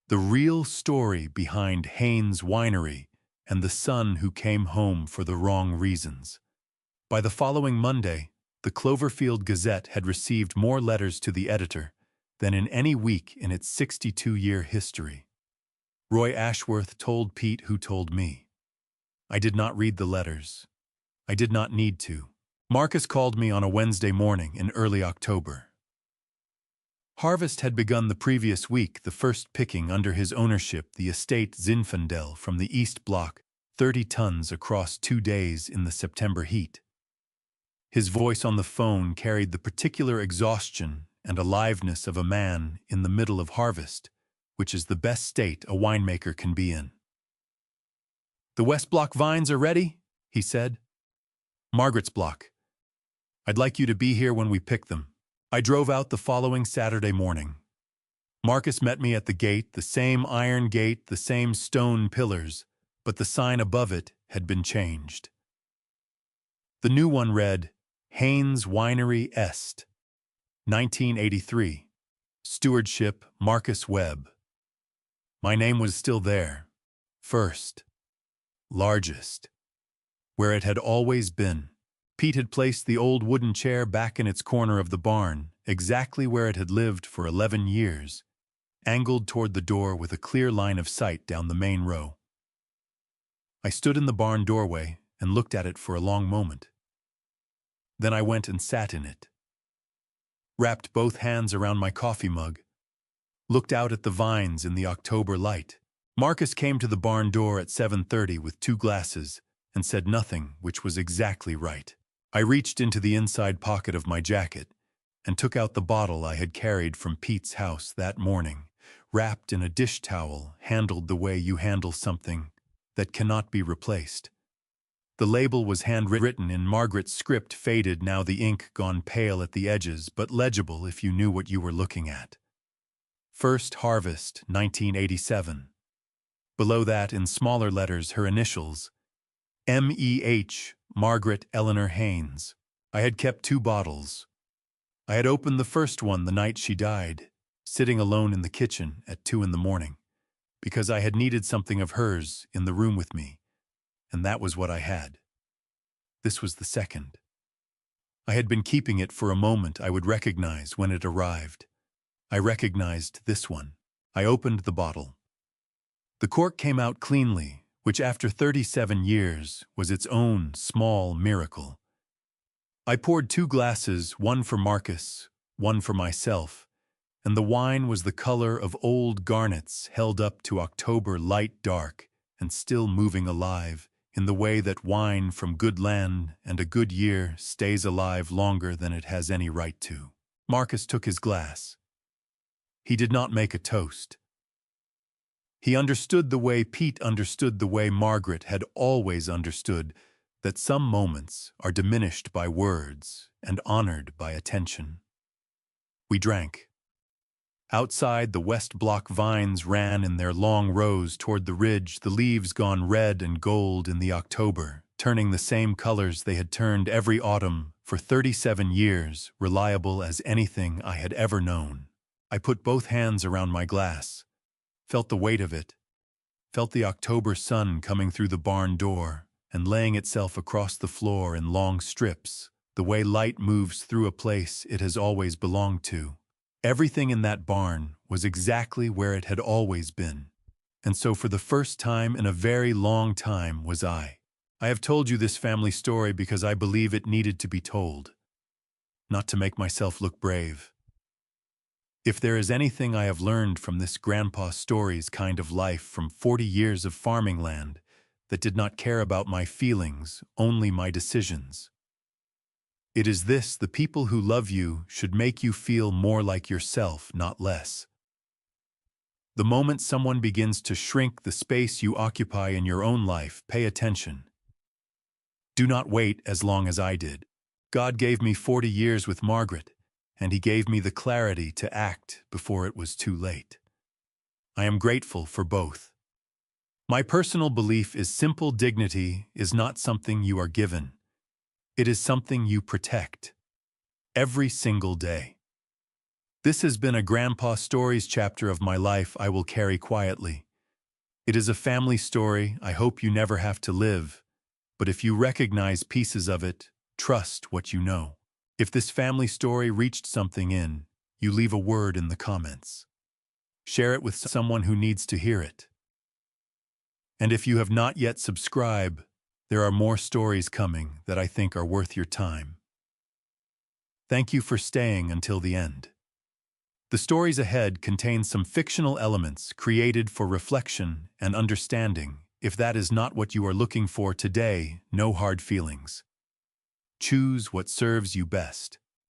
"The Real Story Behind Haynes Winery and the Son Who Came Home for the Wrong Reasons." By the following Monday, the Cloverfield Gazette had received more letters to the editor than in any week in its 62-year history. Roy Ashworth told Pete who told me. I did not read the letters. I did not need to. Marcus called me on a Wednesday morning in early October. Harvest had begun the previous week, the first picking under his ownership the estate Zinfandel from the East Block, 30 tons across 2 days in the September heat. His voice on the phone carried the particular exhaustion and aliveness of a man in the middle of harvest, which is the best state a winemaker can be in. "The West Block vines are ready," he said. "Margaret's Block. I'd like you to be here when we pick them." I drove out the following Saturday morning. Marcus met me at the gate, the same iron gate, the same stone pillars, but the sign above it had been changed. The new one read, "Haynes Winery Est, 1983. Stewardship Marcus Webb." My name was still there. First. Largest. Where it had always been. Pete had placed the old wooden chair back in its corner of the barn, exactly where it had lived for 11 years, angled toward the door with a clear line of sight down the main row. I stood in the barn doorway and looked at it for a long moment. Then I went and sat in it. Wrapped both hands around my coffee mug. Looked out at the vines in the October light. Marcus came to the barn door at 7:30 with 2 glasses and said nothing, which was exactly right. I reached into the inside pocket of my jacket and took out the bottle I had carried from Pete's house that morning, wrapped in a dish towel, handled the way you handle something that cannot be replaced. The label was handwritten in Margaret's script, faded now, the ink gone pale at the edges, but legible if you knew what you were looking at. First Harvest, 1987. Below that, in smaller letters, her initials, M.E.H., Margaret Eleanor Haynes. I had kept 2 bottles. I had opened the first one the night she died, sitting alone in the kitchen at 2 in the morning, because I had needed something of hers in the room with me, and that was what I had. This was the second. I had been keeping it for a moment I would recognize when it arrived. I recognized this one. I opened the bottle. The cork came out cleanly, which after 37 years was its own small miracle. I poured 2 glasses, one for Marcus, one for myself, and the wine was the color of old garnets held up to October light dark and still moving alive, in the way that wine from good land and a good year stays alive longer than it has any right to. Marcus took his glass. He did not make a toast. He understood the way Pete understood the way Margaret had always understood, that some moments are diminished by words and honored by attention. We drank. Outside, the West Block vines ran in their long rows toward the ridge, the leaves gone red and gold in the October, turning the same colors they had turned every autumn for 37 years, reliable as anything I had ever known. I put both hands around my glass, felt the weight of it, felt the October sun coming through the barn door and laying itself across the floor in long strips, the way light moves through a place it has always belonged to. Everything in that barn was exactly where it had always been, and so for the first time in a very long time was I. I have told you this family story because I believe it needed to be told, not to make myself look brave. If there is anything I have learned from this grandpa stories kind of life from 40 years of farming land that did not care about my feelings, only my decisions, it is this: the people who love you should make you feel more like yourself, not less. The moment someone begins to shrink the space you occupy in your own life, pay attention. Do not wait as long as I did. God gave me 40 years with Margaret, and He gave me the clarity to act before it was too late. I am grateful for both. My personal belief is simple: dignity is not something you are given. It is something you protect. Every single day. This has been a Grandpa Stories chapter of my life I will carry quietly. It is a family story I hope you never have to live, but if you recognize pieces of it, trust what you know. If this family story reached something in, you leave a word in the comments. Share it with someone who needs to hear it. And if you have not yet subscribed, there are more stories coming that I think are worth your time. Thank you for staying until the end. The stories ahead contain some fictional elements created for reflection and understanding. If that is not what you are looking for today, no hard feelings. Choose what serves you best.